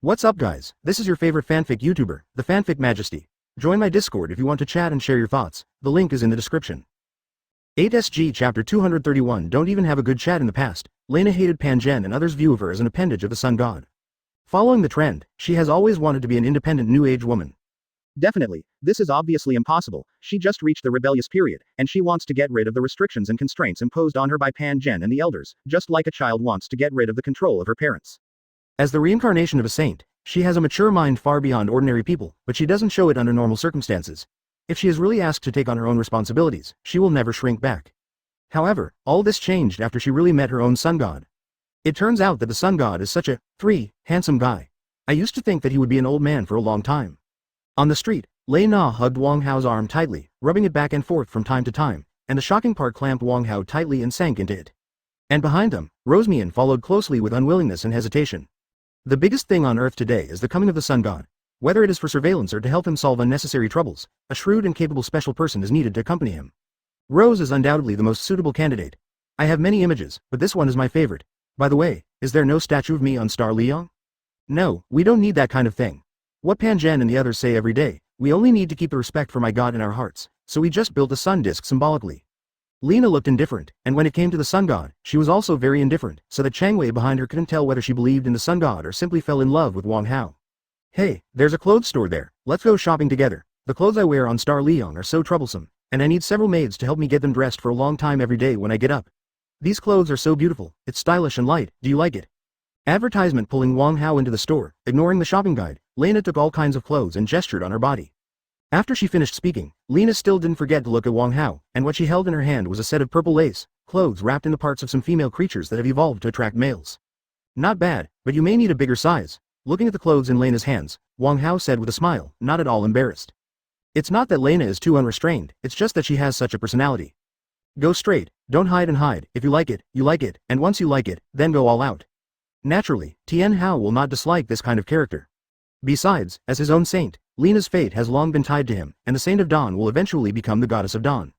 What's up guys, this is your favorite fanfic YouTuber, the Fanfic Majesty. Join my Discord if you want to chat and share your thoughts, the link is in the description. 8SG Chapter 231 Don't even have a good chat in the past, Lena hated Pangen and others' view of her as an appendage of the sun god. Following the trend, she has always wanted to be an independent new age woman. Definitely, this is obviously impossible, she just reached the rebellious period, and she wants to get rid of the restrictions and constraints imposed on her by Pangen and the elders, just like a child wants to get rid of the control of her parents. As the reincarnation of a saint, she has a mature mind far beyond ordinary people, but she doesn't show it under normal circumstances. If she is really asked to take on her own responsibilities, she will never shrink back. However, all this changed after she really met her own sun god. It turns out that the sun god is such a handsome guy. I used to think that he would be an old man for a long time. On the street, Lei Na hugged Wang Hao's arm tightly, rubbing it back and forth from time to time, and the shocking part clamped Wang Hao tightly and sank into it. And behind them, Rosemian followed closely with unwillingness and hesitation. The biggest thing on Earth today is the coming of the sun god. Whether it is for surveillance or to help him solve unnecessary troubles, a shrewd and capable special person is needed to accompany him. Rose is undoubtedly the most suitable candidate. I have many images, but this one is my favorite. By the way, is there no statue of me on Star Leong? No, we don't need that kind of thing. What Pangen and the others say every day, we only need to keep the respect for my god in our hearts, so we just built a sun disk symbolically. Lena looked indifferent, and when it came to the sun god, she was also very indifferent, so that Changwei behind her couldn't tell whether she believed in the sun god or simply fell in love with Wang Hao. Hey, there's a clothes store there, let's go shopping together. The clothes I wear on Star Leong are so troublesome, and I need several maids to help me get them dressed for a long time every day when I get up. These clothes are so beautiful, it's stylish and light, do you like it? Advertisement pulling Wang Hao into the store, ignoring the shopping guide, Lena took all kinds of clothes and gestured on her body. After she finished speaking, Lena still didn't forget to look at Wang Hao, and what she held in her hand was a set of purple lace, clothes wrapped in the parts of some female creatures that have evolved to attract males. Not bad, but you may need a bigger size. Looking at the clothes in Lena's hands, Wang Hao said with a smile, not at all embarrassed. It's not that Lena is too unrestrained, it's just that she has such a personality. Go straight, don't hide and hide, if you like it, and once you like it, then go all out. Naturally, Tian Hao will not dislike this kind of character. Besides, as his own saint, Lena's fate has long been tied to him, and the Saint of Dawn will eventually become the Goddess of Dawn.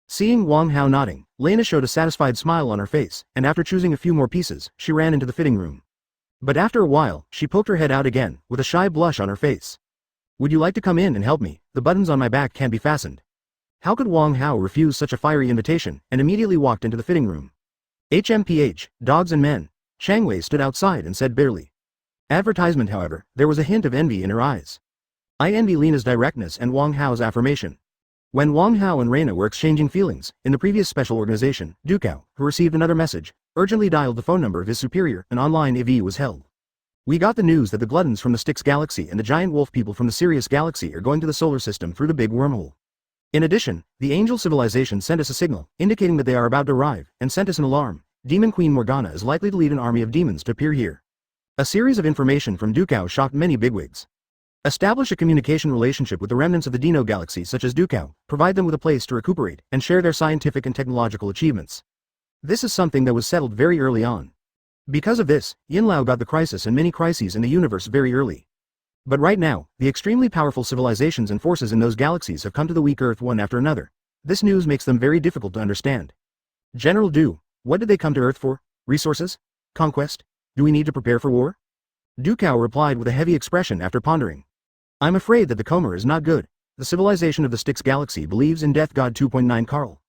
Seeing Wang Hao nodding, Lena showed a satisfied smile on her face, and after choosing a few more pieces, she ran into the fitting room. But after a while, she poked her head out again, with a shy blush on her face. Would you like to come in and help me? The buttons on my back can't be fastened. How could Wang Hao refuse such a fiery invitation, and immediately walked into the fitting room. HMPH, dogs and men. Changwei stood outside and said bitterly. Advertisement however, there was a hint of envy in her eyes. I envy Lena's directness and Wang Hao's affirmation. When Wang Hao and Reina were exchanging feelings, in the previous special organization, Dukao, who received another message, urgently dialed the phone number of his superior, an online AV was held. We got the news that the Gluttons from the Styx Galaxy and the giant wolf people from the Sirius Galaxy are going to the solar system through the big wormhole. In addition, the angel civilization sent us a signal, indicating that they are about to arrive, and sent us an alarm. Demon Queen Morgana is likely to lead an army of demons to appear here. A series of information from Dukao shocked many bigwigs. Establish a communication relationship with the remnants of the Dino Galaxy such as Dukao, provide them with a place to recuperate, and share their scientific and technological achievements. This is something that was settled very early on. Because of this, Yinlao got the crisis and many crises in the universe very early. But right now, the extremely powerful civilizations and forces in those galaxies have come to the weak Earth one after another. This news makes them very difficult to understand. General Du, what did they come to Earth for? Resources? Conquest? Do we need to prepare for war? Dukao replied with a heavy expression after pondering. I'm afraid that the Comer is not good. The civilization of the Styx Galaxy believes in Death God 2.9 Carl.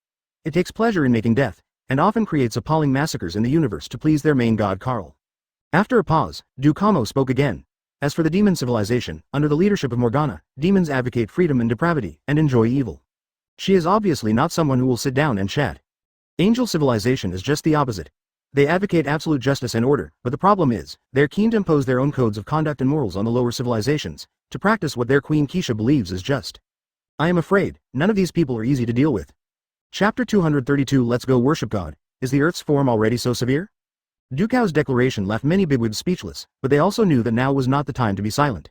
It takes pleasure in making death, and often creates appalling massacres in the universe to please their main god Carl. After a pause, Dukamo spoke again. As for the demon civilization, under the leadership of Morgana, demons advocate freedom and depravity, and enjoy evil. She is obviously not someone who will sit down and chat. Angel civilization is just the opposite. They advocate absolute justice and order, but the problem is, they're keen to impose their own codes of conduct and morals on the lower civilizations, to practice what their Queen Keisha believes is just. I am afraid, none of these people are easy to deal with. Chapter 232 Let's Go Worship God. Is the Earth's form already so severe? Dukao's declaration left many bigwigs speechless, but they also knew that now was not the time to be silent.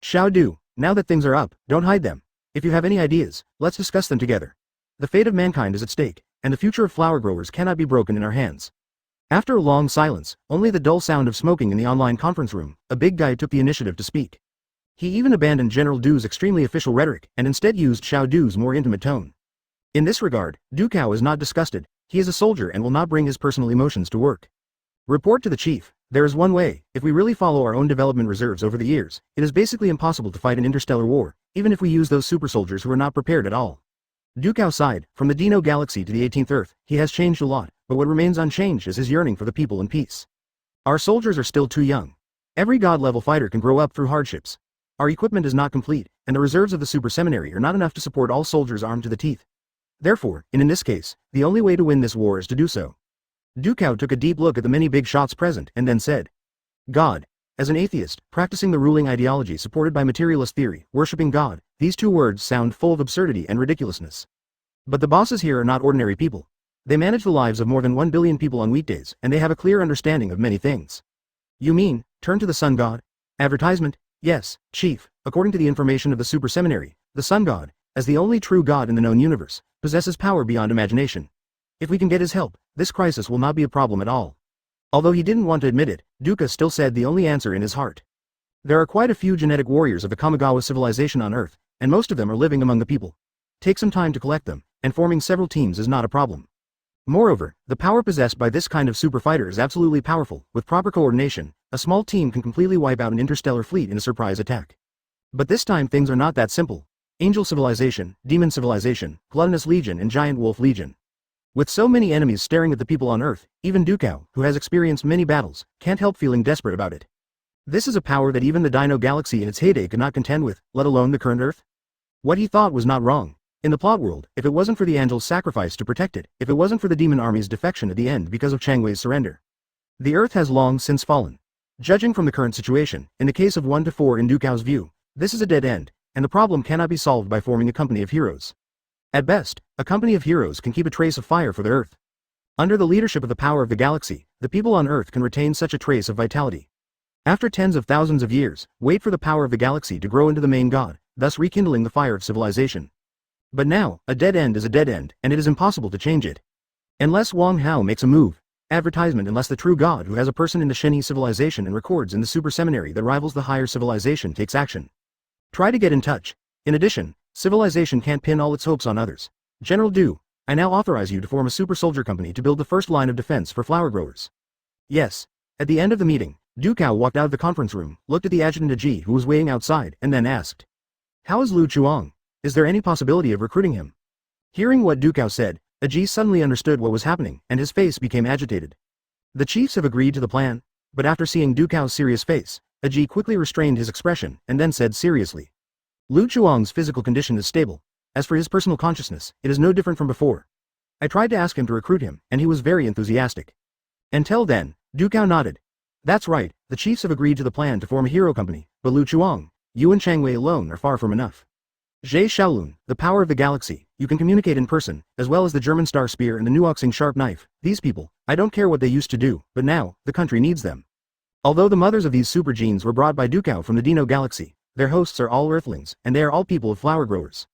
Xiao Du, now that things are up, don't hide them. If you have any ideas, let's discuss them together. The fate of mankind is at stake, and the future of flower growers cannot be broken in our hands. After a long silence, only the dull sound of smoking in the online conference room, a big guy took the initiative to speak. He even abandoned General Du's extremely official rhetoric, and instead used Xiao Du's more intimate tone. In this regard, Dukao is not disgusted, he is a soldier and will not bring his personal emotions to work. Report to the chief, There is one way. If we really follow our own development reserves over the years, it is basically impossible to fight an interstellar war, even if we use those super soldiers who are not prepared at all. Dukao sighed. From the Dino galaxy to the 18th Earth, he has changed a lot, but what remains unchanged is his yearning for the people and peace. Our soldiers are still too young. Every god-level fighter can grow up through hardships. Our equipment is not complete, and the reserves of the super seminary are not enough to support all soldiers armed to the teeth. Therefore, in this case, the only way to win this war is to do so. Dukao took a deep look at the many big shots present and then said, God. As an atheist, practicing the ruling ideology supported by materialist theory, worshipping God, these two words sound full of absurdity and ridiculousness. But the bosses here are not ordinary people. They manage the lives of more than 1 billion people on weekdays, and they have a clear understanding of many things. You mean, turn to the sun god? Advertisement? Yes, chief. According to the information of the super seminary, the sun god, as the only true god in the known universe, possesses power beyond imagination. If we can get his help, this crisis will not be a problem at all. Although he didn't want to admit it, Duka still said the only answer in his heart. There are quite a few genetic warriors of the Kamigawa civilization on Earth, and most of them are living among the people. Take some time to collect them, and forming several teams is not a problem. Moreover, the power possessed by this kind of super fighter is absolutely powerful. With proper coordination, a small team can completely wipe out an interstellar fleet in a surprise attack. But this time things are not that simple. Angel civilization, demon civilization, gluttonous legion and giant wolf legion. With so many enemies staring at the people on Earth, even Dukao, who has experienced many battles, can't help feeling desperate about it. This is a power that even the Dino galaxy in its heyday could not contend with, let alone the current Earth. What he thought was not wrong. In the plot world, if it wasn't for the angel's sacrifice to protect it, if it wasn't for the demon army's defection at the end because of Changwei's surrender, the Earth has long since fallen. Judging from the current situation, in the case of 1 to 4 in Dukao's view, this is a dead end, and the problem cannot be solved by forming a company of heroes. At best, a company of heroes can keep a trace of fire for the Earth. Under the leadership of the power of the galaxy, the people on Earth can retain such a trace of vitality. After tens of thousands of years, wait for the power of the galaxy to grow into the main god, thus rekindling the fire of civilization. But now, a dead end is a dead end, and it is impossible to change it. Unless Wang Hao makes a move. Advertisement. Unless the true god who has a person in the Shenhe civilization and records in the super seminary that rivals the higher civilization takes action. Try to get in touch. In addition, civilization can't pin all its hopes on others. General Du, I now authorize you to form a super soldier company to build the first line of defense for flower growers. Yes. At the end of the meeting, Dukao walked out of the conference room, looked at the adjutant Aji who was waiting outside, and then asked, "How is Lu Chuang? Is there any possibility of recruiting him?" Hearing what Dukao said, Aji suddenly understood what was happening, and his face became agitated. The chiefs have agreed to the plan, but after seeing Dukao's serious face, Aji quickly restrained his expression, and then said seriously, "Lu Chuang's physical condition is stable. As for his personal consciousness, it is no different from before. I tried to ask him to recruit him, and he was very enthusiastic." Until then, Dukao nodded. That's right, the chiefs have agreed to the plan to form a hero company, but Lu Chuang, you and Changwei alone are far from enough. Zhe Shaolun, the power of the galaxy, you can communicate in person, as well as the German star spear and the Nuoxing sharp knife. These people, I don't care what they used to do, but now, the country needs them. Although the mothers of these super genes were brought by Dukao from the Dino galaxy, their hosts are all Earthlings, and they are all people of flower growers.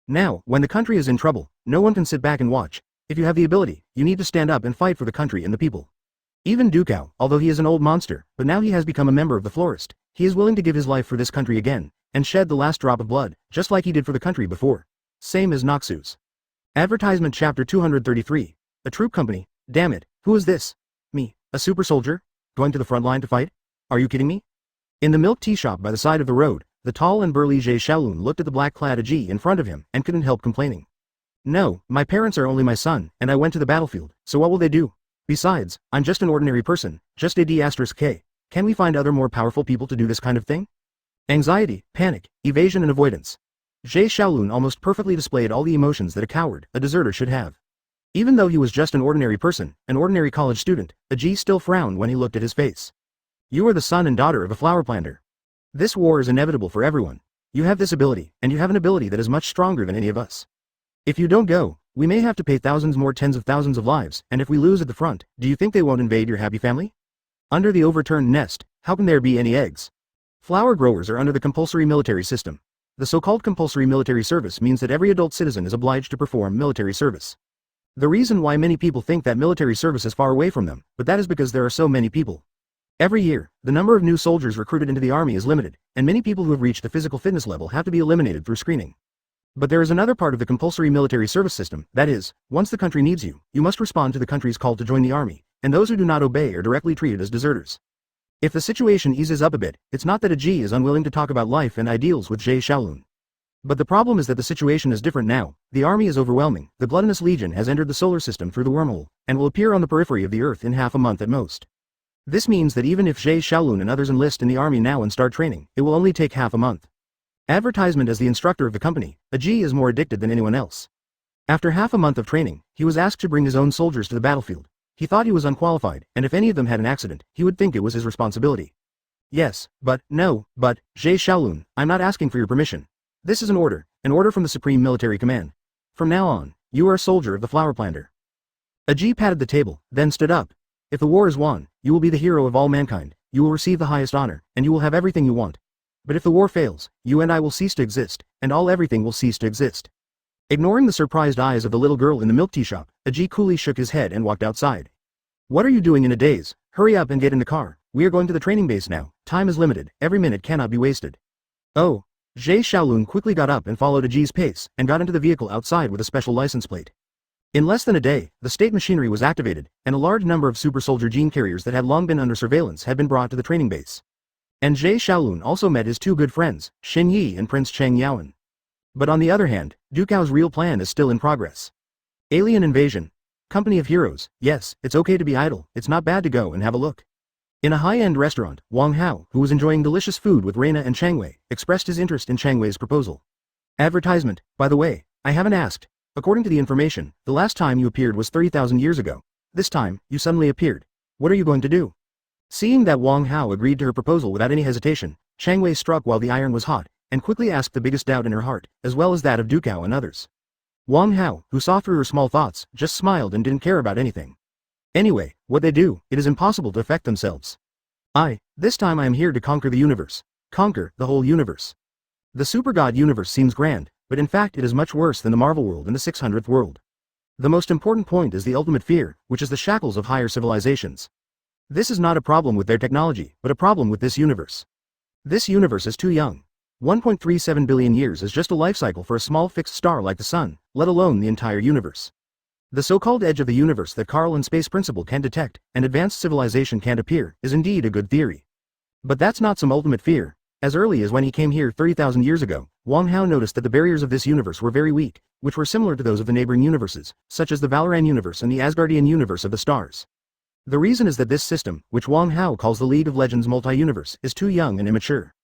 Now, when the country is in trouble, no one can sit back and watch. If you have the ability, you need to stand up and fight for the country and the people. Even Dukao, although he is an old monster, but now he has become a member of the Florist, he is willing to give his life for this country again, and shed the last drop of blood, just like he did for the country before. Same as Noxus. Advertisement Chapter 233. A troop company? Damn it, who is this? Me, a super soldier? Going to the front line to fight? Are you kidding me? In the milk tea shop by the side of the road, the tall and burly Zhe Shaolun looked at the black-clad Aji in front of him, and couldn't help complaining. No, my parents are only my son, and I went to the battlefield, so what will they do? Besides, I'm just an ordinary person, just AD*K. Can we find other more powerful people to do this kind of thing? Anxiety, panic, evasion and avoidance. Zhe Shaolun almost perfectly displayed all the emotions that a coward, a deserter should have. Even though he was just an ordinary person, an ordinary college student, Aji still frowned when he looked at his face. You are the son and daughter of a flower planter. This war is inevitable for everyone. You have this ability, and you have an ability that is much stronger than any of us. If you don't go, we may have to pay thousands more tens of thousands of lives, and if we lose at the front, do you think they won't invade your happy family? Under the overturned nest, how can there be any eggs? Flower growers are under the compulsory military system. The so-called compulsory military service means that every adult citizen is obliged to perform military service. The reason why many people think that military service is far away from them, but that is because there are so many people. Every year, the number of new soldiers recruited into the army is limited, and many people who have reached the physical fitness level have to be eliminated through screening. But there is another part of the compulsory military service system, that is, once the country needs you, you must respond to the country's call to join the army, and those who do not obey are directly treated as deserters. If the situation eases up a bit, it's not that Ajay is unwilling to talk about life and ideals with Jay Shaolun. But the problem is that the situation is different now. The army is overwhelming, the gluttonous legion has entered the solar system through the wormhole, and will appear on the periphery of the Earth in half a month at most. This means that even if Jay Shaolun and others enlist in the army now and start training, it will only take half a month. Advertisement. As the instructor of the company, Ajay is more addicted than anyone else. After half a month of training, he was asked to bring his own soldiers to the battlefield. He thought he was unqualified, and if any of them had an accident, he would think it was his responsibility. Yes, but, Jay Shaolun, I'm not asking for your permission. This is an order from the Supreme Military Command. From now on, you are a soldier of the flower planter. Ajay patted the table, then stood up. If the war is won, you will be the hero of all mankind, you will receive the highest honor, and you will have everything you want. But if the war fails, you and I will cease to exist, and everything will cease to exist. Ignoring the surprised eyes of the little girl in the milk tea shop, Ajay coolly shook his head and walked outside. What are you doing in a daze? Hurry up and get in the car. We are going to the training base now. Time is limited. Every minute cannot be wasted. Oh. Jay Shaolun quickly got up and followed Ajay's pace, and got into the vehicle outside with a special license plate. In less than a day, the state machinery was activated, and a large number of super soldier gene carriers that had long been under surveillance had been brought to the training base. And Jay Shaolun also met his two good friends, Shin Yi and Prince Cheng Yaoan. But on the other hand, Ducao's real plan is still in progress. Alien invasion. Company of heroes. Yes, it's okay to be idle, it's not bad to go and have a look. In a high-end restaurant, Wang Hao, who was enjoying delicious food with Reina and Chang Wei, expressed his interest in Chang Wei's proposal. Advertisement. By the way, I haven't asked. According to the information, the last time you appeared was 30,000 years ago. This time, you suddenly appeared. What are you going to do? Seeing that Wang Hao agreed to her proposal without any hesitation, Chang Wei struck while the iron was hot, and quickly asked the biggest doubt in her heart, as well as that of Ducao and others. Wang Hao, who saw through her small thoughts, just smiled and didn't care about anything. Anyway, what they do, it is impossible to affect themselves. This time I am here to conquer the universe. Conquer the whole universe. The super god universe seems grand, but in fact it is much worse than the Marvel world and the 600th world. The most important point is the ultimate fear, which is the shackles of higher civilizations. This is not a problem with their technology, but a problem with this universe. This universe is too young. 1.37 billion years is just a life cycle for a small fixed star like the sun, let alone the entire universe. The so-called edge of the universe that Carl and Space Principle can detect, and advanced civilization can't appear, is indeed a good theory. But that's not some ultimate fear. As early as when he came here 30,000 years ago, Wang Hao noticed that the barriers of this universe were very weak, which were similar to those of the neighboring universes, such as the Valoran universe and the Asgardian universe of the stars. The reason is that this system, which Wang Hao calls the League of Legends multi-universe, is too young and immature.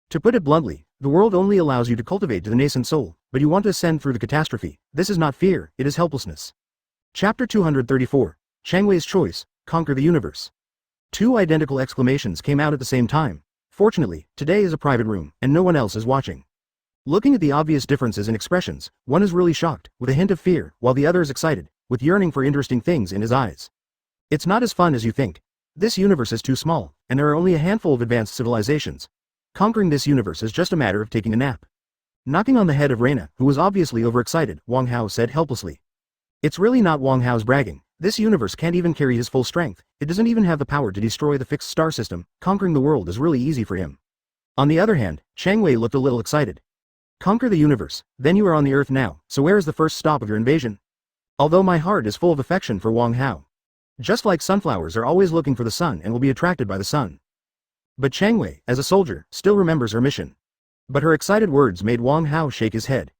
To put it bluntly, the world only allows you to cultivate to the nascent soul, but you want to ascend through the catastrophe. This is not fear, it is helplessness. Chapter 234. Chang Wei's Choice, Conquer the Universe. Two identical exclamations came out at the same time. Fortunately, today is a private room, and no one else is watching. Looking at the obvious differences in expressions, one is really shocked, with a hint of fear, while the other is excited, with yearning for interesting things in his eyes. It's not as fun as you think. This universe is too small, and there are only a handful of advanced civilizations. Conquering this universe is just a matter of taking a nap. Knocking on the head of Reina, who was obviously overexcited, Wang Hao said helplessly. It's really not Wang Hao's bragging. This universe can't even carry his full strength. It doesn't even have the power to destroy the fixed star system. Conquering the world is really easy for him. On the other hand, Chang Wei looked a little excited. Conquer the universe, then you are on the Earth now, so where is the first stop of your invasion? Although my heart is full of affection for Wang Hao. Just like sunflowers are always looking for the sun and will be attracted by the sun. But Chang Wei, as a soldier, still remembers her mission. But her excited words made Wang Hao shake his head.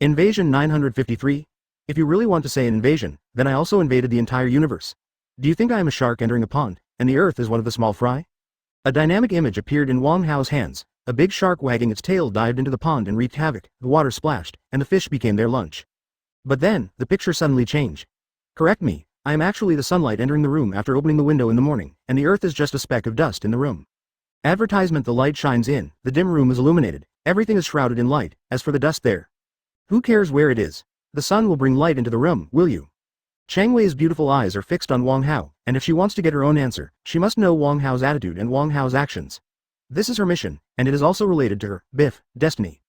Invasion 953? If you really want to say an invasion, then I also invaded the entire universe. Do you think I am a shark entering a pond, and the Earth is one of the small fry? A dynamic image appeared in Wang Hao's hands. A big shark wagging its tail dived into the pond and wreaked havoc. The water splashed, and the fish became their lunch. But then, the picture suddenly changed. Correct me, I am actually the sunlight entering the room after opening the window in the morning, and the Earth is just a speck of dust in the room. Advertisement. The light shines in, the dim room is illuminated, everything is shrouded in light. As for the dust there, who cares where it is? The sun will bring light into the room, will you? Chang Wei's beautiful eyes are fixed on Wang Hao, and if she wants to get her own answer, she must know Wang Hao's attitude and Wang Hao's actions. This is her mission, and it is also related to her destiny.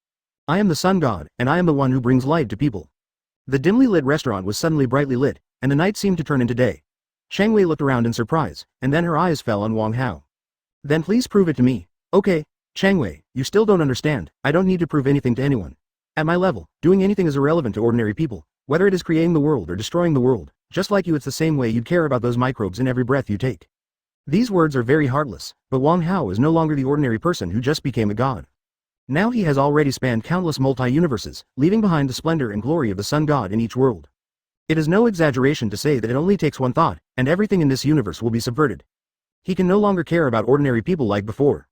I am the sun god, and I am the one who brings light to people. The dimly lit restaurant was suddenly brightly lit, and the night seemed to turn into day. Chang Wei looked around in surprise, and then her eyes fell on Wang Hao. Then please prove it to me. Okay, Chang Wei, you still don't understand. I don't need to prove anything to anyone. At my level, doing anything is irrelevant to ordinary people, whether it is creating the world or destroying the world. Just like you, it's the same way you'd care about those microbes in every breath you take. These words are very heartless, but Wang Hao is no longer the ordinary person who just became a god. Now he has already spanned countless multi-universes, leaving behind the splendor and glory of the sun god in each world. It is no exaggeration to say that it only takes one thought, and everything in this universe will be subverted. He can no longer care about ordinary people like before.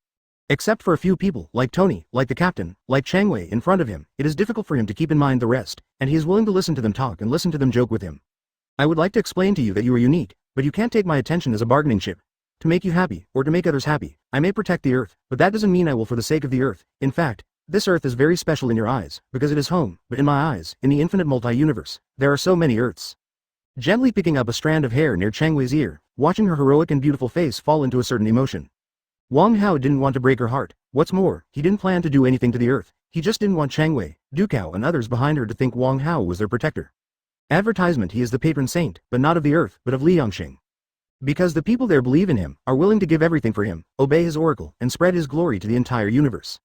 Except for a few people, like Tony, like the captain, like Chang Wei in front of him, it is difficult for him to keep in mind the rest, and he is willing to listen to them talk and listen to them joke with him. I would like to explain to you that you are unique, but you can't take my attention as a bargaining chip. To make you happy, or to make others happy, I may protect the earth, but that doesn't mean I will for the sake of the earth. In fact, this earth is very special in your eyes, because it is home, but in my eyes, in the infinite multi-universe, there are so many earths. Gently picking up a strand of hair near Chang Wei's ear, watching her heroic and beautiful face fall into a certain emotion. Wang Hao didn't want to break her heart. What's more, he didn't plan to do anything to the earth. He just didn't want Chang Wei, Dukao and others behind her to think Wang Hao was their protector. Advertisement: he is the patron saint, but not of the earth, but of Liangxing. Because the people there believe in him, are willing to give everything for him, obey his oracle, and spread his glory to the entire universe.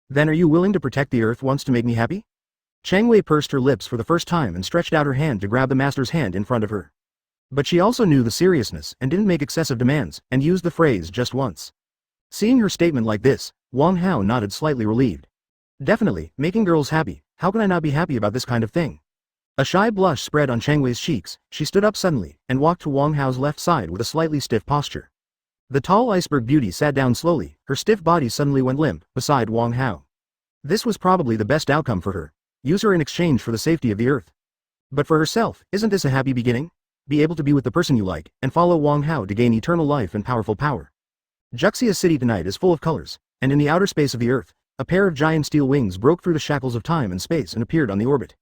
Then are you willing to protect the earth once to make me happy? Chang Wei pursed her lips for the first time and stretched out her hand to grab the master's hand in front of her. But she also knew the seriousness and didn't make excessive demands, and used the phrase just once. Seeing her statement like this, Wang Hao nodded, slightly relieved. Definitely, making girls happy. How can I not be happy about this kind of thing? A shy blush spread on Chang Wei's cheeks. She stood up suddenly, and walked to Wang Hao's left side with a slightly stiff posture. The tall iceberg beauty sat down slowly, her stiff body suddenly went limp, beside Wang Hao. This was probably the best outcome for her. Use her in exchange for the safety of the earth. But for herself, isn't this a happy beginning? Be able to be with the person you like, and follow Wang Hao to gain eternal life and powerful power. Juxia's city tonight is full of colors, and in the outer space of the earth, a pair of giant steel wings broke through the shackles of time and space and appeared on the orbit.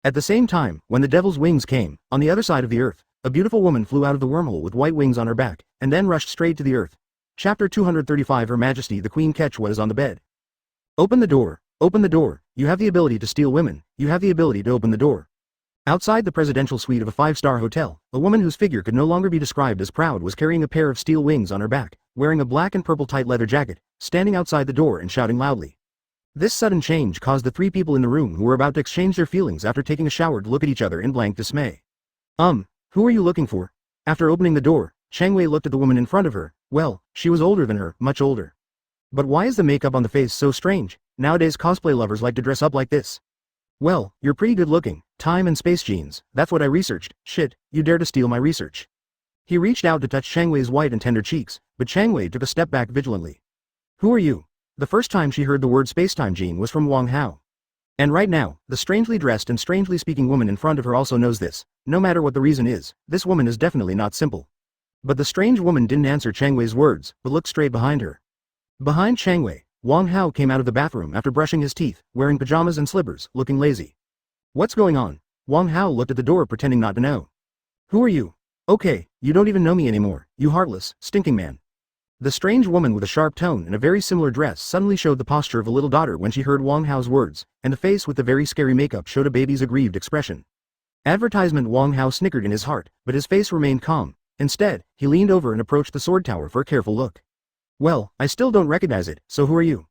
At the same time, when the devil's wings came, on the other side of the earth, a beautiful woman flew out of the wormhole with white wings on her back, and then rushed straight to the earth. Chapter 235. Her Majesty the Queen Quechua is on the bed. Open the door. Open the door. You have the ability to steal women. You have the ability to open the door. Outside the presidential suite of a five-star hotel, a woman whose figure could no longer be described as proud was carrying a pair of steel wings on her back, wearing a black and purple tight leather jacket, standing outside the door and shouting loudly. This sudden change caused the three people in the room who were about to exchange their feelings after taking a shower to look at each other in blank dismay. Who are you looking for? After opening the door, Chang Wei looked at the woman in front of her. Well, she was older than her, much older. But why is the makeup on the face so strange? Nowadays cosplay lovers like to dress up like this. Well, you're pretty good looking. Time and space genes, that's what I researched. Shit, you dare to steal my research. He reached out to touch Chang Wei's white and tender cheeks, but Chang Wei took a step back vigilantly. Who are you? The first time she heard the word spacetime gene was from Wang Hao. And right now, the strangely dressed and strangely speaking woman in front of her also knows this. No matter what the reason is, this woman is definitely not simple. But the strange woman didn't answer Chang Wei's words, but looked straight behind her. Behind Chang Wei, Wang Hao came out of the bathroom after brushing his teeth, wearing pajamas and slippers, looking lazy. What's going on? Wang Hao looked at the door pretending not to know. Who are you? Okay, you don't even know me anymore, you heartless, stinking man. The strange woman with a sharp tone and a very similar dress suddenly showed the posture of a little daughter when she heard Wang Hao's words, and the face with the very scary makeup showed a baby's aggrieved expression. Advertisement. Wang Hao snickered in his heart, but his face remained calm. Instead, he leaned over and approached the sword tower for a careful look. Well, I still don't recognize it, so who are you?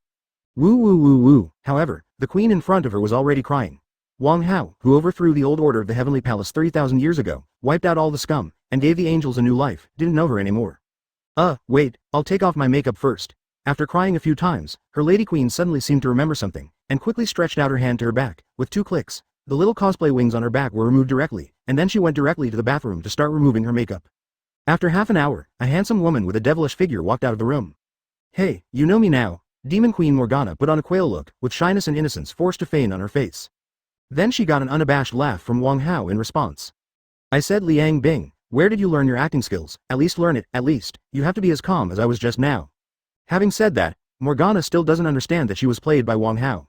Woo woo woo woo. However, the queen in front of her was already crying. Wang Hao, who overthrew the old order of the Heavenly Palace 30,000 years ago, wiped out all the scum, and gave the angels a new life, didn't know her anymore. Wait, I'll take off my makeup first. After crying a few times, her lady queen suddenly seemed to remember something, and quickly stretched out her hand to her back. With 2 clicks, the little cosplay wings on her back were removed directly, and then she went directly to the bathroom to start removing her makeup. After half an hour, a handsome woman with a devilish figure walked out of the room. Hey, you know me now. Demon Queen Morgana put on a quail look, with shyness and innocence forced to feign on her face. Then she got an unabashed laugh from Wang Hao in response. I said, Liang Bing, where did you learn your acting skills? At least learn it, at least. You have to be as calm as I was just now. Having said that, Morgana still doesn't understand that she was played by Wang Hao.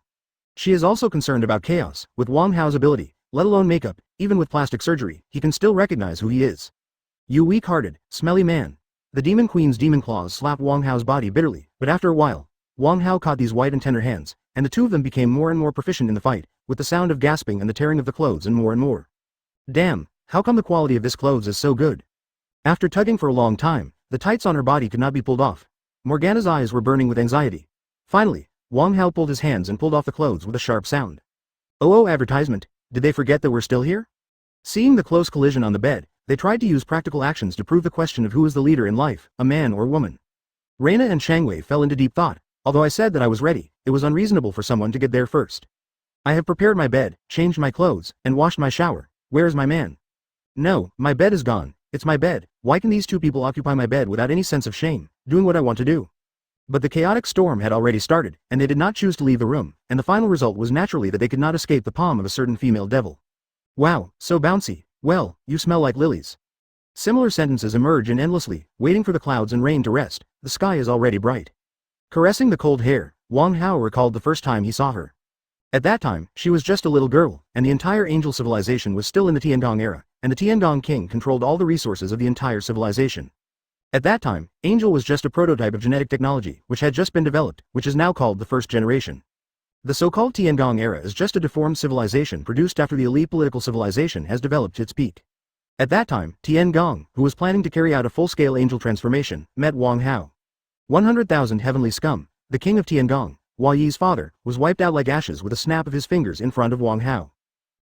She is also concerned about chaos. With Wang Hao's ability, let alone makeup, even with plastic surgery, he can still recognize who he is. You weak-hearted, smelly man. The Demon Queen's demon claws slapped Wang Hao's body bitterly, but after a while, Wang Hao caught these white and tender hands, and the two of them became more and more proficient in the fight, with the sound of gasping and the tearing of the clothes and more and more. Damn, how come the quality of this clothes is so good? After tugging for a long time, the tights on her body could not be pulled off. Morgana's eyes were burning with anxiety. Finally, Wang Hao pulled his hands and pulled off the clothes with a sharp sound. Oh, advertisement, did they forget that we're still here? Seeing the close collision on the bed, They tried to use practical actions to prove the question of who is the leader in life, a man or woman. Reina and Shangwei fell into deep thought. Although I said that I was ready, it was unreasonable for someone to get there first. I have prepared my bed, changed my clothes, and washed my shower. Where is my man? No, my bed is gone. It's my bed. Why can these two people occupy my bed without any sense of shame, doing what I want to do? But the chaotic storm had already started, and they did not choose to leave the room, and the final result was naturally that they could not escape the palm of a certain female devil. Wow, so bouncy. Well, you smell like lilies. Similar sentences emerge in endlessly, waiting for the clouds and rain to rest. The sky is already bright. Caressing the cold hair, Wang Hao recalled the first time he saw her. At that time, she was just a little girl, and the entire angel civilization was still in the Tiangong era, and the Tiangong king controlled all the resources of the entire civilization. At that time, Angel was just a prototype of genetic technology, which had just been developed, which is now called the first generation. The so-called Tiangong era is just a deformed civilization produced after the elite political civilization has developed its peak. At that time, Tiangong, who was planning to carry out a full-scale angel transformation, met Wang Hao. 100,000 heavenly scum, the king of Tiangong, Hua Yi's father, was wiped out like ashes with a snap of his fingers in front of Wang Hao.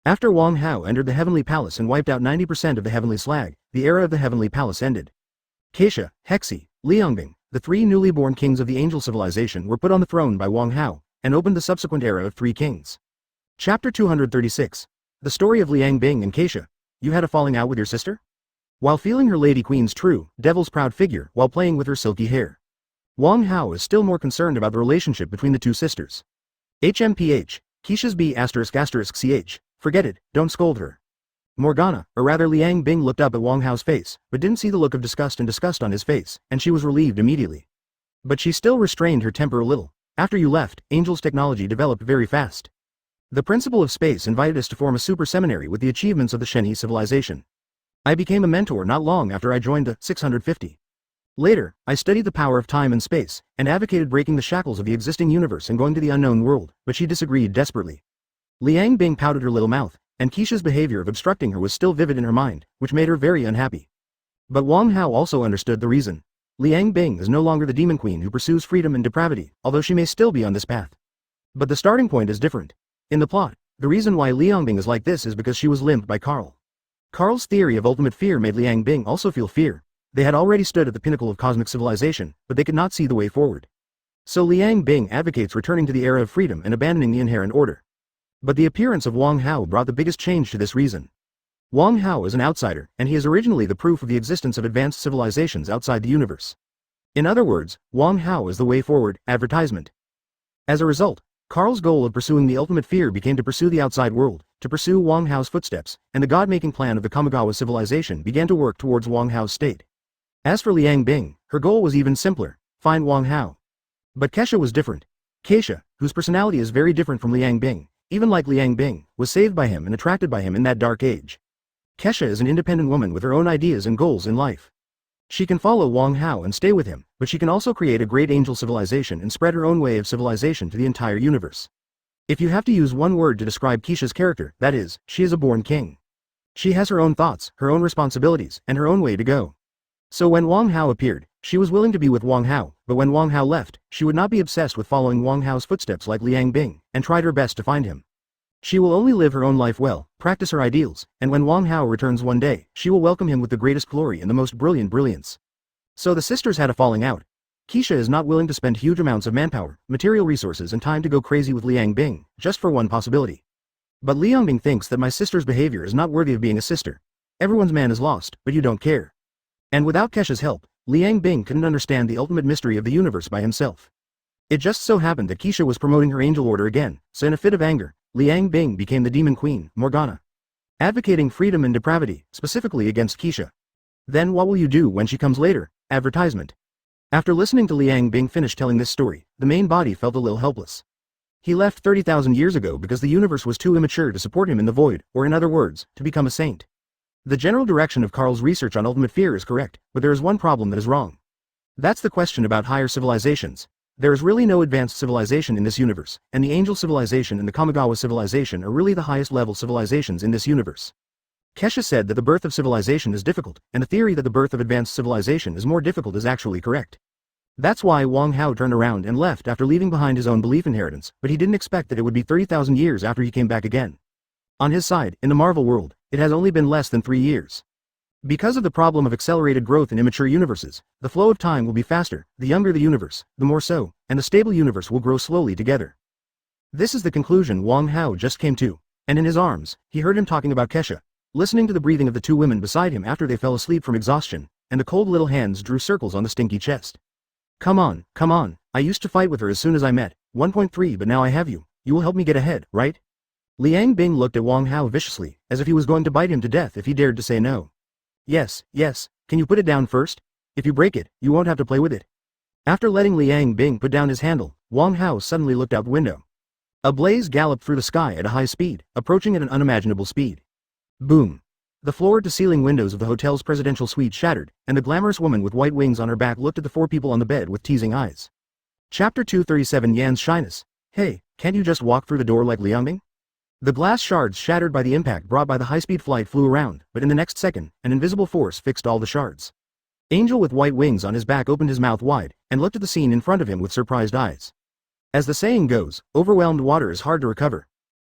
After Wang Hao entered the heavenly palace and wiped out 90% of the heavenly slag, the era of the heavenly palace ended. Keisha, Hexi, Liangbing, the three newly born kings of the angel civilization were put on the throne by Wang Hao, and opened the subsequent era of three kings. Chapter 236. The story of Liangbing and Keisha. You had a falling out with your sister? While feeling her lady queen's true, devil's proud figure while playing with her silky hair. Wang Hao is still more concerned about the relationship between the two sisters. HMPH, Keisha's B****ch, forget it, don't scold her. Morgana, or rather Liang Bing looked up at Wang Hao's face, but didn't see the look of disgust on his face, and she was relieved immediately. But she still restrained her temper a little. After you left, Angel's technology developed very fast. The principal of space invited us to form a super seminary with the achievements of the Shenhe civilization. I became a mentor not long after I joined the 650. Later, I studied the power of time and space, and advocated breaking the shackles of the existing universe and going to the unknown world, but she disagreed desperately. Liang Bing pouted her little mouth, and Keisha's behavior of obstructing her was still vivid in her mind, which made her very unhappy. But Wang Hao also understood the reason. Liang Bing is no longer the demon queen who pursues freedom and depravity, although she may still be on this path. But the starting point is different. In the plot, the reason why Liang Bing is like this is because she was limped by Carl. Carl's theory of ultimate fear made Liang Bing also feel fear. They had already stood at the pinnacle of cosmic civilization, but they could not see the way forward. So Liang Bing advocates returning to the era of freedom and abandoning the inherent order. But the appearance of Wang Hao brought the biggest change to this reason. Wang Hao is an outsider, and he is originally the proof of the existence of advanced civilizations outside the universe. In other words, Wang Hao is the way forward, advertisement. As a result, Carl's goal of pursuing the ultimate fear became to pursue the outside world, to pursue Wang Hao's footsteps, and the god-making plan of the Kamigawa civilization began to work towards Wang Hao's state. As for Liang Bing, her goal was even simpler, find Wang Hao. But Keisha was different. Keisha, whose personality is very different from Liang Bing, even like Liang Bing, was saved by him and attracted by him in that dark age. Keisha is an independent woman with her own ideas and goals in life. She can follow Wang Hao and stay with him, but she can also create a great angel civilization and spread her own way of civilization to the entire universe. If you have to use one word to describe Keisha's character, that is, she is a born king. She has her own thoughts, her own responsibilities, and her own way to go. So when Wang Hao appeared, she was willing to be with Wang Hao, but when Wang Hao left, she would not be obsessed with following Wang Hao's footsteps like Liang Bing, and tried her best to find him. She will only live her own life well, practice her ideals, and when Wang Hao returns one day, she will welcome him with the greatest glory and the most brilliant brilliance. So the sisters had a falling out. Keisha is not willing to spend huge amounts of manpower, material resources and time to go crazy with Liang Bing, just for one possibility. But Liang Bing thinks that my sister's behavior is not worthy of being a sister. Everyone's man is lost, but you don't care. And without Keisha's help, Liang Bing couldn't understand the ultimate mystery of the universe by himself. It just so happened that Keisha was promoting her angel order again, so in a fit of anger, Liang Bing became the demon queen, Morgana. Advocating freedom and depravity, specifically against Keisha. Then what will you do when she comes later? Advertisement. After listening to Liang Bing finish telling this story, the main body felt a little helpless. He left 30,000 years ago because the universe was too immature to support him in the void, or in other words, to become a saint. The general direction of Carl's research on ultimate fear is correct, but there is one problem that is wrong. That's the question about higher civilizations. There is really no advanced civilization in this universe, and the angel civilization and the Kamigawa civilization are really the highest level civilizations in this universe. Keisha said that the birth of civilization is difficult, and the theory that the birth of advanced civilization is more difficult is actually correct. That's why Wang Hao turned around and left after leaving behind his own belief inheritance, but he didn't expect that it would be 30,000 years after he came back again. On his side, in the Marvel world, it has only been less than 3 years. Because of the problem of accelerated growth in immature universes, the flow of time will be faster, the younger the universe, the more so, and the stable universe will grow slowly together. This is the conclusion Wang Hao just came to, and in his arms, he heard him talking about Kesha, listening to the breathing of the two women beside him after they fell asleep from exhaustion, and the cold little hands drew circles on the stinky chest. Come on, I used to fight with her as soon as I met, 1.3 but now I have you, you will help me get ahead, right? Liang Bing looked at Wang Hao viciously, as if he was going to bite him to death if he dared to say no. Yes, can you put it down first? If you break it, you won't have to play with it. After letting Liang Bing put down his handle, Wang Hao suddenly looked out the window. A blaze galloped through the sky at a high speed, approaching at an unimaginable speed. Boom! The floor-to-ceiling windows of the hotel's presidential suite shattered, and the glamorous woman with white wings on her back looked at the four people on the bed with teasing eyes. Chapter 237 Yan's Shyness. Hey, can't you just walk through the door like Liang Bing? The glass shards shattered by the impact brought by the high-speed flight flew around, but in the next second, an invisible force fixed all the shards. Angel with white wings on his back opened his mouth wide, and looked at the scene in front of him with surprised eyes. As the saying goes, overwhelmed water is hard to recover.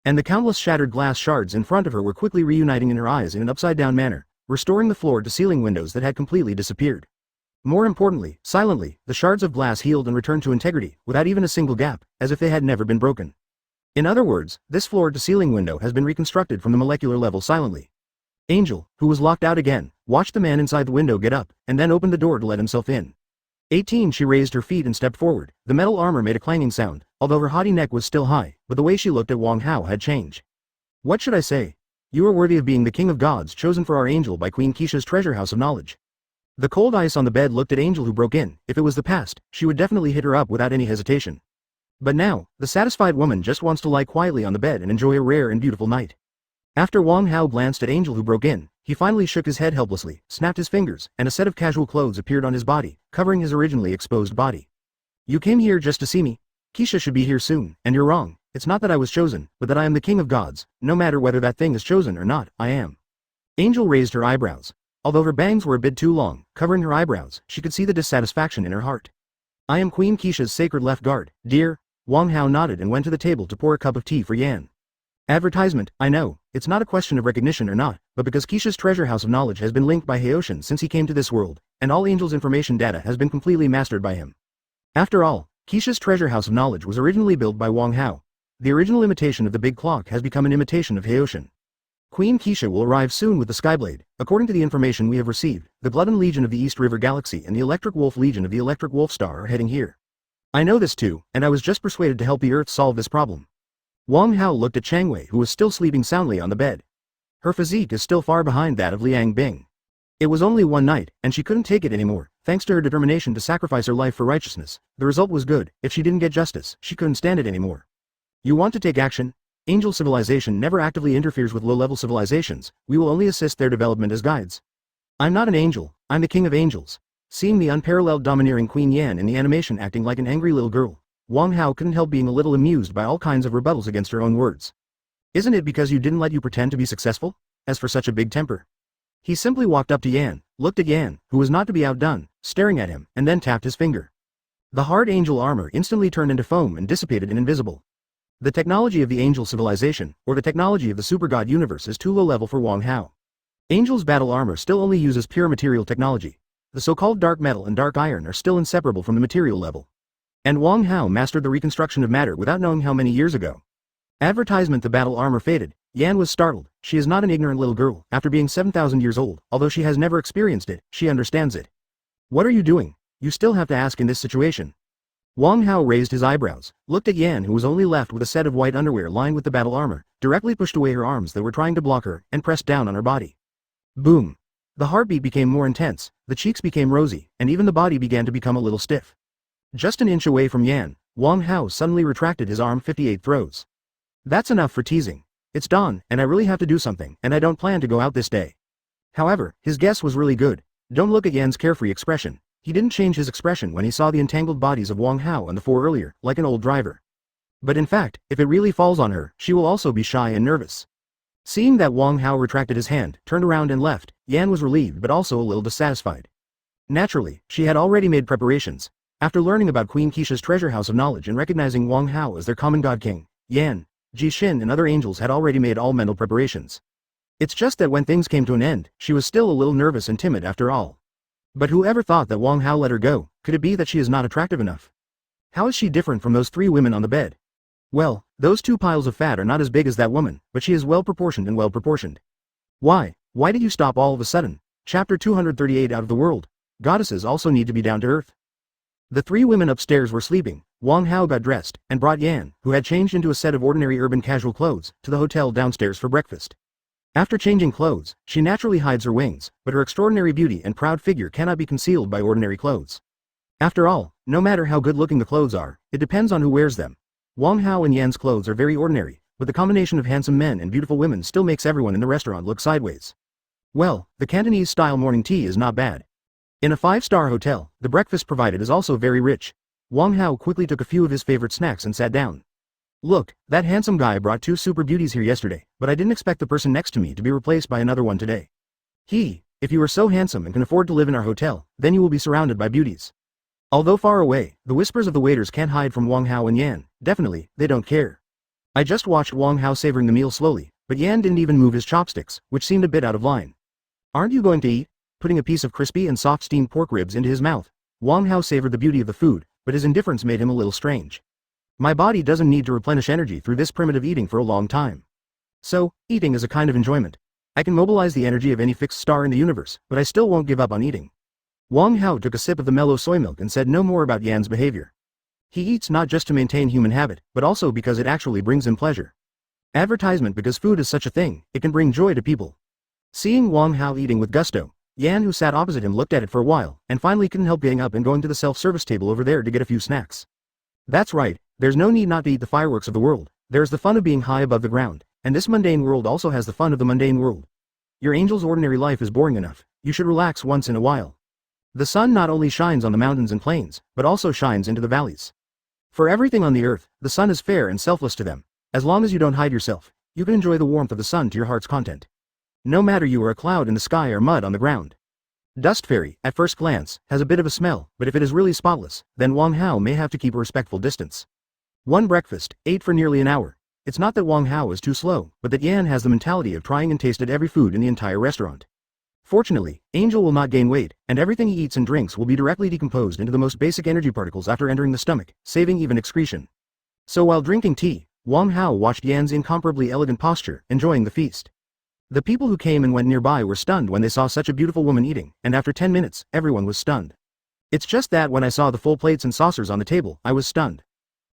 And the countless shattered glass shards in front of her were quickly reuniting in her eyes in an upside-down manner, restoring the floor-to-ceiling windows that had completely disappeared. More importantly, silently, the shards of glass healed and returned to integrity, without even a single gap, as if they had never been broken. In other words, this floor-to-ceiling window has been reconstructed from the molecular level silently. Angel, who was locked out again, watched the man inside the window get up, and then opened the door to let himself in. 18 She raised her feet and stepped forward. The metal armor made a clanging sound, although her haughty neck was still high, but the way she looked at Wang Hao had changed. What should I say? You are worthy of being the king of gods chosen for our angel by Queen Keisha's treasure house of knowledge. The cold ice on the bed looked at Angel who broke in. If it was the past, she would definitely hit her up without any hesitation. But now, the satisfied woman just wants to lie quietly on the bed and enjoy a rare and beautiful night. After Wang Hao glanced at Angel who broke in, he finally shook his head helplessly, snapped his fingers, and a set of casual clothes appeared on his body, covering his originally exposed body. You came here just to see me? Keisha should be here soon, and you're wrong. It's not that I was chosen, but that I am the king of gods. No matter whether that thing is chosen or not, I am. Angel raised her eyebrows. Although her bangs were a bit too long, covering her eyebrows, she could see the dissatisfaction in her heart. I am Queen Keisha's sacred left guard, dear. Wang Hao nodded and went to the table to pour a cup of tea for Yan. Advertisement, I know, it's not a question of recognition or not, but because Keisha's treasure house of knowledge has been linked by Haoshin since he came to this world, and all Angel's information data has been completely mastered by him. After all, Keisha's treasure house of knowledge was originally built by Wang Hao. The original imitation of the big clock has become an imitation of Haoshin. Queen Keisha will arrive soon with the Skyblade. According to the information we have received, the Glutton Legion of the East River Galaxy and the Electric Wolf Legion of the Electric Wolf Star are heading here. I know this too, and I was just persuaded to help the Earth solve this problem. Wang Hao looked at Chang Wei who was still sleeping soundly on the bed. Her physique is still far behind that of Liang Bing. It was only one night, and she couldn't take it anymore, thanks to her determination to sacrifice her life for righteousness. The result was good. If she didn't get justice, she couldn't stand it anymore. You want to take action? Angel civilization never actively interferes with low-level civilizations. We will only assist their development as guides. I'm not an angel, I'm the king of angels. Seeing the unparalleled domineering Queen Yan in the animation acting like an angry little girl, Wang Hao couldn't help being a little amused by all kinds of rebuttals against her own words. Isn't it because you didn't let you pretend to be successful? As for such a big temper. He simply walked up to Yan, looked at Yan, who was not to be outdone, staring at him, and then tapped his finger. The hard angel armor instantly turned into foam and dissipated in invisible. The technology of the angel civilization, or the technology of the super god universe is too low level for Wang Hao. Angel's battle armor still only uses pure material technology. The so-called dark metal and dark iron are still inseparable from the material level. And Wang Hao mastered the reconstruction of matter without knowing how many years ago. Advertisement: the battle armor faded. Yan was startled. She is not an ignorant little girl. After being 7,000 years old, although she has never experienced it, she understands it. What are you doing? You still have to ask in this situation. Wang Hao raised his eyebrows, looked at Yan who was only left with a set of white underwear lined with the battle armor, directly pushed away her arms that were trying to block her, and pressed down on her body. Boom! The heartbeat became more intense, the cheeks became rosy, and even the body began to become a little stiff. Just an inch away from Yan, Wang Hao suddenly retracted his arm 58 throws. That's enough for teasing. It's dawn, and I really have to do something, and I don't plan to go out this day. However, his guess was really good. Don't look at Yan's carefree expression. He didn't change his expression when he saw the entangled bodies of Wang Hao and the four earlier, like an old driver. But in fact, if it really falls on her, she will also be shy and nervous. Seeing that Wang Hao retracted his hand, turned around and left, Yan was relieved but also a little dissatisfied. Naturally, she had already made preparations. After learning about Queen Keisha's treasure house of knowledge and recognizing Wang Hao as their common god king, Yan, Ji Xin and other angels had already made all mental preparations. It's just that when things came to an end, she was still a little nervous and timid after all. But whoever thought that Wang Hao let her go? Could it be that she is not attractive enough? How is she different from those three women on the bed? Well, those two piles of fat are not as big as that woman, but she is well proportioned and well proportioned. Why did you stop all of a sudden? Chapter 238 Out of the World. Goddesses also need to be down to earth. The three women upstairs were sleeping. Wang Hao got dressed, and brought Yan, who had changed into a set of ordinary urban casual clothes, to the hotel downstairs for breakfast. After changing clothes, she naturally hides her wings, but her extraordinary beauty and proud figure cannot be concealed by ordinary clothes. After all, no matter how good-looking the clothes are, it depends on who wears them. Wang Hao and Yan's clothes are very ordinary, but the combination of handsome men and beautiful women still makes everyone in the restaurant look sideways. Well, the Cantonese-style morning tea is not bad. In a five-star hotel, the breakfast provided is also very rich. Wang Hao quickly took a few of his favorite snacks and sat down. Look, that handsome guy brought two super beauties here yesterday, but I didn't expect the person next to me to be replaced by another one today. If you are so handsome and can afford to live in our hotel, then you will be surrounded by beauties. Although far away, the whispers of the waiters can't hide from Wang Hao and Yan. Definitely, they don't care. I just watched Wang Hao savoring the meal slowly, but Yan didn't even move his chopsticks, which seemed a bit out of line. Aren't you going to eat? Putting a piece of crispy and soft steamed pork ribs into his mouth, Wang Hao savored the beauty of the food, but his indifference made him a little strange. My body doesn't need to replenish energy through this primitive eating for a long time. So, eating is a kind of enjoyment. I can mobilize the energy of any fixed star in the universe, but I still won't give up on eating. Wang Hao took a sip of the mellow soy milk and said no more about Yan's behavior. He eats not just to maintain human habit, but also because it actually brings him pleasure. Advertisement because food is such a thing, it can bring joy to people. Seeing Wang Hao eating with gusto, Yan who sat opposite him looked at it for a while, and finally couldn't help getting up and going to the self-service table over there to get a few snacks. That's right, there's no need not to eat the fireworks of the world, there's the fun of being high above the ground, and this mundane world also has the fun of the mundane world. Your angel's ordinary life is boring enough, you should relax once in a while. The sun not only shines on the mountains and plains, but also shines into the valleys. For everything on the earth, the sun is fair and selfless to them. As long as you don't hide yourself, you can enjoy the warmth of the sun to your heart's content. No matter you are a cloud in the sky or mud on the ground. Dust fairy, at first glance, has a bit of a smell, but if it is really spotless, then Wang Hao may have to keep a respectful distance. One breakfast, ate for nearly an hour. It's not that Wang Hao is too slow, but that Yan has the mentality of trying and tasted every food in the entire restaurant. Fortunately, Angel will not gain weight, and everything he eats and drinks will be directly decomposed into the most basic energy particles after entering the stomach, saving even excretion. So while drinking tea, Wang Hao watched Yan's incomparably elegant posture, enjoying the feast. The people who came and went nearby were stunned when they saw such a beautiful woman eating, and after 10 minutes, everyone was stunned. It's just that when I saw the full plates and saucers on the table, I was stunned.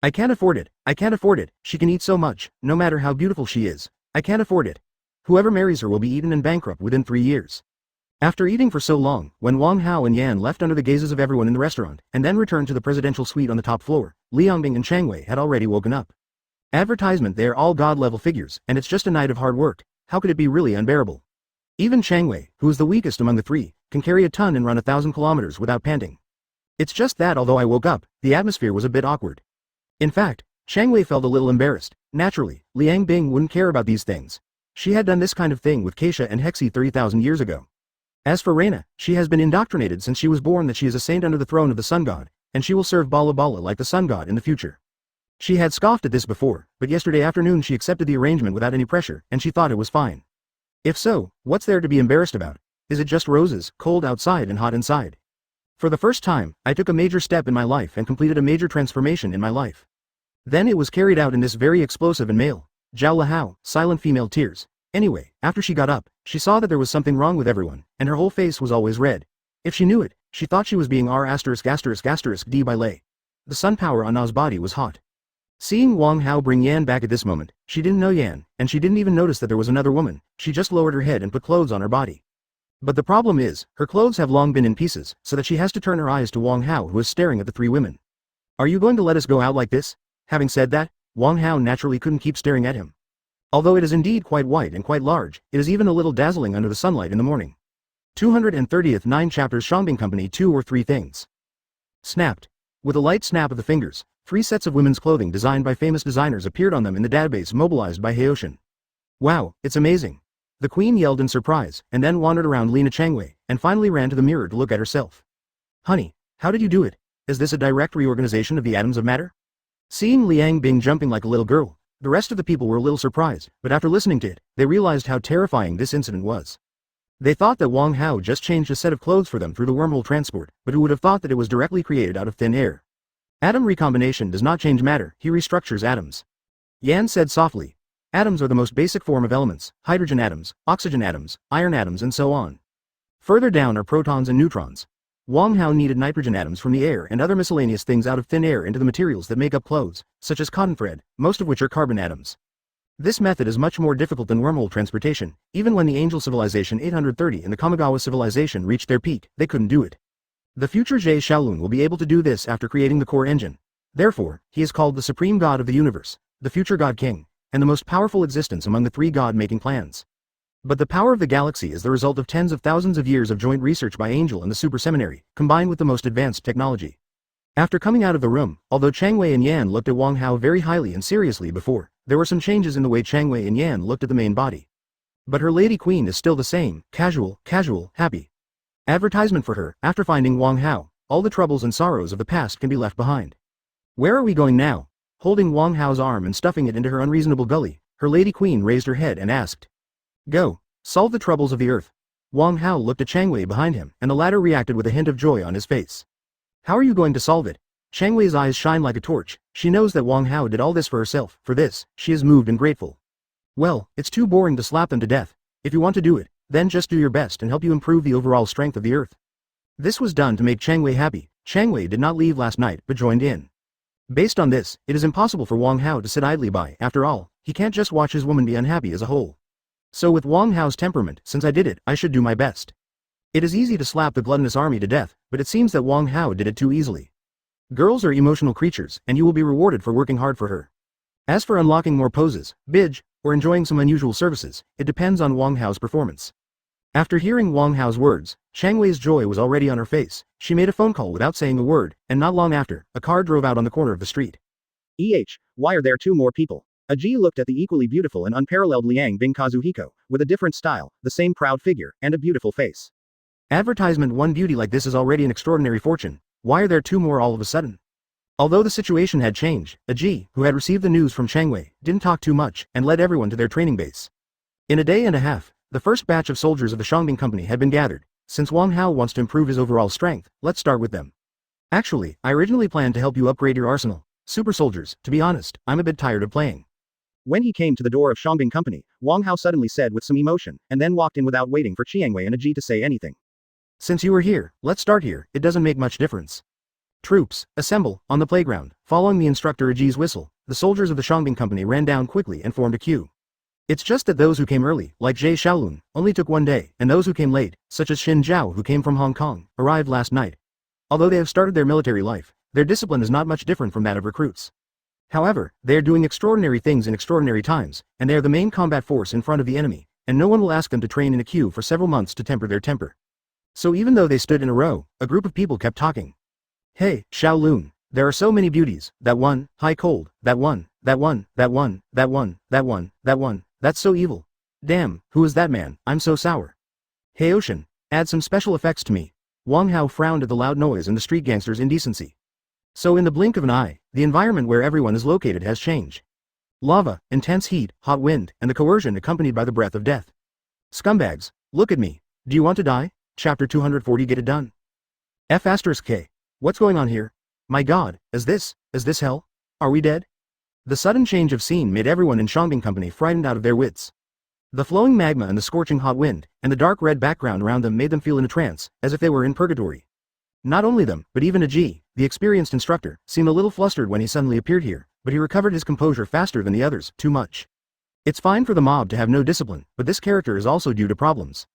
I can't afford it, she can eat so much, no matter how beautiful she is. I can't afford it. Whoever marries her will be eaten and bankrupt within 3 years. After eating for so long, when Wang Hao and Yan left under the gazes of everyone in the restaurant, and then returned to the presidential suite on the top floor, Liangbing and Chang Wei had already woken up. Advertisement, they are all god-level figures, and it's just a night of hard work. How could it be really unbearable? Even Chang Wei, who is the weakest among the three, can carry a ton and run 1,000 kilometers without panting. It's just that although I woke up, the atmosphere was a bit awkward. In fact, Chang Wei felt a little embarrassed. Naturally, Liangbing wouldn't care about these things. She had done this kind of thing with Keisha and Hexi 30,000 years ago. As for Reina, she has been indoctrinated since she was born that she is a saint under the throne of the sun god, and she will serve Bala Bala like the sun god in the future. She had scoffed at this before, but yesterday afternoon she accepted the arrangement without any pressure, and she thought it was fine. If so, what's there to be embarrassed about? Is it just roses, cold outside and hot inside? For the first time, I took a major step in my life and completed a major transformation in my life. Then it was carried out in this very explosive and male, Zhao Lahao, silent female tears. Anyway, after she got up, she saw that there was something wrong with everyone, and her whole face was always red. If she knew it, she thought she was being d by lay. The sun power on Na's body was hot. Seeing Wang Hao bring Yan back at this moment, she didn't know Yan, and she didn't even notice that there was another woman. She just lowered her head and put clothes on her body. But the problem is, her clothes have long been in pieces, so that she has to turn her eyes to Wang Hao, who is staring at the three women. Are you going to let us go out like this? Having said that, Wang Hao naturally couldn't keep staring at him. Although it is indeed quite white and quite large, it is even a little dazzling under the sunlight in the morning. 230th 9 chapters Shangbing Company 2 or 3 things. Snapped. With a light snap of the fingers, 3 sets of women's clothing designed by famous designers appeared on them in the database mobilized by Haoshan. Wow, it's amazing. The queen yelled in surprise, and then wandered around Lina Changwei, and finally ran to the mirror to look at herself. Honey, how did you do it? Is this a direct reorganization of the atoms of matter? Seeing Liangbing jumping like a little girl, The rest of the people were a little surprised, but after listening to it, they realized how terrifying this incident was. They thought that Wang Hao just changed a set of clothes for them through the wormhole transport, but who would have thought that it was directly created out of thin air? Atom recombination does not change matter, he restructures atoms. Yan said softly. Atoms are the most basic form of elements, hydrogen atoms, oxygen atoms, iron atoms and so on. Further down are protons and neutrons. Wang Hao needed nitrogen atoms from the air and other miscellaneous things out of thin air into the materials that make up clothes, such as cotton thread, most of which are carbon atoms. This method is much more difficult than wormhole transportation. Even when the Angel Civilization 830 and the Kamigawa Civilization reached their peak, they couldn't do it. The future Zhe Xiaolun will be able to do this after creating the core engine. Therefore, he is called the Supreme God of the Universe, the future God King, and the most powerful existence among the three God-making plans. But the power of the galaxy is the result of tens of thousands of years of joint research by Angel and the Super Seminary, combined with the most advanced technology. After coming out of the room, although Chang Wei and Yan looked at Wang Hao very highly and seriously before, there were some changes in the way Chang Wei and Yan looked at the main body. But her lady queen is still the same, casual, happy. Advertisement for her, after finding Wang Hao, all the troubles and sorrows of the past can be left behind. Where are we going now? Holding Wang Hao's arm and stuffing it into her unreasonable gully, her lady queen raised her head and asked. Go. Solve the troubles of the earth. Wang Hao looked at Chang Wei behind him, and the latter reacted with a hint of joy on his face. How are you going to solve it? Chang Wei's eyes shine like a torch. She knows that Wang Hao did all this for herself. For this, she is moved and grateful. Well, it's too boring to slap them to death. If you want to do it, then just do your best and help you improve the overall strength of the earth. This was done to make Chang Wei happy. Chang Wei did not leave last night but joined in. Based on this, it is impossible for Wang Hao to sit idly by. After all, he can't just watch his woman be unhappy as a whole. So with Wang Hao's temperament, since I did it, I should do my best. It is easy to slap the gluttonous army to death, but it seems that Wang Hao did it too easily. Girls are emotional creatures, and you will be rewarded for working hard for her. As for unlocking more poses, bidge, or enjoying some unusual services, it depends on Wang Hao's performance. After hearing Wang Hao's words, Chang Wei's joy was already on her face. She made a phone call without saying a word, and not long after, a car drove out on the corner of the street. Why are there two more people? Aji looked at the equally beautiful and unparalleled Liang Bing Kazuhiko, with a different style, the same proud figure, and a beautiful face. Advertisement one beauty like this is already an extraordinary fortune. Why are there two more all of a sudden? Although the situation had changed, Aji, who had received the news from Chang Wei, didn't talk too much, and led everyone to their training base. In a day and a half, the first batch of soldiers of the Shangbing Company had been gathered. Since Wang Hao wants to improve his overall strength, let's start with them. Actually, I originally planned to help you upgrade your arsenal. Super soldiers, to be honest, I'm a bit tired of playing. When he came to the door of Shangbing Company, Wang Hao suddenly said with some emotion, and then walked in without waiting for Chiang Wei and Aji to say anything. Since you are here, let's start here. It doesn't make much difference. Troops, assemble, on the playground. Following the instructor Aji's whistle, the soldiers of the Shangbing Company ran down quickly and formed a queue. It's just that those who came early, like Zhe Xiaolun, only took one day, and those who came late, such as Xin Zhao who came from Hong Kong, arrived last night. Although they have started their military life, their discipline is not much different from that of recruits. However, they are doing extraordinary things in extraordinary times, and they are the main combat force in front of the enemy, and no one will ask them to train in a queue for several months to temper their temper. So even though they stood in a row, a group of people kept talking. Hey, Xiaolun, there are so many beauties, that one, high cold, that one, that one, that one, that one, that one, that one, that's so evil. Damn, who is that man? I'm so sour. Hey Ocean, add some special effects to me. Wang Hao frowned at the loud noise and the street gangsters' indecency. So in the blink of an eye, the environment where everyone is located has changed. Lava, intense heat, hot wind, and the coercion accompanied by the breath of death. Scumbags, look at me. Do you want to die? Chapter 240 Get it done. F*K. What's going on here? My god, is this hell? Are we dead? The sudden change of scene made everyone in Shangbing Company frightened out of their wits. The flowing magma and the scorching hot wind, and the dark red background around them made them feel in a trance, as if they were in purgatory. Not only them, but even Aji, the experienced instructor, seemed a little flustered when he suddenly appeared here, but he recovered his composure faster than the others, too much. It's fine for the mob to have no discipline, but this character is also due to problems.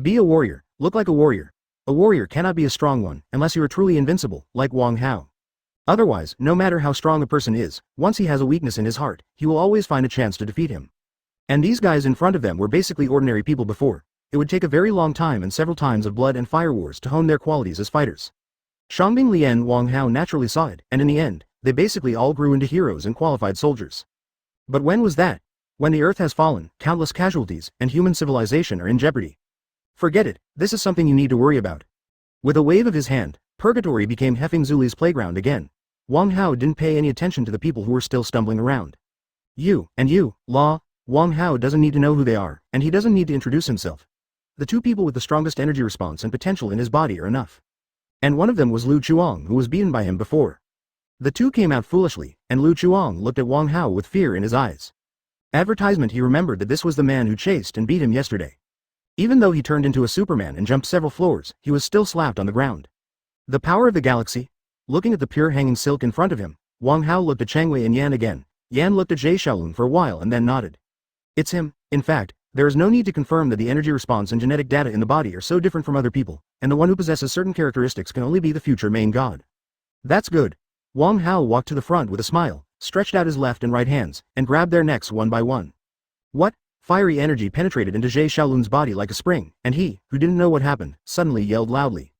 Be a warrior, look like a warrior. A warrior cannot be a strong one, unless you are truly invincible, like Wang Hao. Otherwise, no matter how strong a person is, once he has a weakness in his heart, he will always find a chance to defeat him. And these guys in front of them were basically ordinary people before. It would take a very long time and several times of blood and fire wars to hone their qualities as fighters. Shangbing Li and Wang Hao naturally saw it, and in the end, they basically all grew into heroes and qualified soldiers. But when was that? When the earth has fallen, countless casualties, and human civilization are in jeopardy. Forget it, this is something you need to worry about. With a wave of his hand, purgatory became Heffing Zuli's playground again. Wang Hao didn't pay any attention to the people who were still stumbling around. Law, Wang Hao doesn't need to know who they are, and he doesn't need to introduce himself. The two people with the strongest energy response and potential in his body are enough. And one of them was Lu Chuang, who was beaten by him before. The two came out foolishly, and Lu Chuang looked at Wang Hao with fear in his eyes. Advertisement. He remembered that this was the man who chased and beat him yesterday. Even though he turned into a Superman and jumped several floors, he was still slapped on the ground. The power of the galaxy? Looking at the pure hanging silk in front of him, Wang Hao looked at Chang Wei and Yan again. Yan looked at Zhe Xiaolun for a while and then nodded. It's him. In fact, there is no need to confirm that the energy response and genetic data in the body are so different from other people, and the one who possesses certain characteristics can only be the future main god. That's good. Wang Hao walked to the front with a smile, stretched out his left and right hands, and grabbed their necks one by one. What? Fiery energy penetrated into Zhe Xiaolun's body like a spring, and he, who didn't know what happened, suddenly yelled loudly.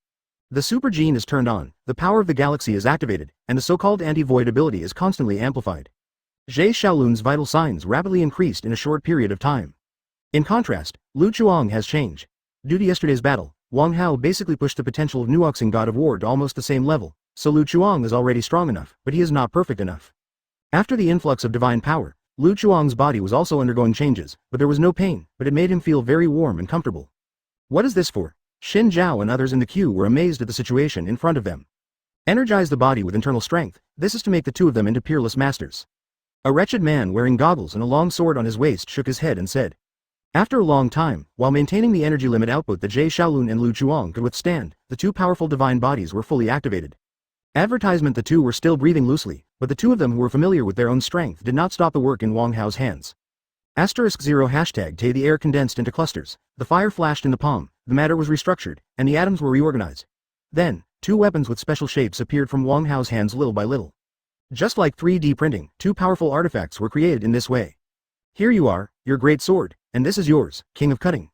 The super gene is turned on, the power of the galaxy is activated, and the so-called anti-void ability is constantly amplified. Zhe Xiaolun's vital signs rapidly increased in a short period of time. In contrast, Lu Chuang has changed. Due to yesterday's battle, Wang Hao basically pushed the potential of Nuoxing God of War to almost the same level, so Lu Chuang is already strong enough, but he is not perfect enough. After the influx of divine power, Lu Chuang's body was also undergoing changes, but there was no pain, but it made him feel very warm and comfortable. What is this for? Xin Zhao and others in the queue were amazed at the situation in front of them. Energize the body with internal strength. This is to make the two of them into peerless masters. A wretched man wearing goggles and a long sword on his waist shook his head and said. After a long time, while maintaining the energy limit output that Zhe Xiaolun and Lu Chuang could withstand, the two powerful divine bodies were fully activated. Advertisement. The two were still breathing loosely, but the two of them who were familiar with their own strength did not stop the work in Wang Hao's hands. *0 hashtag Te. The air condensed into clusters, the fire flashed in the palm, the matter was restructured, and the atoms were reorganized. Then, two weapons with special shapes appeared from Wang Hao's hands little by little. Just like 3D printing, two powerful artifacts were created in this way. Here you are, your great sword, and this is yours, King of Cutting.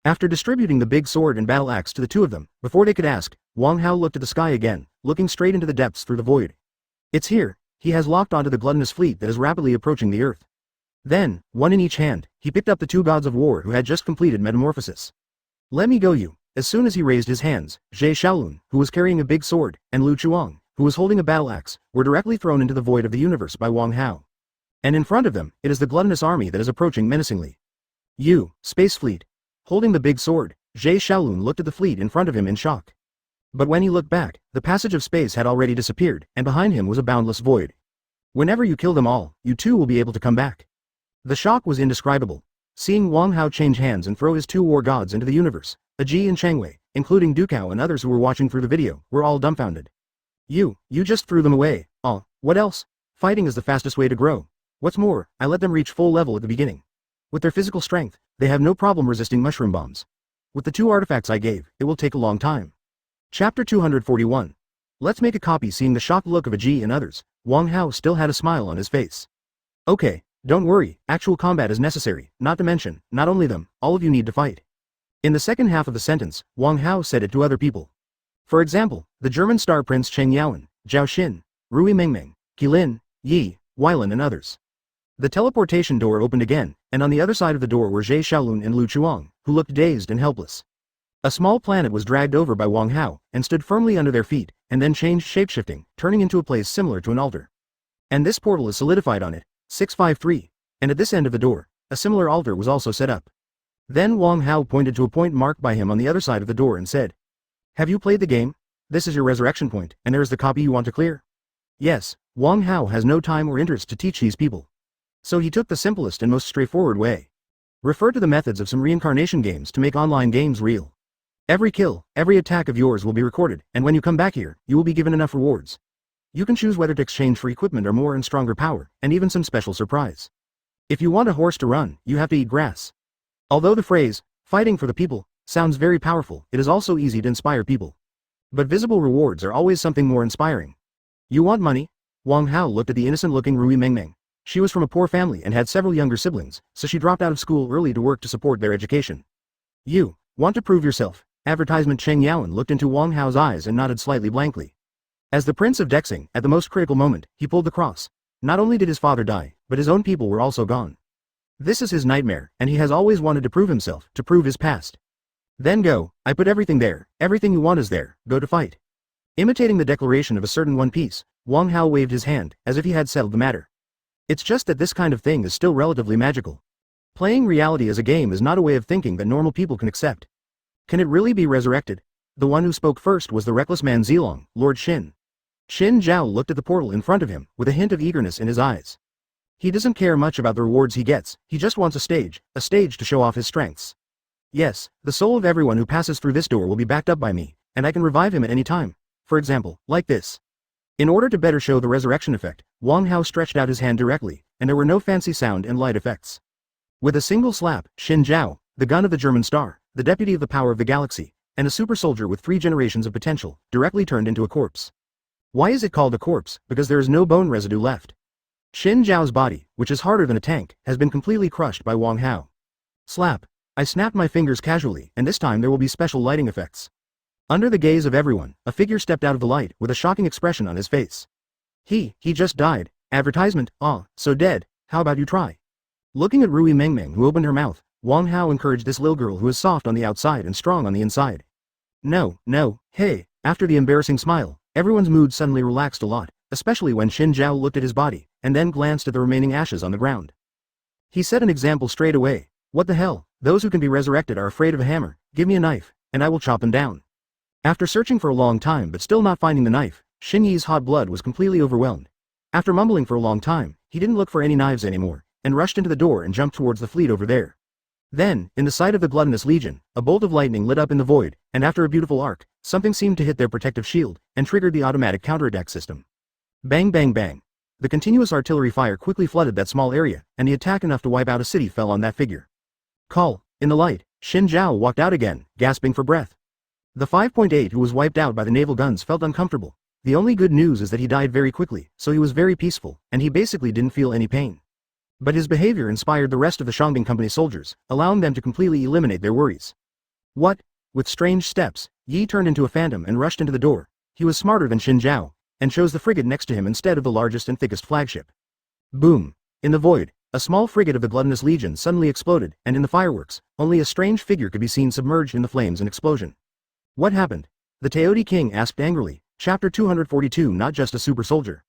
After distributing the big sword and battle axe to the two of them, before they could ask, Wang Hao looked at the sky again, looking straight into the depths through the void. It's here. He has locked onto the gluttonous fleet that is rapidly approaching the earth. Then, one in each hand, he picked up the two gods of war who had just completed metamorphosis. Let me go you. As soon as he raised his hands, Zhe Xiaolun, who was carrying a big sword, and Lu Chuang, who was holding a battle axe, were directly thrown into the void of the universe by Wang Hao. And in front of them, it is the gluttonous army that is approaching menacingly. Space fleet. Holding the big sword, Zhe Xiaolun looked at the fleet in front of him in shock. But when he looked back, the passage of space had already disappeared, and behind him was a boundless void. Whenever you kill them all, you too will be able to come back. The shock was indescribable. Seeing Wang Hao change hands and throw his two war gods into the universe, Aji and Chang Wei, including Dukao and others who were watching through the video, were all dumbfounded. You just threw them away. Oh, what else? Fighting is the fastest way to grow. What's more, I let them reach full level at the beginning. With their physical strength, they have no problem resisting mushroom bombs. With the two artifacts I gave, it will take a long time. Chapter 241. Let's make a copy. Seeing the shocked look of Aji and others, Wang Hao still had a smile on his face. Okay, don't worry, actual combat is necessary, not to mention, not only them, all of you need to fight. In the second half of the sentence, Wang Hao said it to other people. For example, the German star prince Cheng Yaowen, Zhao Xin, Rui Mengmeng, Qilin, Yi, Weilan and others. The teleportation door opened again, and on the other side of the door were Zhe Xiaolun and Lu Chuang, who looked dazed and helpless. A small planet was dragged over by Wang Hao, and stood firmly under their feet, and then changed shapeshifting, turning into a place similar to an altar. And this portal is solidified on it, 653, and at this end of the door, a similar altar was also set up. Then Wang Hao pointed to a point marked by him on the other side of the door and said, Have you played the game? This is your resurrection point, and there is the copy you want to clear? Yes, Wang Hao has no time or interest to teach these people. So he took the simplest and most straightforward way. Refer to the methods of some reincarnation games to make online games real. Every kill, every attack of yours will be recorded, and when you come back here, you will be given enough rewards. You can choose whether to exchange for equipment or more and stronger power, and even some special surprise. If you want a horse to run, you have to eat grass. Although the phrase, fighting for the people, sounds very powerful, it is also easy to inspire people. But visible rewards are always something more inspiring. You want money? Wang Hao looked at the innocent-looking Rui Mengmeng. She was from a poor family and had several younger siblings, so she dropped out of school early to work to support their education. You want to prove yourself? Advertisement. Cheng Yaowen looked into Wang Hao's eyes and nodded slightly blankly. As the Prince of Dexing, at the most critical moment, he pulled the cross. Not only did his father die, but his own people were also gone. This is his nightmare, and he has always wanted to prove himself, to prove his past. Then go, I put everything there, everything you want is there, go to fight. Imitating the declaration of a certain One Piece, Wang Hao waved his hand, as if he had settled the matter. It's just that this kind of thing is still relatively magical. Playing reality as a game is not a way of thinking that normal people can accept. Can it really be resurrected? The one who spoke first was the reckless man Zilong, Lord Shin. Shin Zhao looked at the portal in front of him, with a hint of eagerness in his eyes. He doesn't care much about the rewards he gets, he just wants a stage to show off his strengths. Yes, the soul of everyone who passes through this door will be backed up by me, and I can revive him at any time. For example, like this. In order to better show the resurrection effect, Wang Hao stretched out his hand directly, and there were no fancy sound and light effects. With a single slap, Shin Zhao, the gun of the German star, the deputy of the power of the galaxy, and a super soldier with 3 generations of potential, directly turned into a corpse. Why is it called a corpse? Because there is no bone residue left. Shin Zhao's body, which is harder than a tank, has been completely crushed by Wang Hao. Slap. I snapped my fingers casually, and this time there will be special lighting effects. Under the gaze of everyone, a figure stepped out of the light with a shocking expression on his face. He just died. Advertisement, so dead, how about you try? Looking at Rui Mengmeng who opened her mouth, Wang Hao encouraged this little girl who is soft on the outside and strong on the inside. No, hey, after the embarrassing smile, everyone's mood suddenly relaxed a lot, especially when Shin Zhao looked at his body, and then glanced at the remaining ashes on the ground. He set an example straight away. What the hell, those who can be resurrected are afraid of a hammer, give me a knife, and I will chop them down. After searching for a long time but still not finding the knife, Xin Yi's hot blood was completely overwhelmed. After mumbling for a long time, he didn't look for any knives anymore, and rushed into the door and jumped towards the fleet over there. Then, in the sight of the gluttonous legion, a bolt of lightning lit up in the void, and after a beautiful arc, something seemed to hit their protective shield, and triggered the automatic counterattack system. Bang bang bang. The continuous artillery fire quickly flooded that small area, and the attack enough to wipe out a city fell on that figure. Call. In the light, Shin Zhao walked out again, gasping for breath. The 5.8 who was wiped out by the naval guns felt uncomfortable. The only good news is that he died very quickly, so he was very peaceful, and he basically didn't feel any pain. But his behavior inspired the rest of the Shangbing Company soldiers, allowing them to completely eliminate their worries. What? With strange steps, Yi turned into a phantom and rushed into the door. He was smarter than Shin Zhao, and chose the frigate next to him instead of the largest and thickest flagship. Boom! In the void, a small frigate of the Gluttonous Legion suddenly exploded, and in the fireworks, only a strange figure could be seen submerged in the flames and explosion. What happened? The Teoti King asked angrily. Chapter 242. Not just a super soldier.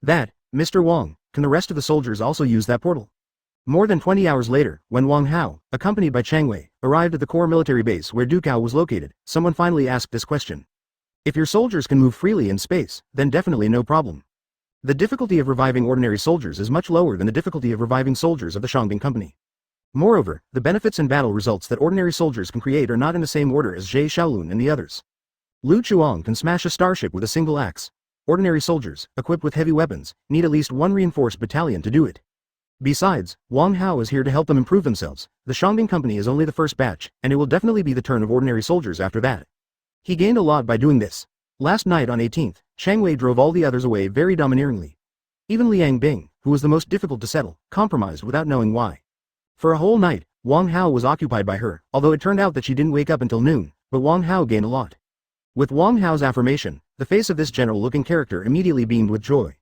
That, Mr. Wang, can the rest of the soldiers also use that portal? More than 20 hours later, when Wang Hao, accompanied by Chang Wei, arrived at the core military base where Dukao was located, someone finally asked this question. If your soldiers can move freely in space, then definitely no problem. The difficulty of reviving ordinary soldiers is much lower than the difficulty of reviving soldiers of the Shangbing Company. Moreover, the benefits and battle results that ordinary soldiers can create are not in the same order as Zhe Shaolun and the others. Lu Chuang can smash a starship with a single axe. Ordinary soldiers, equipped with heavy weapons, need at least one reinforced battalion to do it. Besides, Wang Hao is here to help them improve themselves. The Shangbing Company is only the first batch, and it will definitely be the turn of ordinary soldiers after that. He gained a lot by doing this. Last night on 18th, Chang Wei drove all the others away very domineeringly. Even Liang Bing, who was the most difficult to settle, compromised without knowing why. For a whole night, Wang Hao was occupied by her, although it turned out that she didn't wake up until noon, but Wang Hao gained a lot. With Wang Hao's affirmation, the face of this general-looking character immediately beamed with joy.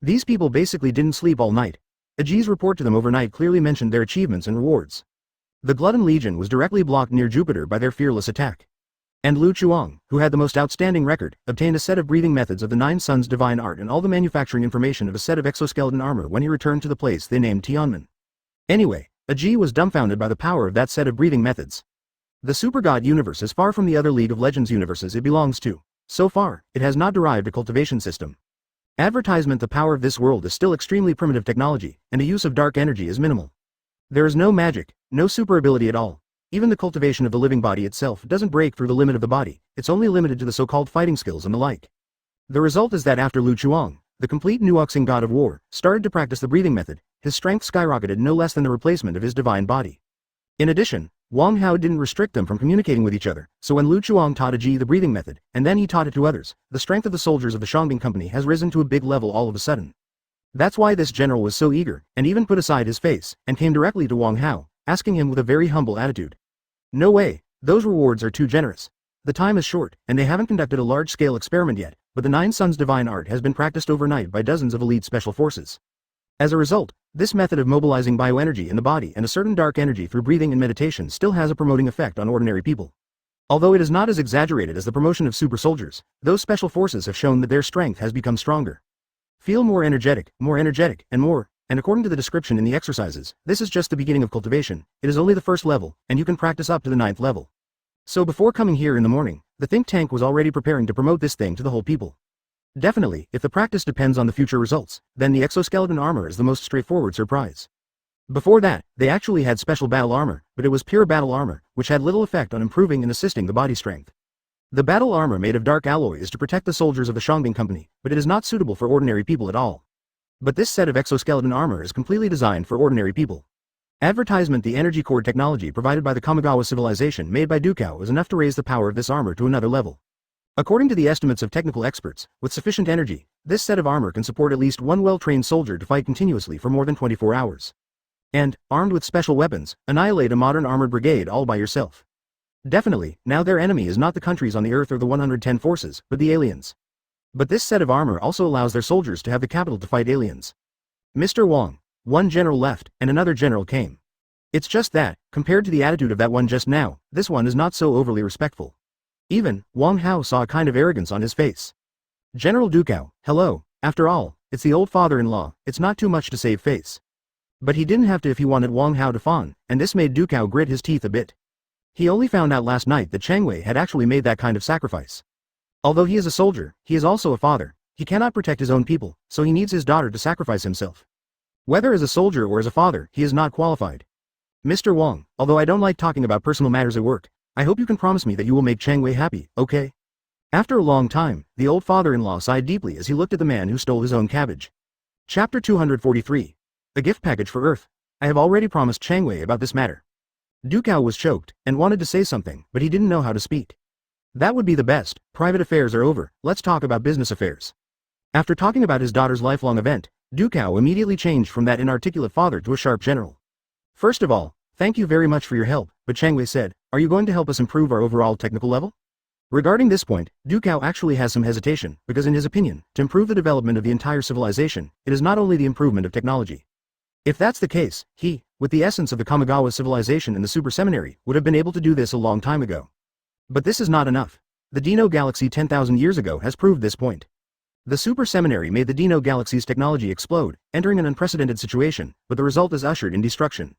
These people basically didn't sleep all night. Aji's report to them overnight clearly mentioned their achievements and rewards. The Glutton Legion was directly blocked near Jupiter by their fearless attack. And Lu Chuang, who had the most outstanding record, obtained a set of breathing methods of the Nine Suns' divine art and all the manufacturing information of a set of exoskeleton armor when he returned to the place they named Tianmen. Anyway, Aji was dumbfounded by the power of that set of breathing methods. The Super God universe is far from the other League of Legends universes it belongs to. So far, it has not derived a cultivation system. Advertisement. The power of this world is still extremely primitive technology, and the use of dark energy is minimal. There is no magic, no super ability at all. Even the cultivation of the living body itself doesn't break through the limit of the body, it's only limited to the so-called fighting skills and the like. The result is that after Lu Chuang, the complete Nuoxing god of war, started to practice the breathing method, his strength skyrocketed no less than the replacement of his divine body. In addition, Wang Hao didn't restrict them from communicating with each other, so when Lu Chuang taught Aji the breathing method, and then he taught it to others, the strength of the soldiers of the Shangbing Company has risen to a big level all of a sudden. That's why this general was so eager, and even put aside his face, and came directly to Wang Hao, asking him with a very humble attitude. No way, those rewards are too generous. The time is short, and they haven't conducted a large-scale experiment yet, but the Nine Suns' divine art has been practiced overnight by dozens of elite special forces. As a result, this method of mobilizing bioenergy in the body and a certain dark energy through breathing and meditation still has a promoting effect on ordinary people. Although it is not as exaggerated as the promotion of super soldiers, those special forces have shown that their strength has become stronger. Feel more energetic, and more. and according to the description in the exercises, this is just the beginning of cultivation. It is only the first level, and you can practice up to the 9th level. So before coming here in the morning, the think tank was already preparing to promote this thing to the whole people. Definitely, if the practice depends on the future results, then the exoskeleton armor is the most straightforward surprise. Before that, they actually had special battle armor, but it was pure battle armor, which had little effect on improving and assisting the body strength. The battle armor made of dark alloy is to protect the soldiers of the Shangbing Company, but it is not suitable for ordinary people at all. But this set of exoskeleton armor is completely designed for ordinary people. Advertisement: the energy core technology provided by the Kamigawa civilization made by Dukao is enough to raise the power of this armor to another level. According to the estimates of technical experts, with sufficient energy, this set of armor can support at least one well-trained soldier to fight continuously for more than 24 hours. And, armed with special weapons, annihilate a modern armored brigade all by yourself. Definitely, now their enemy is not the countries on the Earth or the 110 forces, but the aliens. But this set of armor also allows their soldiers to have the capital to fight aliens. Mr. Wang. One general left, and another general came. It's just that, compared to the attitude of that one just now, this one is not so overly respectful. Even, Wang Hao saw a kind of arrogance on his face. General Dukao, hello, after all, it's the old father-in-law, it's not too much to save face. But he didn't have to if he wanted Wang Hao to fawn, and this made Dukao grit his teeth a bit. He only found out last night that Chang Wei had actually made that kind of sacrifice. Although he is a soldier, he is also a father. He cannot protect his own people, so he needs his daughter to sacrifice himself. Whether as a soldier or as a father, he is not qualified. Mr. Wang, although I don't like talking about personal matters at work, I hope you can promise me that you will make Chang Wei happy, okay? After a long time, the old father-in-law sighed deeply as he looked at the man who stole his own cabbage. Chapter 243. A gift package for Earth. I have already promised Chang Wei about this matter. Dukao was choked, and wanted to say something, but he didn't know how to speak. That would be the best. Private affairs are over, let's talk about business affairs. After talking about his daughter's lifelong event, Dukao immediately changed from that inarticulate father to a sharp general. First of all, thank you very much for your help, but Chang Wei said, are you going to help us improve our overall technical level? Regarding this point, Dukao actually has some hesitation, because in his opinion, to improve the development of the entire civilization, it is not only the improvement of technology. If that's the case, he, with the essence of the Kamigawa civilization and the super seminary, would have been able to do this a long time ago. But this is not enough. The Dino Galaxy 10,000 years ago has proved this point. The super seminary made the Dino Galaxy's technology explode, entering an unprecedented situation, but the result is ushered in destruction.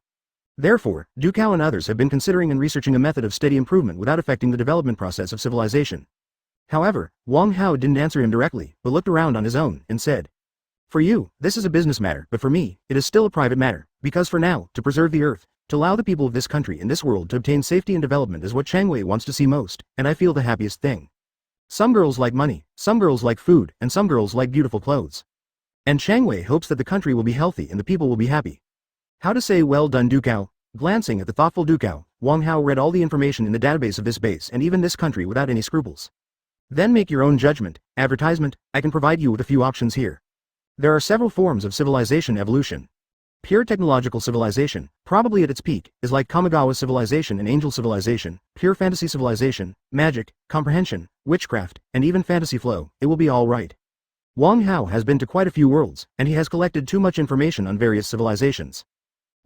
Therefore, Dukao and others have been considering and researching a method of steady improvement without affecting the development process of civilization. However, Wang Hao didn't answer him directly, but looked around on his own, and said, for you, this is a business matter, but for me, it is still a private matter, because for now, to preserve the Earth, to allow the people of this country and this world to obtain safety and development is what Chang Wei wants to see most, and I feel the happiest thing. Some girls like money, some girls like food, and some girls like beautiful clothes. And Chang Wei hopes that the country will be healthy and the people will be happy. How to say well done Dukao? Glancing at the thoughtful Dukao, Wang Hao read all the information in the database of this base and even this country without any scruples. Then make your own judgment. Advertisement, I can provide you with a few options here. There are several forms of civilization evolution. Pure technological civilization, probably at its peak, is like Kamigawa civilization and angel civilization, pure fantasy civilization, magic, comprehension, witchcraft, and even fantasy flow, it will be all right. Wang Hao has been to quite a few worlds, and he has collected too much information on various civilizations.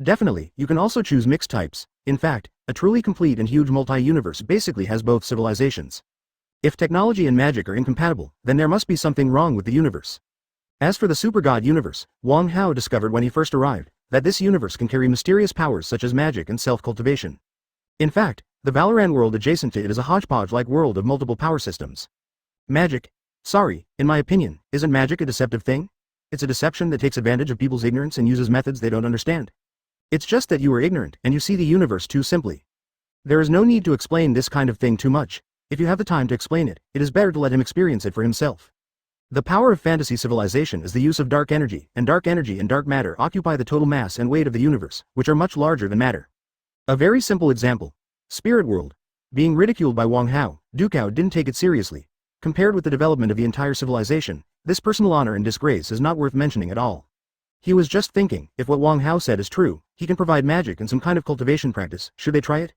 Definitely, you can also choose mixed types. In fact, a truly complete and huge multi-universe basically has both civilizations. If technology and magic are incompatible, then there must be something wrong with the universe. As for the super god universe, Wang Hao discovered when he first arrived, that this universe can carry mysterious powers such as magic and self-cultivation. In fact, the Valoran world adjacent to it is a hodgepodge-like world of multiple power systems. Magic? Sorry, in my opinion, isn't magic a deceptive thing? It's a deception that takes advantage of people's ignorance and uses methods they don't understand. It's just that you are ignorant and you see the universe too simply. There is no need to explain this kind of thing too much. If you have the time to explain it, it is better to let him experience it for himself. The power of fantasy civilization is the use of dark energy and dark matter occupy the total mass and weight of the universe, which are much larger than matter. A very simple example. Spirit world. Being ridiculed by Wang Hao, Dukao didn't take it seriously. Compared with the development of the entire civilization, this personal honor and disgrace is not worth mentioning at all. He was just thinking, if what Wang Hao said is true, he can provide magic and some kind of cultivation practice, should they try it?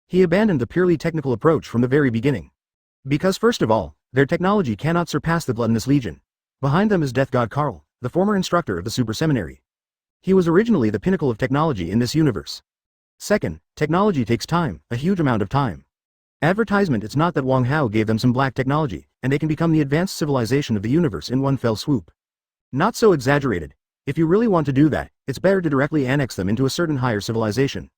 He abandoned the purely technical approach from the very beginning. Because first of all, their technology cannot surpass the Gluttonous Legion. Behind them is Death God Karl, the former instructor of the Super Seminary. He was originally the pinnacle of technology in this universe. Second, technology takes time, a huge amount of time. Advertisement. It's not that Wang Hao gave them some black technology, and they can become the advanced civilization of the universe in one fell swoop. Not so exaggerated. If you really want to do that, it's better to directly annex them into a certain higher civilization.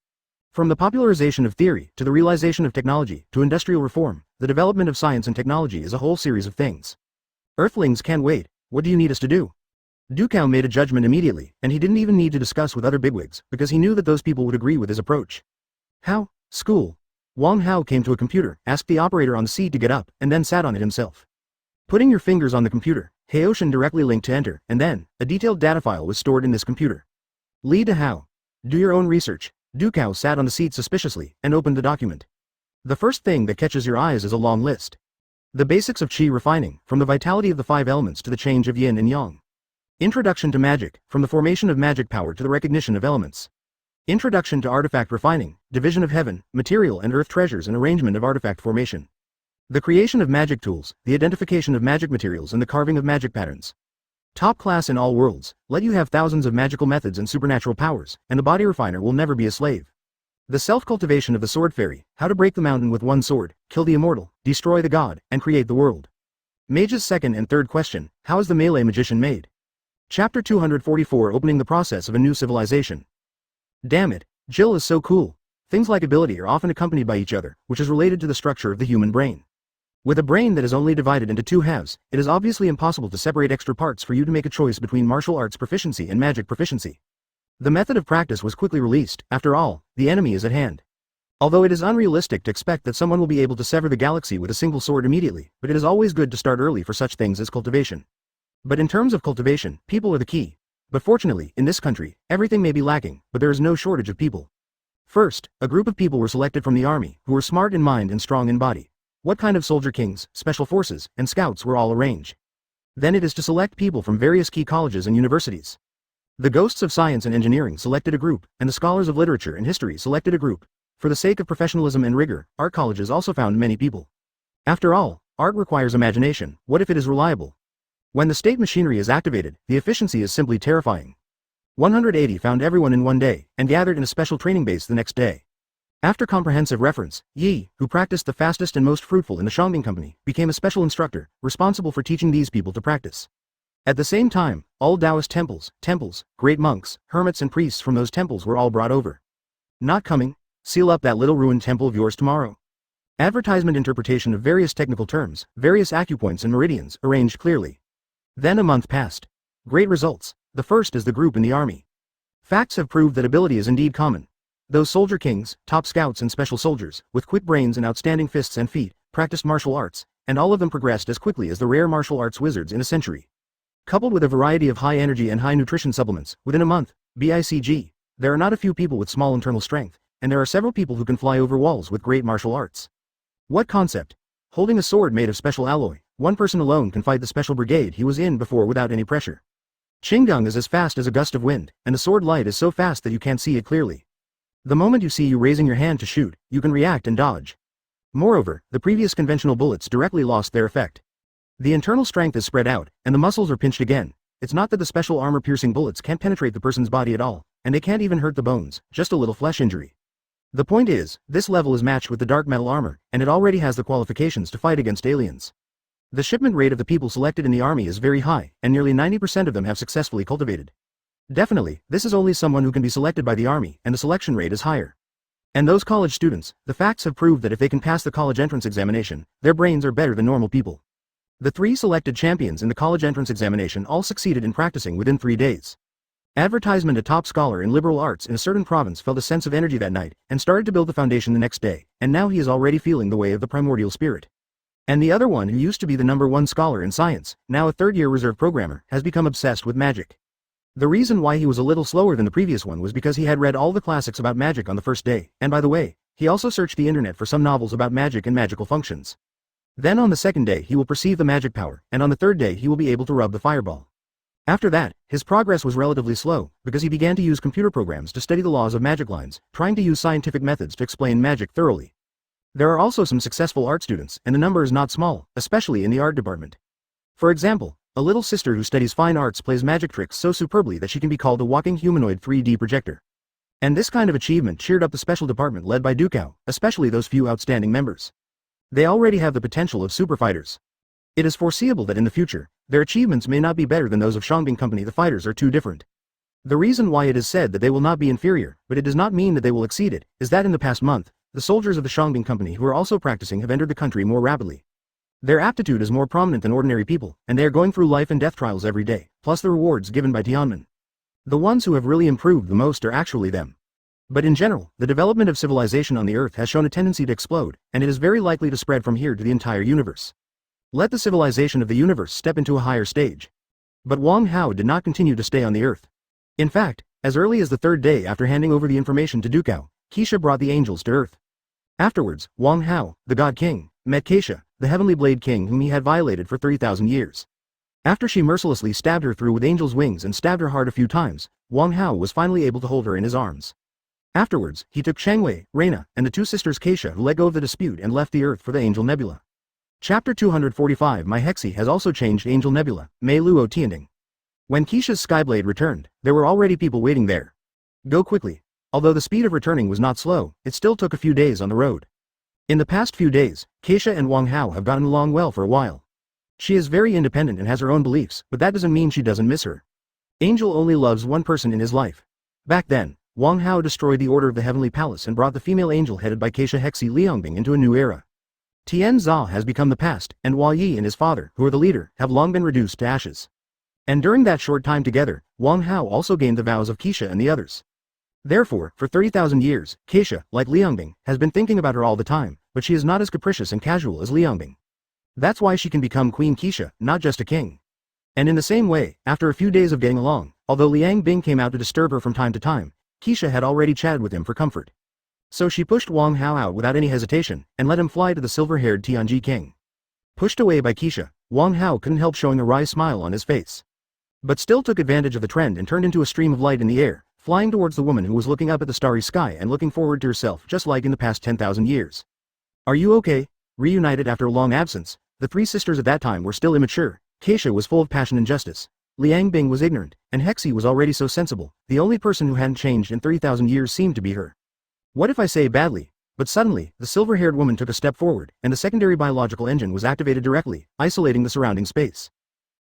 From the popularization of theory, to the realization of technology, to industrial reform, the development of science and technology is a whole series of things. Earthlings can't wait. What do you need us to do? Dukao made a judgment immediately, and he didn't even need to discuss with other bigwigs, because he knew that those people would agree with his approach. How? School. Wang Hao came to a computer, asked the operator on the seat to get up, and then sat on it himself. Putting your fingers on the computer, Haoshan directly linked to enter, and then, a detailed data file was stored in this computer. Li to Hao. Do your own research. Dukao sat on the seat suspiciously, and opened the document. The first thing that catches your eyes is a long list. The basics of qi refining, from the vitality of the 5 elements to the change of yin and yang. Introduction to magic, from the formation of magic power to the recognition of elements. Introduction to artifact refining, division of heaven, material and earth treasures and arrangement of artifact formation. The creation of magic tools, the identification of magic materials and the carving of magic patterns. Top class in all worlds, let you have thousands of magical methods and supernatural powers, and the body refiner will never be a slave. The self-cultivation of the sword fairy, how to break the mountain with one sword, kill the immortal, destroy the god, and create the world. Mage's second and third question, how is the melee magician made? Chapter 244 Opening the process of a new civilization. Damn it, Jill is so cool. Things like ability are often accompanied by each other, which is related to the structure of the human brain. With a brain that is only divided into 2 halves, it is obviously impossible to separate extra parts for you to make a choice between martial arts proficiency and magic proficiency. The method of practice was quickly released. After all, the enemy is at hand. Although it is unrealistic to expect that someone will be able to sever the galaxy with a single sword immediately, but it is always good to start early for such things as cultivation. But in terms of cultivation, people are the key. But fortunately, in this country, everything may be lacking, but there is no shortage of people. First, a group of people were selected from the army, who were smart in mind and strong in body. What kind of soldier kings, special forces, and scouts were all arranged. Then it is to select people from various key colleges and universities. The ghosts of science and engineering selected a group, and the scholars of literature and history selected a group. For the sake of professionalism and rigor, art colleges also found many people. After all, art requires imagination. What if it is reliable? When the state machinery is activated, the efficiency is simply terrifying. 180 found everyone in one day, and gathered in a special training base the next day. After comprehensive reference, Yi, who practiced the fastest and most fruitful in the Shangbing Company, became a special instructor, responsible for teaching these people to practice. At the same time, all Taoist temples, great monks, hermits and priests from those temples were all brought over. Not coming? Seal up that little ruined temple of yours tomorrow. Advertisement interpretation of various technical terms, various acupoints and meridians, arranged clearly. Then a month passed. Great results. The first is the group in the army. Facts have proved that ability is indeed common. Those soldier kings, top scouts and special soldiers, with quick brains and outstanding fists and feet, practiced martial arts, and all of them progressed as quickly as the rare martial arts wizards in a century. Coupled with a variety of high energy and high nutrition supplements, within a month, BICG, there are not a few people with small internal strength, and there are several people who can fly over walls with great martial arts. What concept? Holding a sword made of special alloy, one person alone can fight the special brigade he was in before without any pressure. Qinggang is as fast as a gust of wind, and the sword light is so fast that you can't see it clearly. The moment you see you raising your hand to shoot, you can react and dodge. Moreover, the previous conventional bullets directly lost their effect. The internal strength is spread out, and the muscles are pinched again. It's not that the special armor-piercing bullets can't penetrate the person's body at all, and they can't even hurt the bones, just a little flesh injury. The point is, this level is matched with the dark metal armor, and it already has the qualifications to fight against aliens. The shipment rate of the people selected in the army is very high, and nearly 90% of them have successfully cultivated. Definitely, this is only someone who can be selected by the army, and the selection rate is higher. And those college students, the facts have proved that if they can pass the college entrance examination, their brains are better than normal people. The 3 selected champions in the college entrance examination all succeeded in practicing within 3 days. Advertisement: a top scholar in liberal arts in a certain province felt a sense of energy that night, and started to build the foundation the next day, and now he is already feeling the way of the primordial spirit. And the other one who used to be the #1 scholar in science, now a third-year reserve programmer, has become obsessed with magic. The reason why he was a little slower than the previous one was because he had read all the classics about magic on the first day, and by the way, he also searched the internet for some novels about magic and magical functions. Then on the second day he will perceive the magic power, and on the third day he will be able to rub the fireball. After that, his progress was relatively slow, because he began to use computer programs to study the laws of magic lines, trying to use scientific methods to explain magic thoroughly. There are also some successful art students, and the number is not small, especially in the art department. For example, a little sister who studies fine arts plays magic tricks so superbly that she can be called a walking humanoid 3D projector. And this kind of achievement cheered up the special department led by Dukao, especially those few outstanding members. They already have the potential of super fighters. It is foreseeable that in the future, their achievements may not be better than those of Shangbing Company. The fighters are too different. The reason why it is said that they will not be inferior, but it does not mean that they will exceed it, is that in the past month, the soldiers of the Shangbing Company who are also practicing have entered the country more rapidly. Their aptitude is more prominent than ordinary people, and they are going through life and death trials every day, plus the rewards given by Tianmen. The ones who have really improved the most are actually them. But in general, the development of civilization on the Earth has shown a tendency to explode, and it is very likely to spread from here to the entire universe. Let the civilization of the universe step into a higher stage. But Wang Hao did not continue to stay on the Earth. In fact, as early as the third day after handing over the information to Dukao, Keisha brought the angels to Earth. Afterwards, Wang Hao, the God King, met Keisha, the Heavenly Blade King whom he had violated for 3,000 years. After she mercilessly stabbed her through with angel's wings and stabbed her heart a few times, Wang Hao was finally able to hold her in his arms. Afterwards, he took Changwei, Reina, and the two sisters Keisha who let go of the dispute and left the Earth for the Angel Nebula. Chapter 245 My Hexi has also changed Angel Nebula, Mei Luo Tianding. When Keisha's Skyblade returned, there were already people waiting there. Go quickly. Although the speed of returning was not slow, it still took a few days on the road. In the past few days, Keisha and Wang Hao have gotten along well for a while. She is very independent and has her own beliefs, but that doesn't mean she doesn't miss her. Angel only loves one person in his life. Back then, Wang Hao destroyed the Order of the Heavenly Palace and brought the female angel headed by Keisha Hexi Liangbing into a new era. Tian Zha has become the past, and Hua Yi and his father, who are the leader, have long been reduced to ashes. And during that short time together, Wang Hao also gained the vows of Keisha and the others. Therefore, for 30,000 years, Keisha, like Liangbing, has been thinking about her all the time, but she is not as capricious and casual as Liangbing. That's why she can become Queen Keisha, not just a king. And in the same way, after a few days of getting along, although Liang Bing came out to disturb her from time to time, Keisha had already chatted with him for comfort. So she pushed Wang Hao out without any hesitation, and let him fly to the silver-haired Tianji king. Pushed away by Keisha, Wang Hao couldn't help showing a wry smile on his face. But still took advantage of the trend and turned into a stream of light in the air, flying towards the woman who was looking up at the starry sky and looking forward to herself just like in the past 10,000 years. Are you okay? Reunited after a long absence, the three sisters at that time were still immature. Keisha was full of passion and justice. Liang Bing was ignorant, and Hexi was already so sensible. The only person who hadn't changed in 3,000 years seemed to be her. What if I say badly? But suddenly, the silver-haired woman took a step forward, and the secondary biological engine was activated directly, isolating the surrounding space.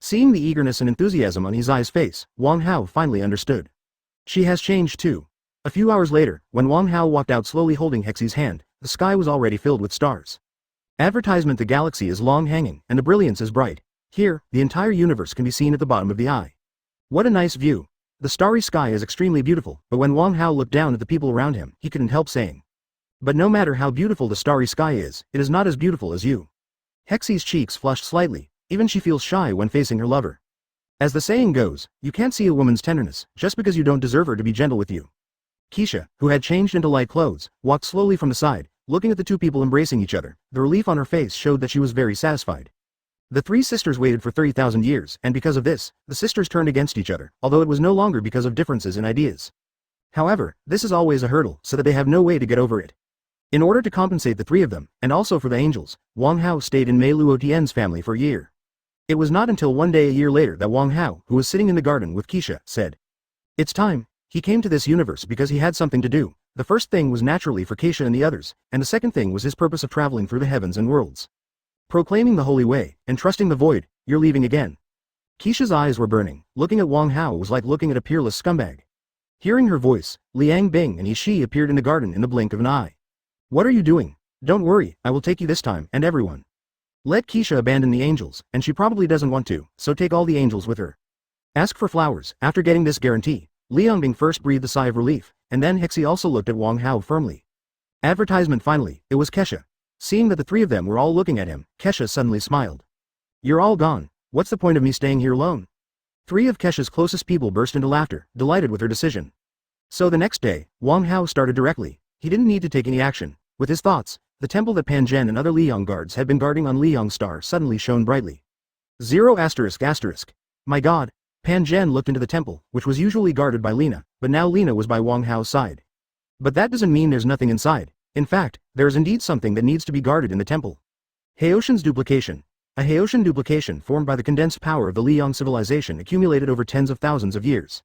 Seeing the eagerness and enthusiasm on his eyes face, Wang Hao finally understood. She has changed too. A few hours later, when Wang Hao walked out slowly holding Hexi's hand, the sky was already filled with stars. Advertisement: the galaxy is long hanging, and the brilliance is bright. Here, the entire universe can be seen at the bottom of the eye. What a nice view. The starry sky is extremely beautiful, but when Wang Hao looked down at the people around him, he couldn't help saying. But no matter how beautiful the starry sky is, it is not as beautiful as you. Hexi's cheeks flushed slightly, even she feels shy when facing her lover. As the saying goes, you can't see a woman's tenderness, just because you don't deserve her to be gentle with you. Keisha, who had changed into light clothes, walked slowly from the side, looking at the two people embracing each other. The relief on her face showed that she was very satisfied. The three sisters waited for 30,000 years, and because of this, the sisters turned against each other, although it was no longer because of differences in ideas. However, this is always a hurdle, so that they have no way to get over it. In order to compensate the three of them, and also for the angels, Wang Hao stayed in Mei Luo Tian's family for a year. It was not until one day a year later that Wang Hao, who was sitting in the garden with Keisha, said, "It's time." He came to this universe because he had something to do. The first thing was naturally for Keisha and the others, and the second thing was his purpose of traveling through the heavens and worlds. Proclaiming the holy way, and trusting the void. You're leaving again. Keisha's eyes were burning. Looking at Wang Hao was like looking at a peerless scumbag. Hearing her voice, Liang Bing and Shi appeared in the garden in the blink of an eye. What are you doing? Don't worry, I will take you this time, and everyone. Let Keisha abandon the angels, and she probably doesn't want to, so take all the angels with her. Ask for flowers. After getting this guarantee, Liang Bing first breathed a sigh of relief, and then Hexi also looked at Wang Hao firmly. Advertisement finally, it was Keisha. Seeing that the three of them were all looking at him, Keisha suddenly smiled. You're all gone. What's the point of me staying here alone? Three of Keisha's closest people burst into laughter, delighted with her decision. So the next day, Wang Hao started directly. He didn't need to take any action. With his thoughts, the temple that Pan Zhen and other Liyang guards had been guarding on Liyang Star suddenly shone brightly. 0 ***. My god. Pan Zhen looked into the temple, which was usually guarded by Lina, but now Lina was by Wang Hao's side. But that doesn't mean there's nothing inside. In fact, there is indeed something that needs to be guarded in the temple. Haoshan's duplication. A Haoshan duplication formed by the condensed power of the Liyang civilization accumulated over tens of thousands of years.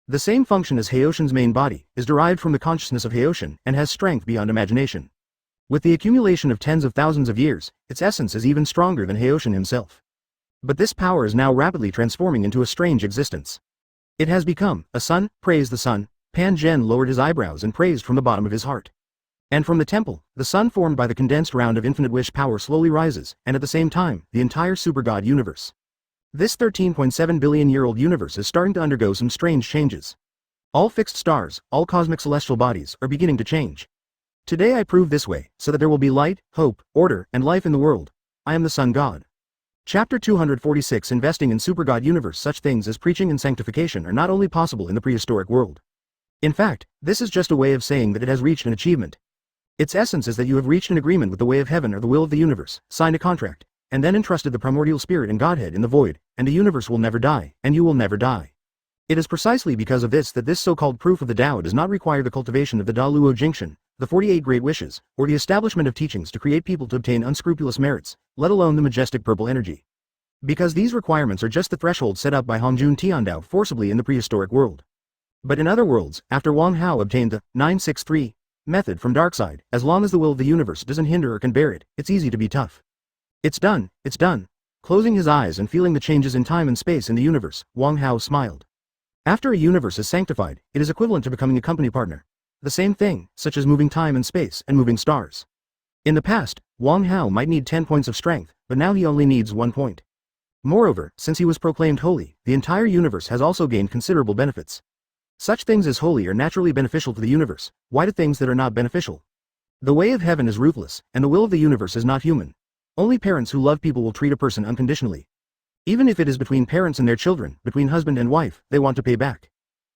The same function as Haoshan's main body, is derived from the consciousness of Haoshan, and has strength beyond imagination. With the accumulation of tens of thousands of years, its essence is even stronger than Haoshan himself. But this power is now rapidly transforming into a strange existence. It has become a sun, praise the sun. Pan Zhen lowered his eyebrows and praised from the bottom of his heart. And from the temple, the sun formed by the condensed round of infinite wish power slowly rises, and at the same time, the entire super-god universe. This 13.7 billion-year-old universe is starting to undergo some strange changes. All fixed stars, all cosmic celestial bodies, are beginning to change. Today I prove this way, so that there will be light, hope, order, and life in the world. I am the Sun God. Chapter 246 Investing in Super-God Universe. Such things as preaching and sanctification are not only possible in the prehistoric world. In fact, this is just a way of saying that it has reached an achievement. Its essence is that you have reached an agreement with the way of heaven or the will of the universe, signed a contract, and then entrusted the primordial spirit and Godhead in the void, and the universe will never die, and you will never die. It is precisely because of this that this so-called proof of the Tao does not require the cultivation of the Da Luo Jingxin, the 48 great wishes, or the establishment of teachings to create people to obtain unscrupulous merits, let alone the majestic purple energy. Because these requirements are just the threshold set up by Hongjun Tiandao forcibly in the prehistoric world. But in other worlds, after Wang Hao obtained the 963 method from Darkside, as long as the will of the universe doesn't hinder or can bear it, it's easy to be tough. It's done, it's done. Closing his eyes and feeling the changes in time and space in the universe, Wang Hao smiled. After a universe is sanctified, it is equivalent to becoming a company partner. The same thing, such as moving time and space and moving stars. In the past, Wang Hao might need 10 points of strength, but now he only needs 1 point. Moreover, since he was proclaimed holy, the entire universe has also gained considerable benefits. Such things as holy are naturally beneficial to the universe. Why do things that are not beneficial? The way of heaven is ruthless, and the will of the universe is not human. Only parents who love people will treat a person unconditionally. Even if it is between parents and their children, between husband and wife, they want to pay back.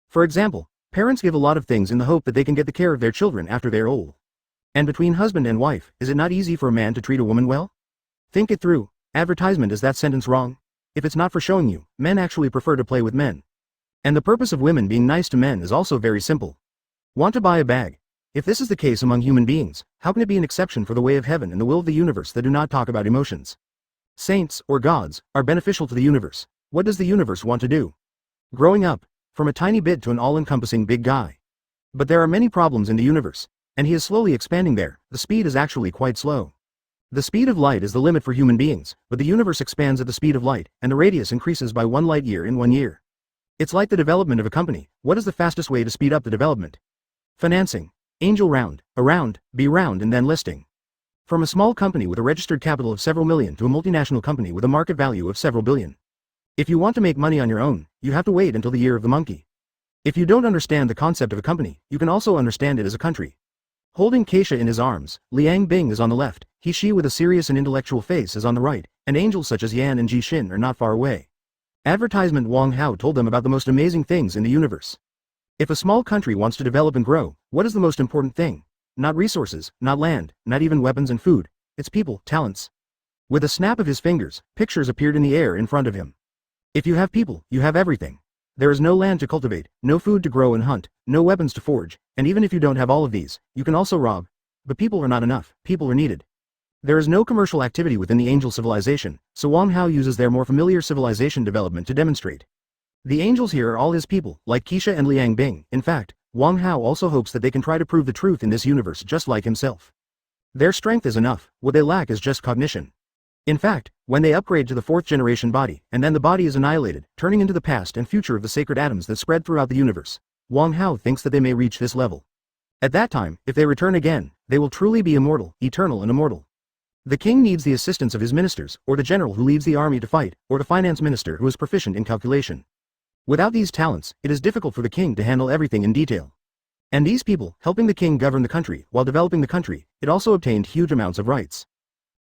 For example, parents give a lot of things in the hope that they can get the care of their children after they are old. And between husband and wife, is it not easy for a man to treat a woman well? Think it through. Advertisement, is that sentence wrong? If it's not for showing you, men actually prefer to play with men. And the purpose of women being nice to men is also very simple. Want to buy a bag? If this is the case among human beings, how can it be an exception for the way of heaven and the will of the universe that do not talk about emotions? Saints, or gods, are beneficial to the universe. What does the universe want to do? Growing up, from a tiny bit to an all-encompassing big guy. But there are many problems in the universe, and he is slowly expanding there. The speed is actually quite slow. The speed of light is the limit for human beings, but the universe expands at the speed of light, and the radius increases by 1 light year in 1 year. It's like the development of a company. What is the fastest way to speed up the development? Financing. Angel round, around, B round, and then listing. From a small company with a registered capital of several million to a multinational company with a market value of several billion. If you want to make money on your own, you have to wait until the year of the monkey. If you don't understand the concept of a company, you can also understand it as a country. Holding Keisha in his arms, Liang Bing is on the left, she with a serious and intellectual face is on the right, and angels such as Yan and Ji Xin are not far away. Advertisement. Wang Hao told them about the most amazing things in the universe. If a small country wants to develop and grow, what is the most important thing? Not resources, not land, not even weapons and food. It's people, talents. With a snap of his fingers, pictures appeared in the air in front of him. If you have people, you have everything. There is no land to cultivate, no food to grow and hunt, no weapons to forge, and even if you don't have all of these, you can also rob. But people are not enough, people are needed. There is no commercial activity within the angel civilization, so Wang Hao uses their more familiar civilization development to demonstrate. The angels here are all his people, like Keisha and Liang Bing. In fact, Wang Hao also hopes that they can try to prove the truth in this universe just like himself. Their strength is enough, what they lack is just cognition. In fact, when they upgrade to the 4th generation body, and then the body is annihilated, turning into the past and future of the sacred atoms that spread throughout the universe, Wang Hao thinks that they may reach this level. At that time, if they return again, they will truly be immortal, eternal and immortal. The king needs the assistance of his ministers, or the general who leads the army to fight, or the finance minister who is proficient in calculation. Without these talents, it is difficult for the king to handle everything in detail. And these people, helping the king govern the country, while developing the country, it also obtained huge amounts of rights.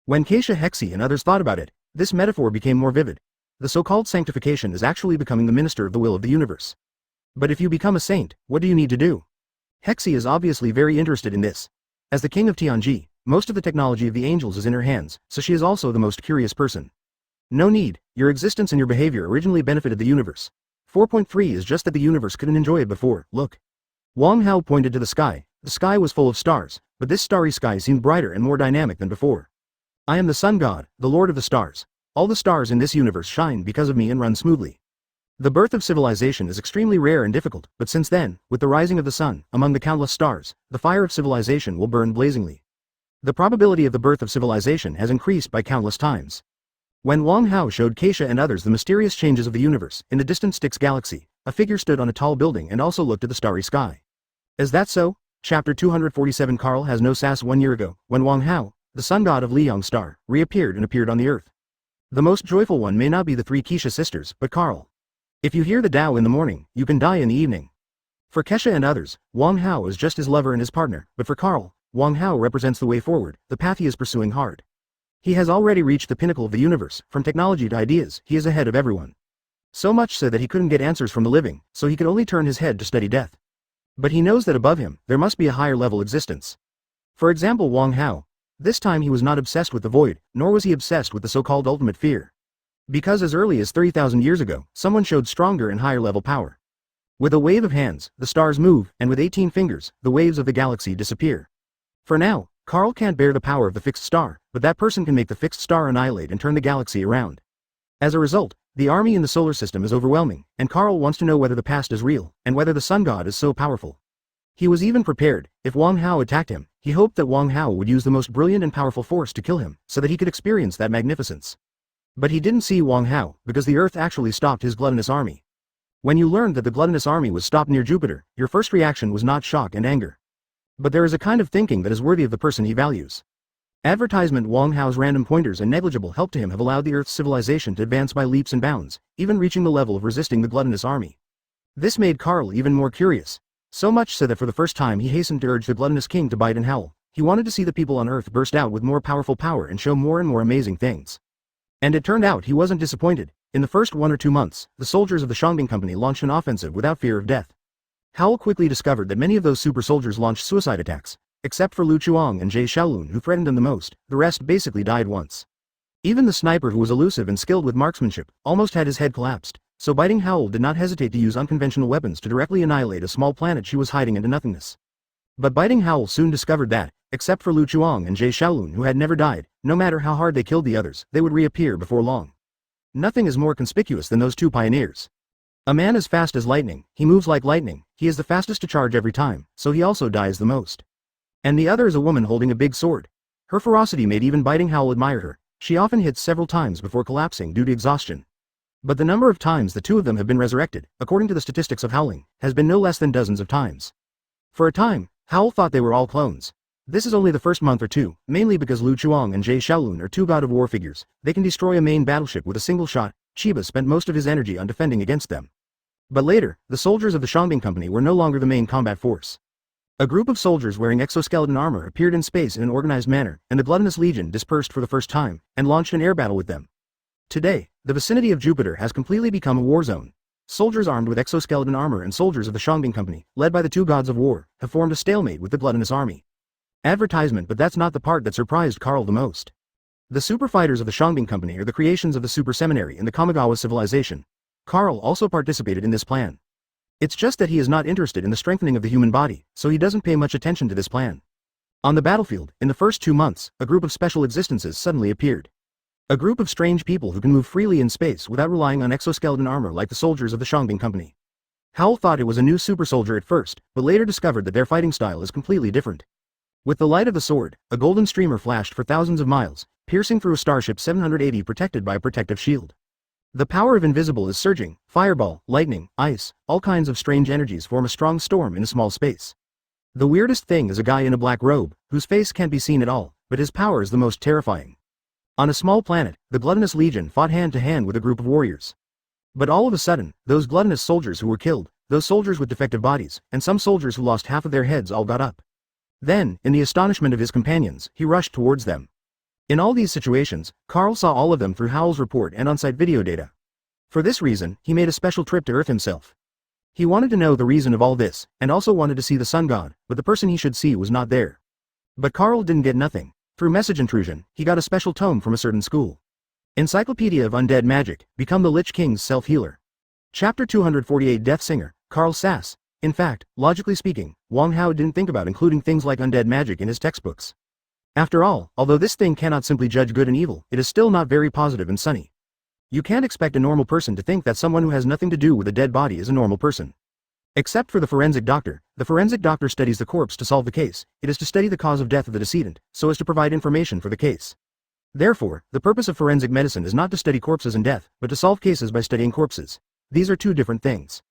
When Keisha Hexi and others thought about it, this metaphor became more vivid. The so-called sanctification is actually becoming the minister of the will of the universe. But if you become a saint, what do you need to do? Hexi is obviously very interested in this. As the king of Tianji, most of the technology of the angels is in her hands, so she is also the most curious person. No need, your existence and your behavior originally benefited the universe. 4.3 is just that the universe couldn't enjoy it before. Look. Wang Hao pointed to the sky. The sky was full of stars, but this starry sky seemed brighter and more dynamic than before. I am the sun god, the lord of the stars. All the stars in this universe shine because of me and run smoothly. The birth of civilization is extremely rare and difficult, but since then, with the rising of the sun, among the countless stars, the fire of civilization will burn blazingly. The probability of the birth of civilization has increased by countless times. When Wang Hao showed Keisha and others the mysterious changes of the universe, in the distant Styx galaxy, a figure stood on a tall building and also looked at the starry sky. Is that so? Chapter 247. Carl has no sass. 1 year ago, when Wang Hao, the sun god of Liang Star, reappeared and appeared on the earth. The most joyful one may not be the three Keisha sisters, but Carl. If you hear the Tao in the morning, you can die in the evening. For Kesha and others, Wang Hao is just his lover and his partner, but for Carl, Wang Hao represents the way forward, the path he is pursuing hard. He has already reached the pinnacle of the universe. From technology to ideas, he is ahead of everyone. So much so that he couldn't get answers from the living, so he could only turn his head to study death. But he knows that above him, there must be a higher level existence. For example, Wang Hao. This time he was not obsessed with the void, nor was he obsessed with the so-called ultimate fear. Because as early as 30,000 years ago, someone showed stronger and higher level power. With a wave of hands, the stars move, and with 18 fingers, the waves of the galaxy disappear. For now, Carl can't bear the power of the fixed star, but that person can make the fixed star annihilate and turn the galaxy around. As a result, the army in the solar system is overwhelming, and Carl wants to know whether the past is real, and whether the sun god is so powerful. He was even prepared. If Wang Hao attacked him, he hoped that Wang Hao would use the most brilliant and powerful force to kill him, so that he could experience that magnificence. But he didn't see Wang Hao, because the earth actually stopped his gluttonous army. When you learned that the gluttonous army was stopped near Jupiter, your first reaction was not shock and anger. But there is a kind of thinking that is worthy of the person he values. Advertisement. Wang Hao's random pointers and negligible help to him have allowed the Earth's civilization to advance by leaps and bounds, even reaching the level of resisting the gluttonous army. This made Carl even more curious. So much so that for the first time he hastened to urge the gluttonous king to bite and howl. He wanted to see the people on Earth burst out with more powerful power and show more and more amazing things. And it turned out he wasn't disappointed. In the first 1 or 2 months, the soldiers of the Shangbing Company launched an offensive without fear of death. Howell quickly discovered that many of those super soldiers launched suicide attacks. Except for Lu Chuang and Jie Xiaolun, who threatened them the most, the rest basically died once. Even the sniper, who was elusive and skilled with marksmanship, almost had his head collapsed, so Biting Howell did not hesitate to use unconventional weapons to directly annihilate a small planet she was hiding into nothingness. But Biting Howell soon discovered that, except for Lu Chuang and Jie Xiaolun, who had never died, no matter how hard they killed the others, they would reappear before long. Nothing is more conspicuous than those two pioneers. A man as fast as lightning, he moves like lightning, he is the fastest to charge every time, so he also dies the most. And the other is a woman holding a big sword. Her ferocity made even Biting Howell admire her. She often hits several times before collapsing due to exhaustion. But the number of times the two of them have been resurrected, according to the statistics of Howling, has been no less than dozens of times. For a time, Howell thought they were all clones. This is only the first month or two, mainly because Lu Chuang and Jie Xiaolun are two god of war figures. They can destroy a main battleship with a single shot. Chiba spent most of his energy on defending against them. But later, the soldiers of the Shangbing Company were no longer the main combat force. A group of soldiers wearing exoskeleton armor appeared in space in an organized manner, and the Gluttonous Legion dispersed for the first time, and launched an air battle with them. Today, the vicinity of Jupiter has completely become a war zone. Soldiers armed with exoskeleton armor and soldiers of the Shangbing Company, led by the two gods of war, have formed a stalemate with the Gluttonous army. Advertisement. But that's not the part that surprised Carl the most. The super fighters of the Shangbing Company are the creations of the Super Seminary in the Kamigawa civilization. Carl also participated in this plan. It's just that he is not interested in the strengthening of the human body, so he doesn't pay much attention to this plan. On the battlefield, in the first 2 months, a group of special existences suddenly appeared. A group of strange people who can move freely in space without relying on exoskeleton armor like the soldiers of the Shangbing Company. Howell thought it was a new super soldier at first, but later discovered that their fighting style is completely different. With the light of the sword, a golden streamer flashed for thousands of miles, piercing through a starship 780 protected by a protective shield. The power of invisible is surging. Fireball, lightning, ice, all kinds of strange energies form a strong storm in a small space. The weirdest thing is a guy in a black robe, whose face can't be seen at all, but his power is the most terrifying. On a small planet, the Gluttonous Legion fought hand to hand with a group of warriors. But all of a sudden, those gluttonous soldiers who were killed, those soldiers with defective bodies, and some soldiers who lost half of their heads all got up. Then, in the astonishment of his companions, he rushed towards them. In all these situations, Carl saw all of them through Howell's report and on-site video data. For this reason, he made a special trip to Earth himself. He wanted to know the reason of all this, and also wanted to see the sun god, but the person he should see was not there. But Carl didn't get nothing. Through message intrusion, he got a special tome from a certain school. Encyclopedia of Undead Magic, Become the Lich King's Self-Healer. Chapter 248. Death Singer, Carl Sass. In fact, logically speaking, Wang Hao didn't think about including things like undead magic in his textbooks. After all, although this thing cannot simply judge good and evil, it is still not very positive and sunny. You can't expect a normal person to think that someone who has nothing to do with a dead body is a normal person. Except for the forensic doctor. The forensic doctor studies the corpse to solve the case. It is to study the cause of death of the decedent, so as to provide information for the case. Therefore, the purpose of forensic medicine is not to study corpses and death, but to solve cases by studying corpses. These are two different things.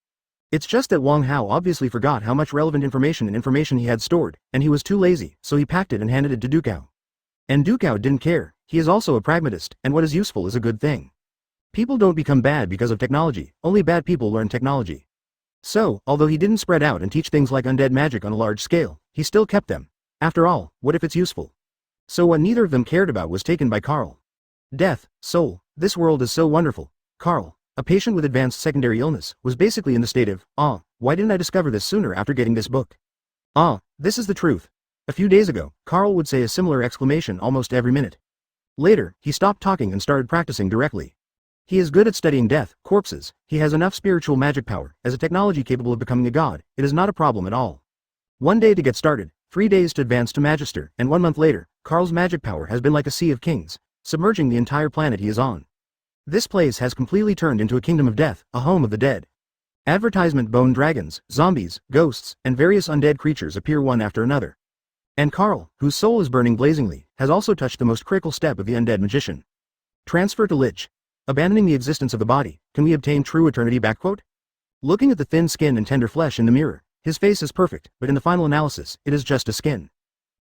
It's just that Wang Hao obviously forgot how much relevant information he had stored, and he was too lazy, so he packed it and handed it to Dukao. And Dukao didn't care. He is also a pragmatist, and what is useful is a good thing. People don't become bad because of technology, only bad people learn technology. So, although he didn't spread out and teach things like undead magic on a large scale, he still kept them. After all, what if it's useful? So what neither of them cared about was taken by Carl. Death, soul, this world is so wonderful. Carl, a patient with advanced secondary illness, was basically in the state of, why didn't I discover this sooner after getting this book? This is the truth. A few days ago, Carl would say a similar exclamation almost every minute. Later, he stopped talking and started practicing directly. He is good at studying death, corpses, he has enough spiritual magic power, as a technology capable of becoming a god, it is not a problem at all. 1 day to get started, 3 days to advance to Magister, and 1 month later, Carl's magic power has been like a sea of kings, submerging the entire planet he is on. This place has completely turned into a kingdom of death, a home of the dead. Advertisement bone dragons, zombies, ghosts, and various undead creatures appear one after another. And Carl, whose soul is burning blazingly, has also touched the most critical step of the undead magician. Transfer to Lich. Abandoning the existence of the body, can we obtain true eternity back? Looking at the thin skin and tender flesh in the mirror, his face is perfect, but in the final analysis, it is just a skin.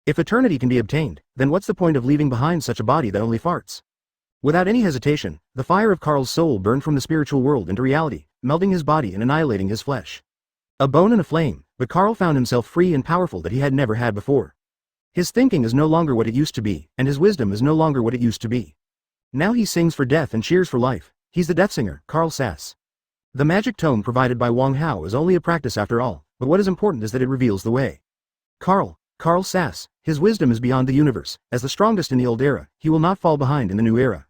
If eternity can be obtained, then what's the point of leaving behind such a body that only farts? Without any hesitation, the fire of Carl's soul burned from the spiritual world into reality, melting his body and annihilating his flesh. A bone and a flame, but Carl found himself free and powerful that he had never had before. His thinking is no longer what it used to be, and his wisdom is no longer what it used to be. Now he sings for death and cheers for life. He's the death singer, Carl Sass. The magic tome provided by Wang Hao is only a practice after all, but what is important is that it reveals the way. Carl Sass, his wisdom is beyond the universe. As the strongest in the old era, he will not fall behind in the new era.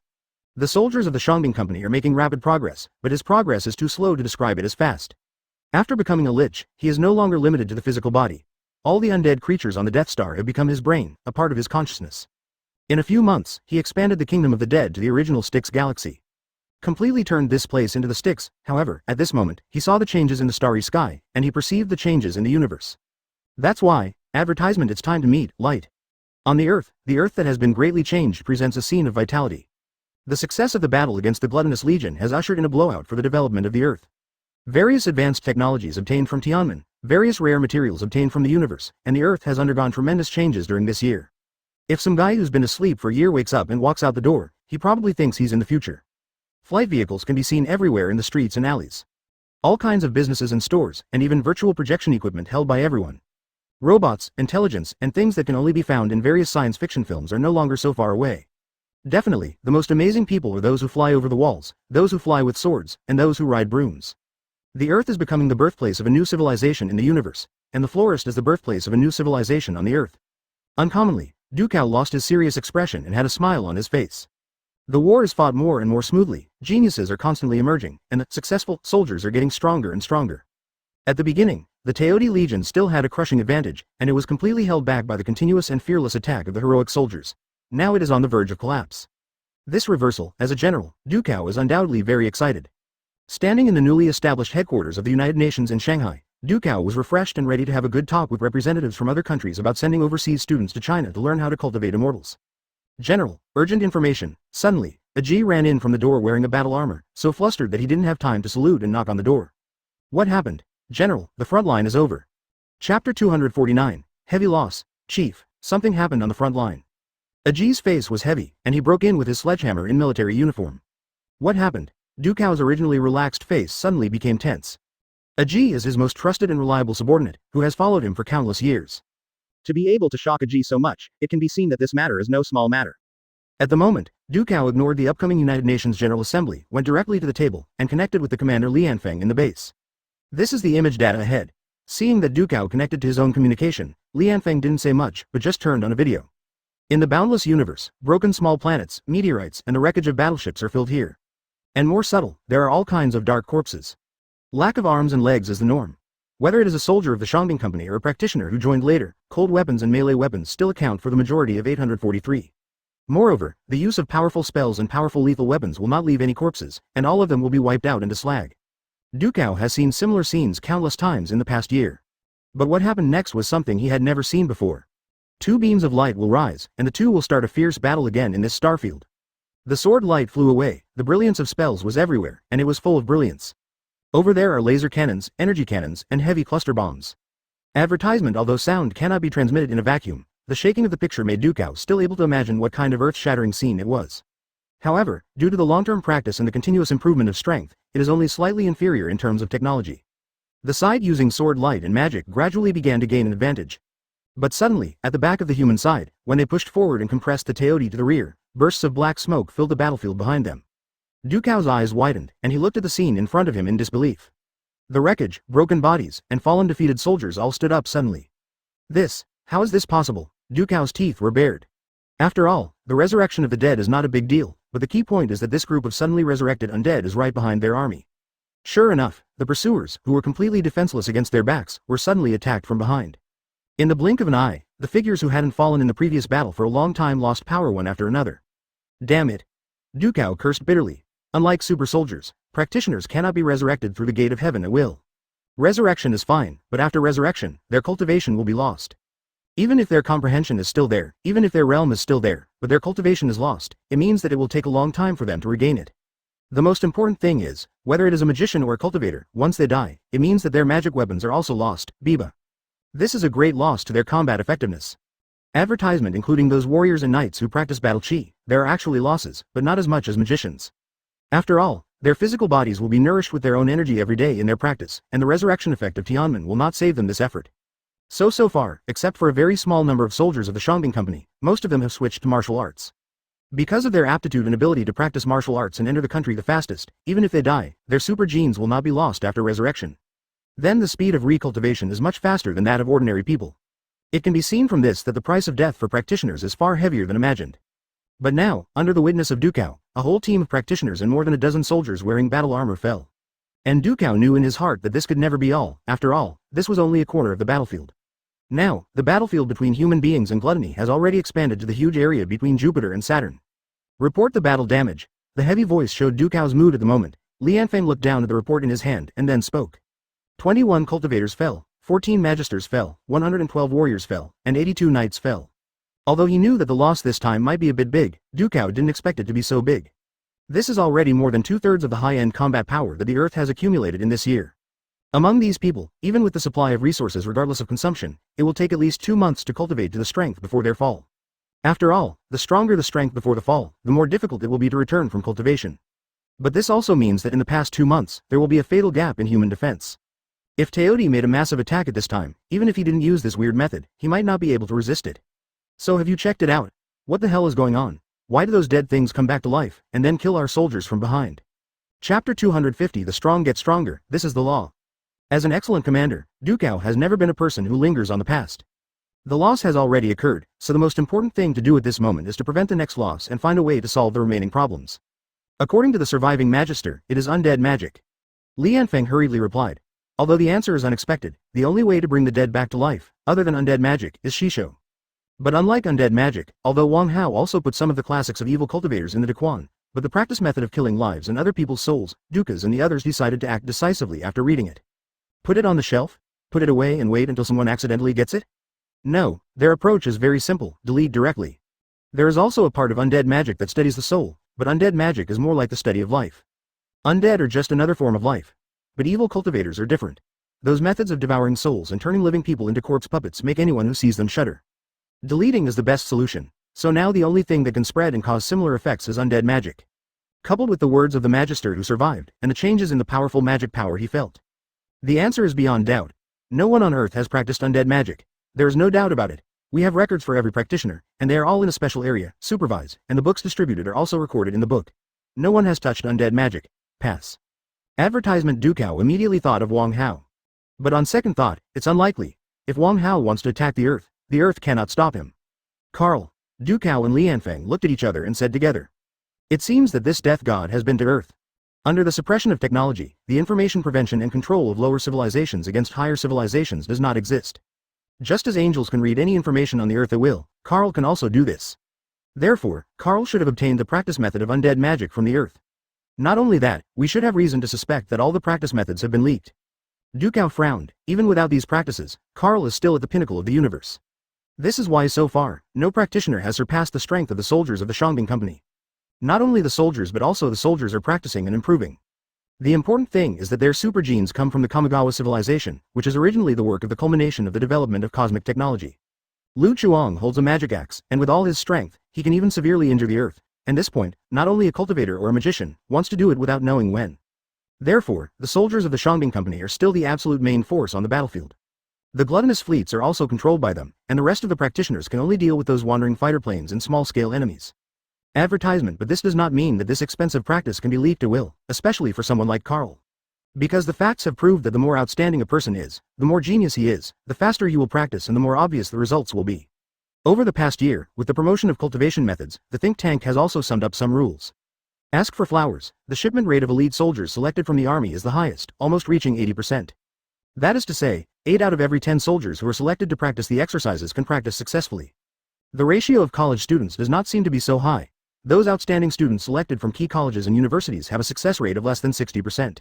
The soldiers of the Shangbing Company are making rapid progress, but his progress is too slow to describe it as fast. After becoming a Lich, he is no longer limited to the physical body. All the undead creatures on the Death Star have become his brain, a part of his consciousness. In a few months, he expanded the kingdom of the dead to the original Styx galaxy. Completely turned this place into the Styx, however, at this moment, he saw the changes in the starry sky, and he perceived the changes in the universe. That's why, advertisement, it's time to meet, light. On the Earth that has been greatly changed presents a scene of vitality. The success of the battle against the gluttonous legion has ushered in a blowout for the development of the Earth. Various advanced technologies obtained from Tianmen, various rare materials obtained from the universe, and the Earth has undergone tremendous changes during this year. If some guy who's been asleep for a year wakes up and walks out the door, he probably thinks he's in the future. Flight vehicles can be seen everywhere in the streets and alleys. All kinds of businesses and stores, and even virtual projection equipment held by everyone. Robots, intelligence, and things that can only be found in various science fiction films are no longer so far away. Definitely, the most amazing people are those who fly over the walls, those who fly with swords, and those who ride brooms. The Earth is becoming the birthplace of a new civilization in the universe, and the florist is the birthplace of a new civilization on the Earth. Uncommonly, Dukao lost his serious expression and had a smile on his face. The war is fought more and more smoothly, geniuses are constantly emerging, and the successful soldiers are getting stronger and stronger. At the beginning, the Teodi Legion still had a crushing advantage, and it was completely held back by the continuous and fearless attack of the heroic soldiers. Now it is on the verge of collapse. This reversal, as a general, Dukao is undoubtedly very excited. Standing in the newly established headquarters of the United Nations in Shanghai, Dukao was refreshed and ready to have a good talk with representatives from other countries about sending overseas students to China to learn how to cultivate immortals. General, urgent information. Suddenly, a G ran in from the door wearing a battle armor, so flustered that he didn't have time to salute and knock on the door. What happened? General, the front line is over. Chapter 249, Heavy Loss. Chief, something happened on the front line. A G's face was heavy, and he broke in with his sledgehammer in military uniform. What happened? Dukao's originally relaxed face suddenly became tense. Ajie is his most trusted and reliable subordinate, who has followed him for countless years. To be able to shock Ajie so much, it can be seen that this matter is no small matter. At the moment, Dukao ignored the upcoming United Nations General Assembly, went directly to the table, and connected with the commander Lianfeng in the base. This is the image data ahead. Seeing that Dukao connected to his own communication, Lianfeng didn't say much, but just turned on a video. In the boundless universe, broken small planets, meteorites, and the wreckage of battleships are filled here. And more subtle, there are all kinds of dark corpses. Lack of arms and legs is the norm. Whether it is a soldier of the Shangbing Company or a practitioner who joined later, cold weapons and melee weapons still account for the majority of 843. Moreover, the use of powerful spells and powerful lethal weapons will not leave any corpses, and all of them will be wiped out into slag. Dukao has seen similar scenes countless times in the past year. But what happened next was something he had never seen before. 2 beams of light will rise, and the 2 will start a fierce battle again in this starfield. The sword light flew away, the brilliance of spells was everywhere, and it was full of brilliance. Over there are laser cannons, energy cannons, and heavy cluster bombs. Advertisement. Although sound cannot be transmitted in a vacuum, the shaking of the picture made Dukao still able to imagine what kind of earth-shattering scene it was. However, due to the long-term practice and the continuous improvement of strength, it is only slightly inferior in terms of technology. The side using sword light and magic gradually began to gain an advantage. But suddenly, at the back of the human side, when they pushed forward and compressed the Teoti to the rear, bursts of black smoke filled the battlefield behind them. Dukao's eyes widened, and he looked at the scene in front of him in disbelief. The wreckage, broken bodies, and fallen defeated soldiers all stood up suddenly. How is this possible? Dukao's teeth were bared. After all, the resurrection of the dead is not a big deal, but the key point is that this group of suddenly resurrected undead is right behind their army. Sure enough, the pursuers, who were completely defenseless against their backs, were suddenly attacked from behind. In the blink of an eye, the figures who hadn't fallen in the previous battle for a long time lost power one after another. Damn it! Dukao cursed bitterly. Unlike super soldiers, practitioners cannot be resurrected through the gate of heaven at will. Resurrection is fine, but after resurrection, their cultivation will be lost. Even if their comprehension is still there, even if their realm is still there, but their cultivation is lost, it means that it will take a long time for them to regain it. The most important thing is, whether it is a magician or a cultivator, once they die, it means that their magic weapons are also lost, Biba. This is a great loss to their combat effectiveness. Advertisement. Including those warriors and knights who practice battle chi, there are actually losses, but not as much as magicians. After all, their physical bodies will be nourished with their own energy every day in their practice, and the resurrection effect of Tianmen will not save them this effort. So far, except for a very small number of soldiers of the Shangbing Company, most of them have switched to martial arts. Because of their aptitude and ability to practice martial arts and enter the country the fastest, even if they die, their super genes will not be lost after resurrection. Then the speed of recultivation is much faster than that of ordinary people. It can be seen from this that the price of death for practitioners is far heavier than imagined. But now, under the witness of Dukao, a whole team of practitioners and more than a dozen soldiers wearing battle armor fell. And Dukao knew in his heart that this could never be all. After all, this was only a corner of the battlefield. Now, the battlefield between human beings and gluttony has already expanded to the huge area between Jupiter and Saturn. Report the battle damage. The heavy voice showed Dukao's mood at the moment. Li Anfeng looked down at the report in his hand and then spoke. 21 cultivators fell, 14 magisters fell, 112 warriors fell, and 82 knights fell. Although he knew that the loss this time might be a bit big, Dukao didn't expect it to be so big. This is already more than 2/3 of the high-end combat power that the Earth has accumulated in this year. Among these people, even with the supply of resources regardless of consumption, it will take at least 2 months to cultivate to the strength before their fall. After all, the stronger the strength before the fall, the more difficult it will be to return from cultivation. But this also means that in the past 2 months, there will be a fatal gap in human defense. If Teoti made a massive attack at this time, even if he didn't use this weird method, he might not be able to resist it. So have you checked it out? What the hell is going on? Why do those dead things come back to life, and then kill our soldiers from behind? Chapter 250. The strong get stronger, this is the law. As an excellent commander, Dukao has never been a person who lingers on the past. The loss has already occurred, so the most important thing to do at this moment is to prevent the next loss and find a way to solve the remaining problems. According to the surviving magister, it is undead magic. Li Anfeng hurriedly replied. Although the answer is unexpected, the only way to bring the dead back to life, other than undead magic, is Shisho. But unlike undead magic, although Wang Hao also put some of the classics of evil cultivators in the Daquan, but the practice method of killing lives and other people's souls, Dukas and the others decided to act decisively after reading it. Put it on the shelf? Put it away and wait until someone accidentally gets it? No, their approach is very simple, delete directly. There is also a part of undead magic that studies the soul, but undead magic is more like the study of life. Undead are just another form of life. But evil cultivators are different. Those methods of devouring souls and turning living people into corpse puppets make anyone who sees them shudder. Deleting is the best solution, so now the only thing that can spread and cause similar effects is undead magic. Coupled with the words of the magister who survived, and the changes in the powerful magic power he felt. The answer is beyond doubt. No one on Earth has practiced undead magic. There is no doubt about it. We have records for every practitioner, and they are all in a special area, supervised, and the books distributed are also recorded in the book. No one has touched undead magic. Pass. Advertisement. Dukao immediately thought of Wang Hao. But on second thought, it's unlikely. If Wang Hao wants to attack the Earth cannot stop him. Carl, Dukao and Li Anfeng looked at each other and said together. It seems that this death god has been to Earth. Under the suppression of technology, the information prevention and control of lower civilizations against higher civilizations does not exist. Just as angels can read any information on the Earth at will, Carl can also do this. Therefore, Carl should have obtained the practice method of undead magic from the Earth. Not only that, we should have reason to suspect that all the practice methods have been leaked. Dukao frowned. Even without these practices, Carl is still at the pinnacle of the universe. This is why so far, no practitioner has surpassed the strength of the soldiers of the Shangbing Company. Not only the soldiers but also the soldiers are practicing and improving. The important thing is that their super genes come from the Kamigawa civilization, which is originally the work of the culmination of the development of cosmic technology. Lu Chuang holds a magic axe, and with all his strength, he can even severely injure the earth, and this point, not only a cultivator or a magician, wants to do it without knowing when. Therefore, the soldiers of the Shangbing Company are still the absolute main force on the battlefield. The gluttonous fleets are also controlled by them, and the rest of the practitioners can only deal with those wandering fighter planes and small-scale enemies. Advertisement, but this does not mean that this expensive practice can be leaked at will, especially for someone like Carl. Because the facts have proved that the more outstanding a person is, the more genius he is, the faster you will practice and the more obvious the results will be. Over the past year, with the promotion of cultivation methods, the think tank has also summed up some rules. Ask for flowers. The shipment rate of elite soldiers selected from the army is the highest, almost reaching 80%. That is to say, 8 out of every 10 soldiers who are selected to practice the exercises can practice successfully. The ratio of college students does not seem to be so high. Those outstanding students selected from key colleges and universities have a success rate of less than 60%.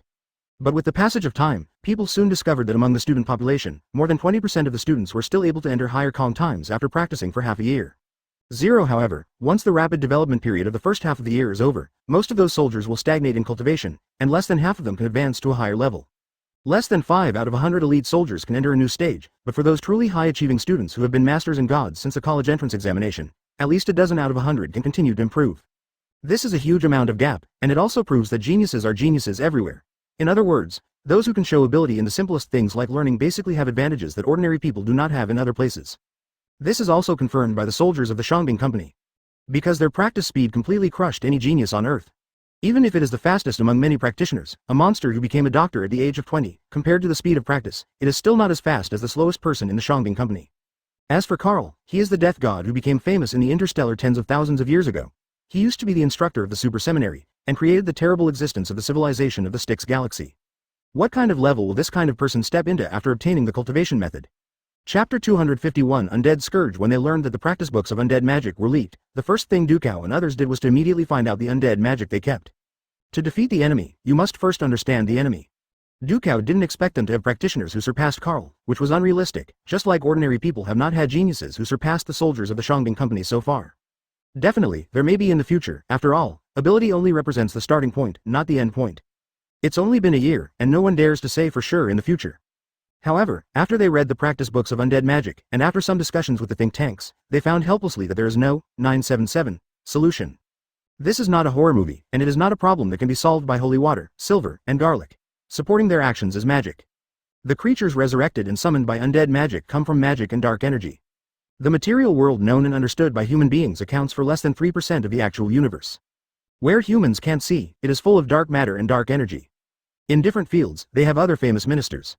But with the passage of time, people soon discovered that among the student population, more than 20% of the students were still able to enter higher Kong times after practicing for half a year. Zero, however, once the rapid development period of the first half of the year is over, most of those soldiers will stagnate in cultivation, and less than half of them can advance to a higher level. Less than 5 out of 100 elite soldiers can enter a new stage, but for those truly high-achieving students who have been masters and gods since the college entrance examination, at least a dozen out of 100 can continue to improve. This is a huge amount of gap, and it also proves that geniuses are geniuses everywhere. In other words, those who can show ability in the simplest things like learning basically have advantages that ordinary people do not have in other places. This is also confirmed by the soldiers of the Shangbing Company. Because their practice speed completely crushed any genius on Earth. Even if it is the fastest among many practitioners, a monster who became a doctor at the age of 20, compared to the speed of practice, it is still not as fast as the slowest person in the Shangbing Company. As for Carl, he is the death god who became famous in the interstellar tens of thousands of years ago. He used to be the instructor of the Super Seminary, and created the terrible existence of the civilization of the Styx Galaxy. What kind of level will this kind of person step into after obtaining the cultivation method? Chapter 251 Undead Scourge. When they learned that the practice books of undead magic were leaked, the first thing Dukao and others did was to immediately find out the undead magic they kept. To defeat the enemy, you must first understand the enemy. Dukao didn't expect them to have practitioners who surpassed Carl, which was unrealistic, just like ordinary people have not had geniuses who surpassed the soldiers of the Shangbing Company so far. Definitely, there may be in the future. After all, ability only represents the starting point, not the end point. It's only been a year, and no one dares to say for sure in the future. However, after they read the practice books of undead magic, and after some discussions with the think tanks, they found helplessly that there is no 977 solution. This is not a horror movie, and it is not a problem that can be solved by holy water, silver, and garlic. Supporting their actions is magic. The creatures resurrected and summoned by undead magic come from magic and dark energy. The material world known and understood by human beings accounts for less than 3% of the actual universe. Where humans can't see, it is full of dark matter and dark energy. In different fields, they have other famous ministers.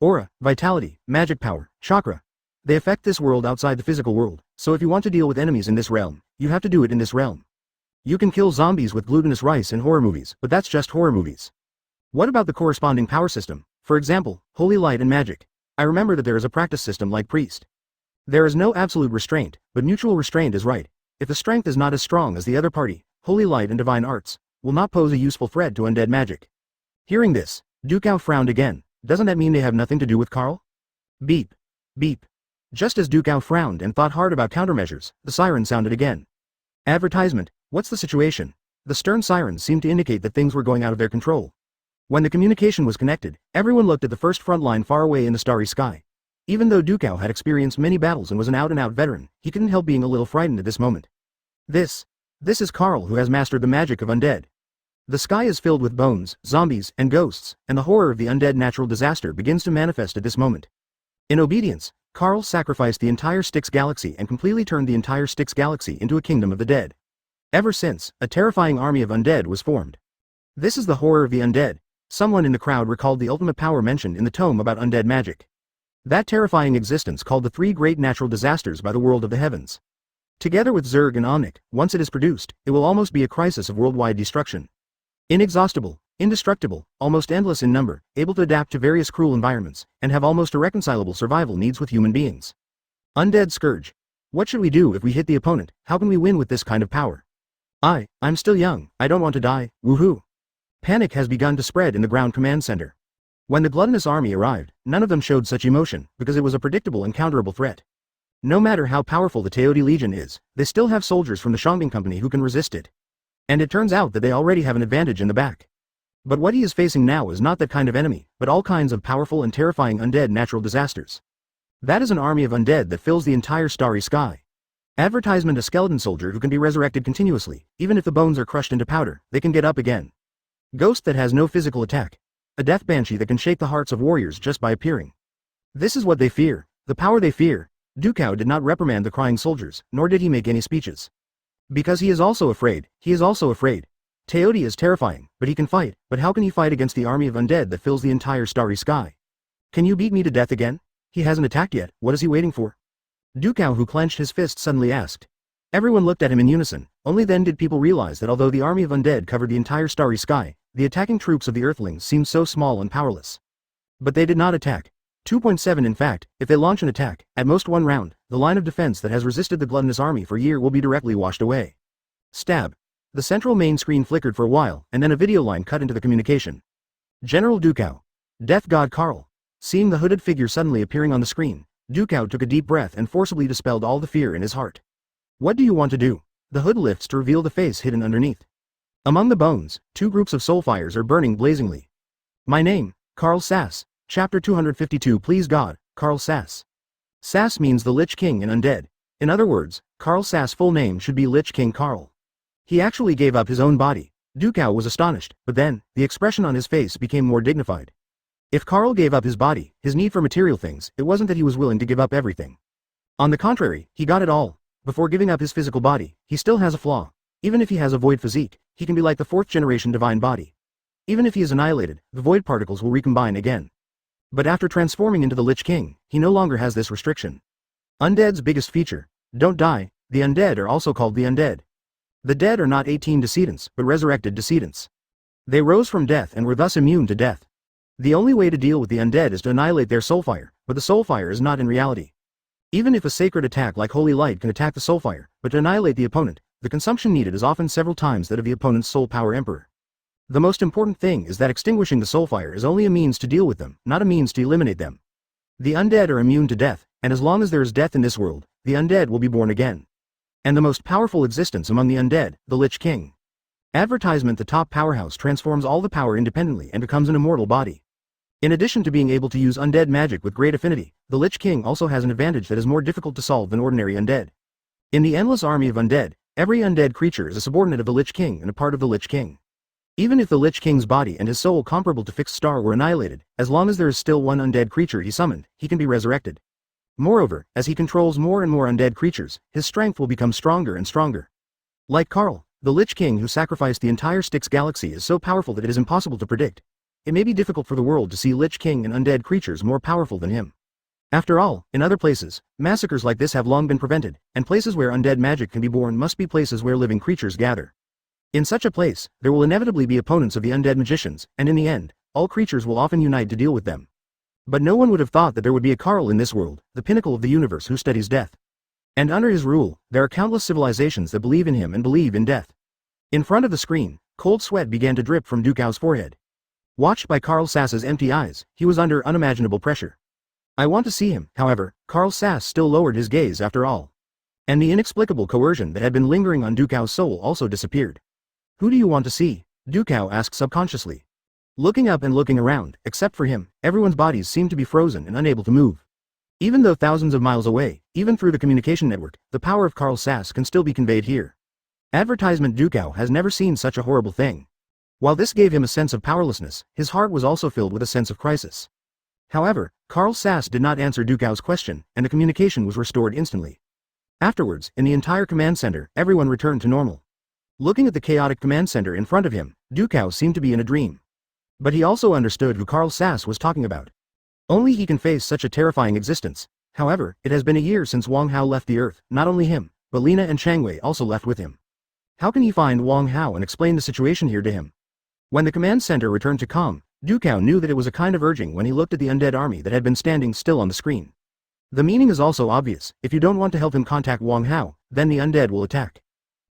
Aura, vitality, magic power, chakra. They affect this world outside the physical world, so if you want to deal with enemies in this realm, you have to do it in this realm. You can kill zombies with glutinous rice in horror movies, but that's just horror movies. What about the corresponding power system? For example, holy light and magic. I remember that there is a practice system like priest. There is no absolute restraint, but mutual restraint is right. If the strength is not as strong as the other party, holy light and divine arts will not pose a useful threat to undead magic. Hearing this, Dukao frowned again. Doesn't that mean they have nothing to do with Carl? Beep. Beep. Just as Dukao frowned and thought hard about countermeasures, the siren sounded again. Advertisement. What's the situation? The stern sirens seemed to indicate that things were going out of their control. When the communication was connected, everyone looked at the first front line far away in the starry sky. Even though Dukao had experienced many battles and was an out-and-out veteran, he couldn't help being a little frightened at this moment. This is Carl, who has mastered the magic of undead. The sky is filled with bones, zombies, and ghosts, and the horror of the undead natural disaster begins to manifest at this moment. In obedience, Carl sacrificed the entire Styx Galaxy and completely turned the entire Styx Galaxy into a kingdom of the dead. Ever since, a terrifying army of undead was formed. This is the horror of the undead. Someone in the crowd recalled the ultimate power mentioned in the tome about undead magic. That terrifying existence called the 3 great natural disasters by the world of the heavens. Together with Zerg and Omnic, once it is produced, it will almost be a crisis of worldwide destruction. Inexhaustible, indestructible, almost endless in number, able to adapt to various cruel environments, and have almost irreconcilable survival needs with human beings. Undead Scourge. What should we do if we hit the opponent? How can we win with this kind of power? I'm still young, I don't want to die, woohoo. Panic has begun to spread in the ground command center. When the gluttonous army arrived, none of them showed such emotion, because it was a predictable and counterable threat. No matter how powerful the Teodi Legion is, they still have soldiers from the Shangbing Company who can resist it. And it turns out that they already have an advantage in the back. But what he is facing now is not that kind of enemy, but all kinds of powerful and terrifying undead natural disasters. That is an army of undead that fills the entire starry sky. Advertisement: a skeleton soldier who can be resurrected continuously, even if the bones are crushed into powder, they can get up again. Ghost that has no physical attack. A death banshee that can shake the hearts of warriors just by appearing. This is what they fear, the power they fear. Dukao did not reprimand the crying soldiers, nor did he make any speeches. Because he is also afraid, Teodi is terrifying, but he can fight, but how can he fight against the army of undead that fills the entire starry sky? Can you beat me to death again? He hasn't attacked yet, what is he waiting for? Dukao, who clenched his fist, suddenly asked. Everyone looked at him in unison. Only then did people realize that although the army of undead covered the entire starry sky, the attacking troops of the Earthlings seemed so small and powerless. But they did not attack. 2.7 In fact, if they launch an attack, at most one round, the line of defense that has resisted the gluttonous army for a year will be directly washed away. Stab. The central main screen flickered for a while, and then a video line cut into the communication. General Dukao. Death God Karl. Seeing the hooded figure suddenly appearing on the screen, Dukao took a deep breath and forcibly dispelled all the fear in his heart. What do you want to do? The hood lifts to reveal the face hidden underneath. Among the bones, two groups of soul fires are burning blazingly. My name, Karl Sass. Chapter 252 Please God, Karl Sass. Sass means the Lich King in undead. In other words, Karl Sass' full name should be Lich King Karl. He actually gave up his own body. Dukao was astonished, but then, the expression on his face became more dignified. If Karl gave up his body, his need for material things, it wasn't that he was willing to give up everything. On the contrary, he got it all. Before giving up his physical body, he still has a flaw. Even if he has a void physique, he can be like the fourth-generation divine body. Even if he is annihilated, the void particles will recombine again. But after transforming into the Lich King, he no longer has this restriction. Undead's biggest feature. Don't die. The undead are also called the undead. The dead are not 18 decedents, but resurrected decedents. They rose from death and were thus immune to death. The only way to deal with the undead is to annihilate their soulfire, but the soulfire is not in reality. Even if a sacred attack like Holy Light can attack the soulfire, but to annihilate the opponent, the consumption needed is often several times that of the opponent's soul power emperor. The most important thing is that extinguishing the soulfire is only a means to deal with them, not a means to eliminate them. The undead are immune to death, and as long as there is death in this world, the undead will be born again. And the most powerful existence among the undead, the Lich King. Advertisement: the top powerhouse transforms all the power independently and becomes an immortal body. In addition to being able to use undead magic with great affinity, the Lich King also has an advantage that is more difficult to solve than ordinary undead. In the endless army of undead, every undead creature is a subordinate of the Lich King and a part of the Lich King. Even if the Lich King's body and his soul comparable to Fixed Star were annihilated, as long as there is still one undead creature he summoned, he can be resurrected. Moreover, as he controls more and more undead creatures, his strength will become stronger and stronger. Like Karl, the Lich King who sacrificed the entire Styx galaxy is so powerful that it is impossible to predict. It may be difficult for the world to see Lich King and undead creatures more powerful than him. After all, in other places, massacres like this have long been prevented, and places where undead magic can be born must be places where living creatures gather. In such a place, there will inevitably be opponents of the undead magicians, and in the end, all creatures will often unite to deal with them. But no one would have thought that there would be a Karl in this world, the pinnacle of the universe who studies death. And under his rule, there are countless civilizations that believe in him and believe in death. In front of the screen, cold sweat began to drip from Dukao's forehead. Watched by Karl Sass's empty eyes, he was under unimaginable pressure. I want to see him, however. Karl Sass still lowered his gaze after all. And the inexplicable coercion that had been lingering on Dukao's soul also disappeared. Who do you want to see? Dukao asked subconsciously. Looking up and looking around, except for him, everyone's bodies seemed to be frozen and unable to move. Even though thousands of miles away, even through the communication network, the power of Karl Sass can still be conveyed here. Advertisement: Dukao has never seen such a horrible thing. While this gave him a sense of powerlessness, his heart was also filled with a sense of crisis. However, Karl Sass did not answer Dukao's question, and the communication was restored instantly. Afterwards, in the entire command center, everyone returned to normal. Looking at the chaotic command center in front of him, Dukao seemed to be in a dream. But he also understood who Karl Sass was talking about. Only he can face such a terrifying existence. However, it has been a year since Wang Hao left the Earth, not only him, but Lina and Changwei also left with him. How can he find Wang Hao and explain the situation here to him? When the command center returned to calm, Dukao knew that it was a kind of urging when he looked at the undead army that had been standing still on the screen. The meaning is also obvious: if you don't want to help him contact Wang Hao, then the undead will attack.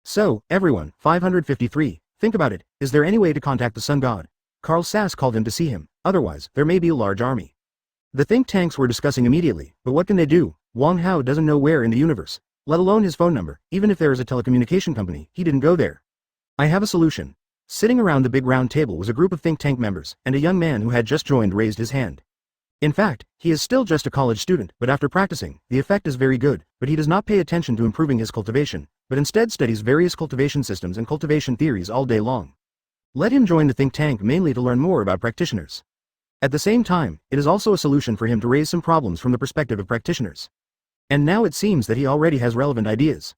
So, everyone, 553, think about it. Is there any way to contact the Sun God? Karl Sass called him to see him, otherwise, there may be a large army. The think tanks were discussing immediately, but what can they do? Wang Hao doesn't know where in the universe, let alone his phone number. Even if there is a telecommunication company, he didn't go there. I have a solution. Sitting around the big round table was a group of think tank members, and a young man who had just joined raised his hand. In fact, he is still just a college student, but after practicing, the effect is very good, but he does not pay attention to improving his cultivation, but instead studies various cultivation systems and cultivation theories all day long. Let him join the think tank mainly to learn more about practitioners. At the same time, it is also a solution for him to raise some problems from the perspective of practitioners. And now it seems that he already has relevant ideas.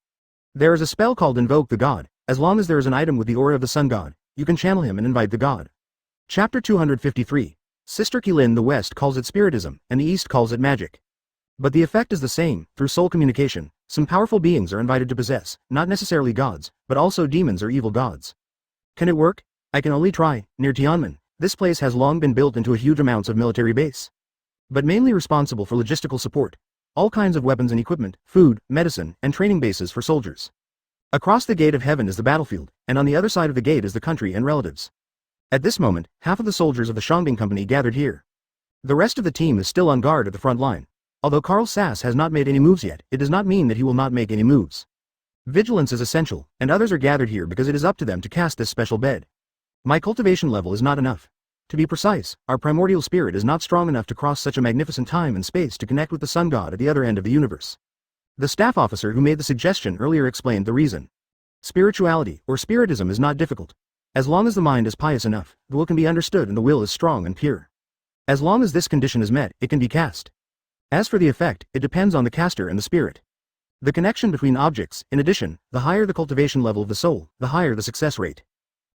There is a spell called Invoke the God. As long as there is an item with the aura of the sun god, you can channel him and invite the god. Chapter 253. Sister Keelan. The West calls it spiritism, and the East calls it magic. But the effect is the same. Through soul communication, some powerful beings are invited to possess, not necessarily gods, but also demons or evil gods. Can it work? I can only try. Near Tiananmen, this place has long been built into a huge amounts of military base. But mainly responsible for logistical support. All kinds of weapons and equipment, food, medicine, and training bases for soldiers. Across the gate of heaven is the battlefield, and on the other side of the gate is the country and relatives. At this moment, half of the soldiers of the Shangbing Company gathered here. The rest of the team is still on guard at the front line. Although Carl Sass has not made any moves yet, it does not mean that he will not make any moves. Vigilance is essential, and others are gathered here because it is up to them to cast this special bed. My cultivation level is not enough. To be precise, our primordial spirit is not strong enough to cross such a magnificent time and space to connect with the sun god at the other end of the universe. The staff officer who made the suggestion earlier explained the reason. Spirituality, or spiritism, is not difficult. As long as the mind is pious enough, the will can be understood and the will is strong and pure. As long as this condition is met, it can be cast. As for the effect, it depends on the caster and the spirit. The connection between objects, in addition, the higher the cultivation level of the soul, the higher the success rate.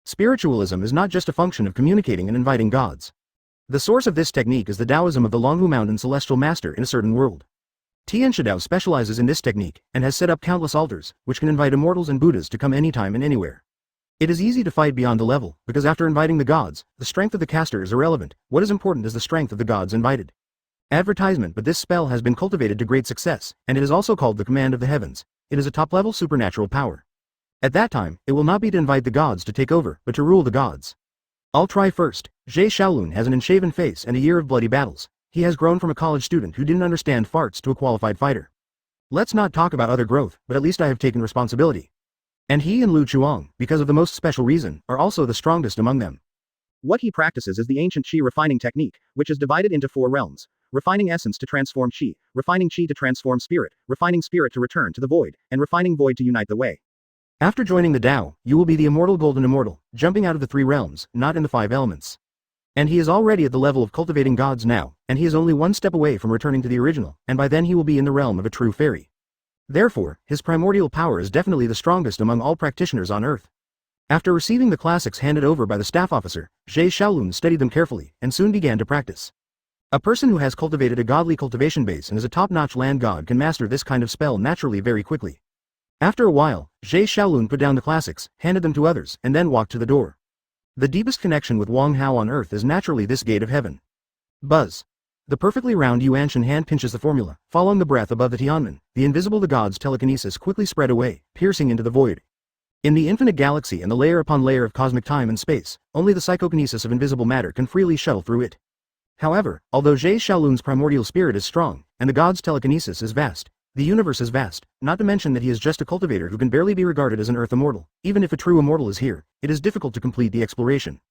Spiritualism is not just a function of communicating and inviting gods. The source of this technique is the Taoism of the Longhu Mountain celestial master in a certain world. Tian Shidao specializes in this technique, and has set up countless altars, which can invite immortals and Buddhas to come anytime and anywhere. It is easy to fight beyond the level, because after inviting the gods, the strength of the caster is irrelevant. What is important is the strength of the gods invited. Advertisement. But this spell has been cultivated to great success, and it is also called the command of the heavens. It is a top-level supernatural power. At that time, it will not be to invite the gods to take over, but to rule the gods. I'll try first. Zhe Shaolun has an unshaven face and a year of bloody battles. He has grown from a college student who didn't understand farts to a qualified fighter. Let's not talk about other growth, but at least I have taken responsibility. And he and Lu Chuang, because of the most special reason, are also the strongest among them. What he practices is the ancient qi refining technique, which is divided into 4 realms. Refining essence to transform qi, refining qi to transform spirit, refining spirit to return to the void, and refining void to unite the way. After joining the Tao, you will be the immortal golden immortal, jumping out of the 3 realms, not in the 5 elements. And he is already at the level of cultivating gods now, and he is only 1 step away from returning to the original, and by then he will be in the realm of a true fairy. Therefore, his primordial power is definitely the strongest among all practitioners on earth. After receiving the classics handed over by the staff officer, Zhe Shaolun studied them carefully, and soon began to practice. A person who has cultivated a godly cultivation base and is a top-notch land god can master this kind of spell naturally very quickly. After a while, Zhe Shaolun put down the classics, handed them to others, and then walked to the door. The deepest connection with Wang Hao on earth is naturally this gate of heaven. Buzz. The perfectly round Yuanshan hand pinches the formula, following the breath above the Tiananmen. The invisible the gods' telekinesis quickly spread away, piercing into the void. In the infinite galaxy and the layer upon layer of cosmic time and space, only the psychokinesis of invisible matter can freely shuttle through it. However, although Zhe Shaolun's primordial spirit is strong, and the gods' telekinesis is vast, the universe is vast, not to mention that he is just a cultivator who can barely be regarded as an earth immortal. Even if a true immortal is here, it is difficult to complete the exploration.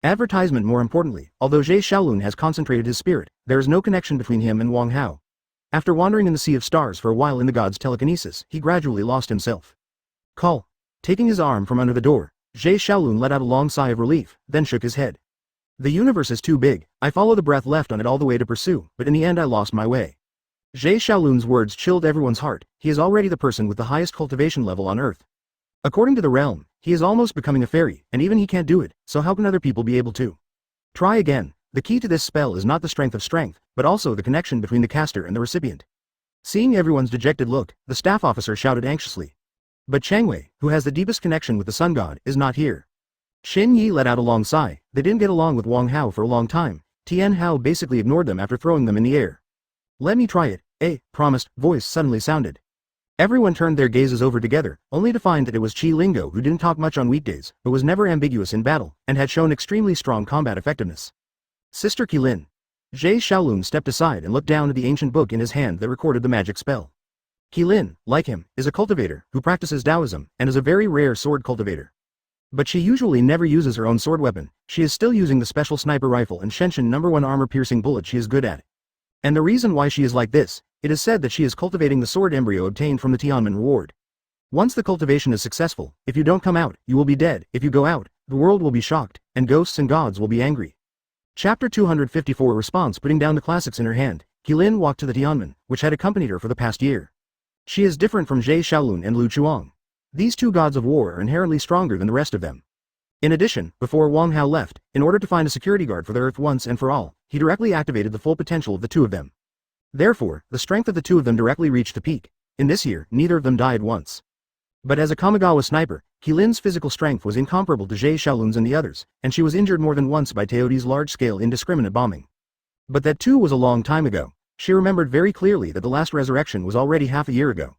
Advertisement. More importantly, although Zhe Shaolun has concentrated his spirit, there is no connection between him and Wang Hao. After wandering in the sea of stars for a while in the god's telekinesis, he gradually lost himself. Call. Taking his arm from under the door, Zhe Shaolun let out a long sigh of relief, then shook his head. The universe is too big. I follow the breath left on it all the way to pursue, but in the end I lost my way. Zhe Shaolun's words chilled everyone's heart. He is already the person with the highest cultivation level on earth. According to the realm, he is almost becoming a fairy, and even he can't do it, so how can other people be able to? Try again. The key to this spell is not the strength of strength, but also the connection between the caster and the recipient. Seeing everyone's dejected look, the staff officer shouted anxiously. But Changwei, who has the deepest connection with the sun god, is not here. Xin Yi let out a long sigh. They didn't get along with Wang Hao for a long time. Tian Hao basically ignored them after throwing them in the air. Let me try it. A promised voice suddenly sounded. Everyone turned their gazes over together, only to find that it was Qi Lingo, who didn't talk much on weekdays, but was never ambiguous in battle, and had shown extremely strong combat effectiveness. Sister Keelan. Zhe Shaolun stepped aside and looked down at the ancient book in his hand that recorded the magic spell. Keelan, like him, is a cultivator, who practices Taoism, and is a very rare sword cultivator. But she usually never uses her own sword weapon, she is still using the special sniper rifle and Shenshin #1 armor-piercing bullet she is good at. And the reason why she is like this, it is said that she is cultivating the sword embryo obtained from the Tianmen reward. Once the cultivation is successful, if you don't come out, you will be dead, if you go out, the world will be shocked, and ghosts and gods will be angry. Chapter 254 Response. Putting down the classics in her hand, Qilin walked to the Tianmen, which had accompanied her for the past year. She is different from Zhe Xiaolun and Lu Chuang. These two gods of war are inherently stronger than the rest of them. In addition, before Wang Hao left, in order to find a security guard for the Earth once and for all, he directly activated the full potential of the two of them. Therefore, the strength of the two of them directly reached the peak. In this year, neither of them died once. But as a Kamigawa sniper, Qilin's physical strength was incomparable to Zhe Xiaolun's and the others, and she was injured more than once by Teoti's large-scale indiscriminate bombing. But that too was a long time ago. She remembered very clearly that the last resurrection was already half a year ago.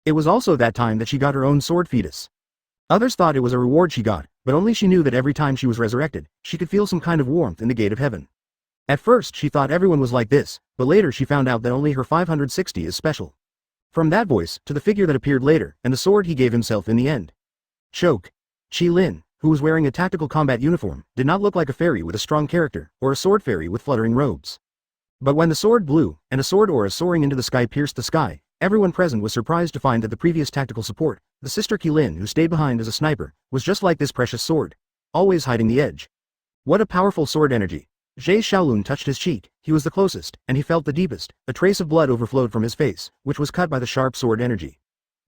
It was also that time that she got her own sword fetus. Others thought it was a reward she got, but only she knew that every time she was resurrected, she could feel some kind of warmth in the gate of heaven. At first she thought everyone was like this, but later she found out that only her 560 is special. From that voice, to the figure that appeared later, and the sword he gave himself in the end. Choke. Qilin, who was wearing a tactical combat uniform, did not look like a fairy with a strong character, or a sword fairy with fluttering robes. But when the sword blew, and a sword aura soaring into the sky pierced the sky, everyone present was surprised to find that the previous tactical support, the sister Qilin who stayed behind as a sniper, was just like this precious sword. Always hiding the edge. What a powerful sword energy. Zhe Xiaolun touched his cheek, he was the closest, and he felt the deepest. A trace of blood overflowed from his face, which was cut by the sharp sword energy.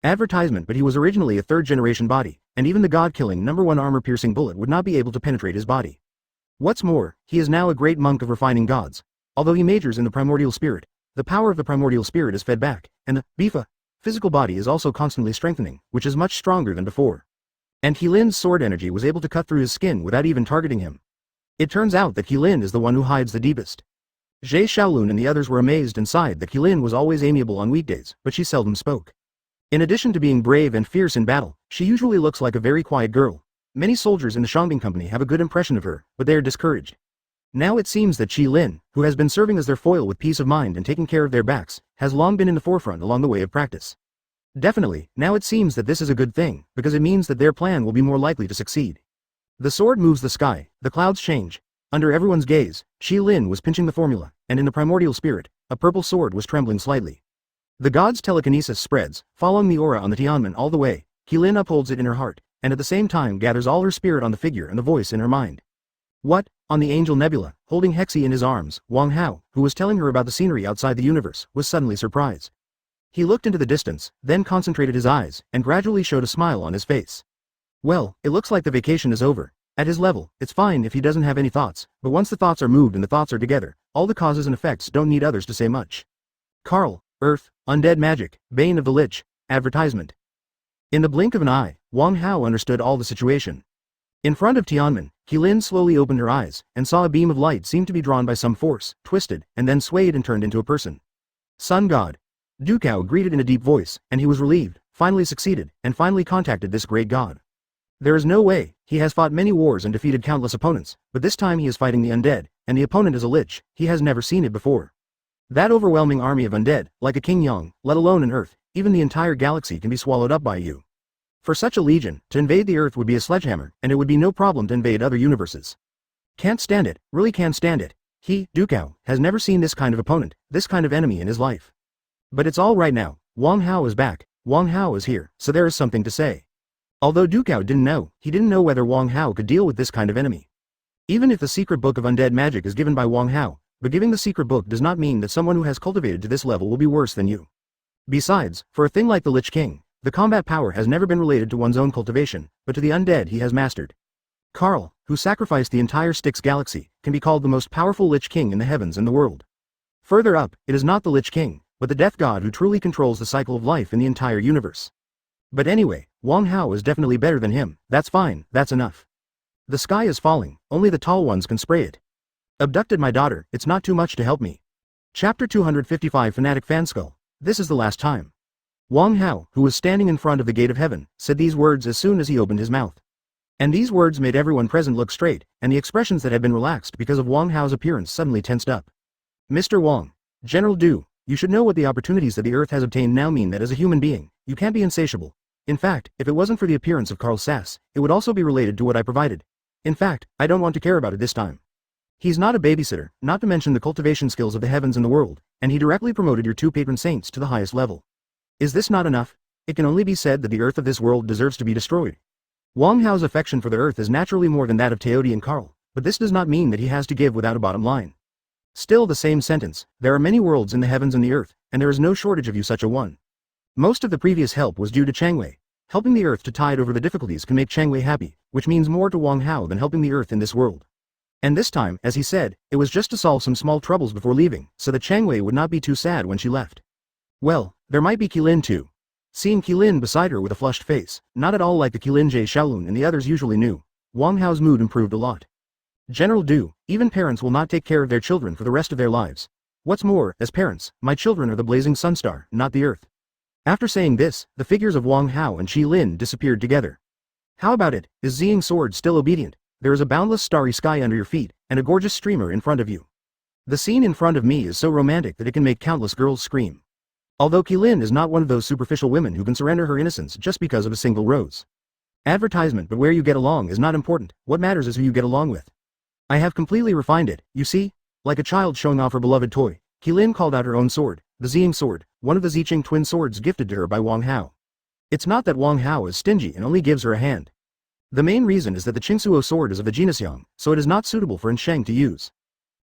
Advertisement, but he was originally a third-generation body, and even the god-killing #1 armor-piercing bullet would not be able to penetrate his body. What's more, he is now a great monk of refining gods. Although he majors in the primordial spirit, the power of the primordial spirit is fed back, and the Bifa physical body is also constantly strengthening, which is much stronger than before. And Qilin's sword energy was able to cut through his skin without even targeting him. It turns out that Qilin is the one who hides the deepest. Zhe Xiaolun and the others were amazed and sighed that Qilin was always amiable on weekdays, but she seldom spoke. In addition to being brave and fierce in battle, she usually looks like a very quiet girl. Many soldiers in the Shangbing company have a good impression of her, but they are discouraged. Now it seems that Qilin, who has been serving as their foil with peace of mind and taking care of their backs, has long been in the forefront along the way of practice. Definitely, now it seems that this is a good thing, because it means that their plan will be more likely to succeed. The sword moves the sky, the clouds change. Under everyone's gaze, Qilin was pinching the formula, and in the primordial spirit, a purple sword was trembling slightly. The god's telekinesis spreads, following the aura on the Tianmen all the way. Qilin upholds it in her heart, and at the same time gathers all her spirit on the figure and the voice in her mind. What? On the angel nebula, holding Hexi in his arms, Wang Hao, who was telling her about the scenery outside the universe, was suddenly surprised. He looked into the distance, then concentrated his eyes, and gradually showed a smile on his face. Well, it looks like the vacation is over. At his level, it's fine if he doesn't have any thoughts, but once the thoughts are moved and the thoughts are together, all the causes and effects don't need others to say much. Carl, Earth, Undead Magic, Bane of the Lich, Advertisement. In the blink of an eye, Wang Hao understood all the situation. In front of Tianmen, Qilin slowly opened her eyes, and saw a beam of light seem to be drawn by some force, twisted, and then swayed and turned into a person. Sun God. Dukao greeted in a deep voice, and he was relieved, finally succeeded, and finally contacted this great god. There is no way, he has fought many wars and defeated countless opponents, but this time he is fighting the undead, and the opponent is a lich, he has never seen it before. That overwhelming army of undead, like a King Yang, let alone an Earth, even the entire galaxy can be swallowed up by you. For such a legion, to invade the Earth would be a sledgehammer, and it would be no problem to invade other universes. Can't stand it, really can't stand it. He, Dukao, has never seen this kind of opponent, this kind of enemy in his life. But it's all right now, Wang Hao is back, Wang Hao is here, so there is something to say. Although Dukao didn't know, he didn't know whether Wang Hao could deal with this kind of enemy. Even if the secret book of undead magic is given by Wang Hao, but giving the secret book does not mean that someone who has cultivated to this level will be worse than you. Besides, for a thing like the Lich King, the combat power has never been related to one's own cultivation, but to the undead he has mastered. Carl, who sacrificed the entire Styx galaxy, can be called the most powerful Lich King in the heavens and the world. Further up, it is not the Lich King, but the Death God who truly controls the cycle of life in the entire universe. But anyway, Wang Hao is definitely better than him, that's fine, that's enough. The sky is falling, only the tall ones can spray it. Abducted my daughter, it's not too much to help me. Chapter 255 Fanatic Fanskull, this is the last time. Wang Hao, who was standing in front of the gate of heaven, said these words as soon as he opened his mouth. And these words made everyone present look straight, and the expressions that had been relaxed because of Wang Hao's appearance suddenly tensed up. Mr. Wang, General Du, you should know what the opportunities that the Earth has obtained now mean that as a human being, you can't be insatiable. In fact, if it wasn't for the appearance of Carl's sass, it would also be related to what I provided. In fact, I don't want to care about it this time. He's not a babysitter, not to mention the cultivation skills of the heavens and the world, and he directly promoted your two patron saints to the highest level. Is this not enough? It can only be said that the earth of this world deserves to be destroyed. Wang Hao's affection for the earth is naturally more than that of Teodi and Carl, but this does not mean that he has to give without a bottom line. Still the same sentence, there are many worlds in the heavens and the earth, and there is no shortage of you such a one. Most of the previous help was due to Changwei. Helping the earth to tide over the difficulties can make Changwei happy, which means more to Wang Hao than helping the earth in this world. And this time, as he said, it was just to solve some small troubles before leaving, so that Changwei would not be too sad when she left. Well, there might be Qilin too. Seeing Qilin beside her with a flushed face, not at all like the Qilin Jie Shaolun and the others usually knew, Wang Hao's mood improved a lot. General Du, even parents will not take care of their children for the rest of their lives. What's more, as parents, my children are the blazing sunstar, not the earth. After saying this, the figures of Wang Hao and Qilin disappeared together. How about it, is Ziying's sword still obedient? There is a boundless starry sky under your feet, and a gorgeous streamer in front of you. The scene in front of me is so romantic that it can make countless girls scream. Although Qilin is not one of those superficial women who can surrender her innocence just because of a single rose. Advertisement, but where you get along is not important, what matters is who you get along with. I have completely refined it, you see? Like a child showing off her beloved toy, Qilin called out her own sword, the Ziying sword, one of the Ziqing twin swords gifted to her by Wang Hao. It's not that Wang Hao is stingy and only gives her a hand. The main reason is that the Qingsuo sword is of the genus Yang, so it is not suitable for Sheng to use.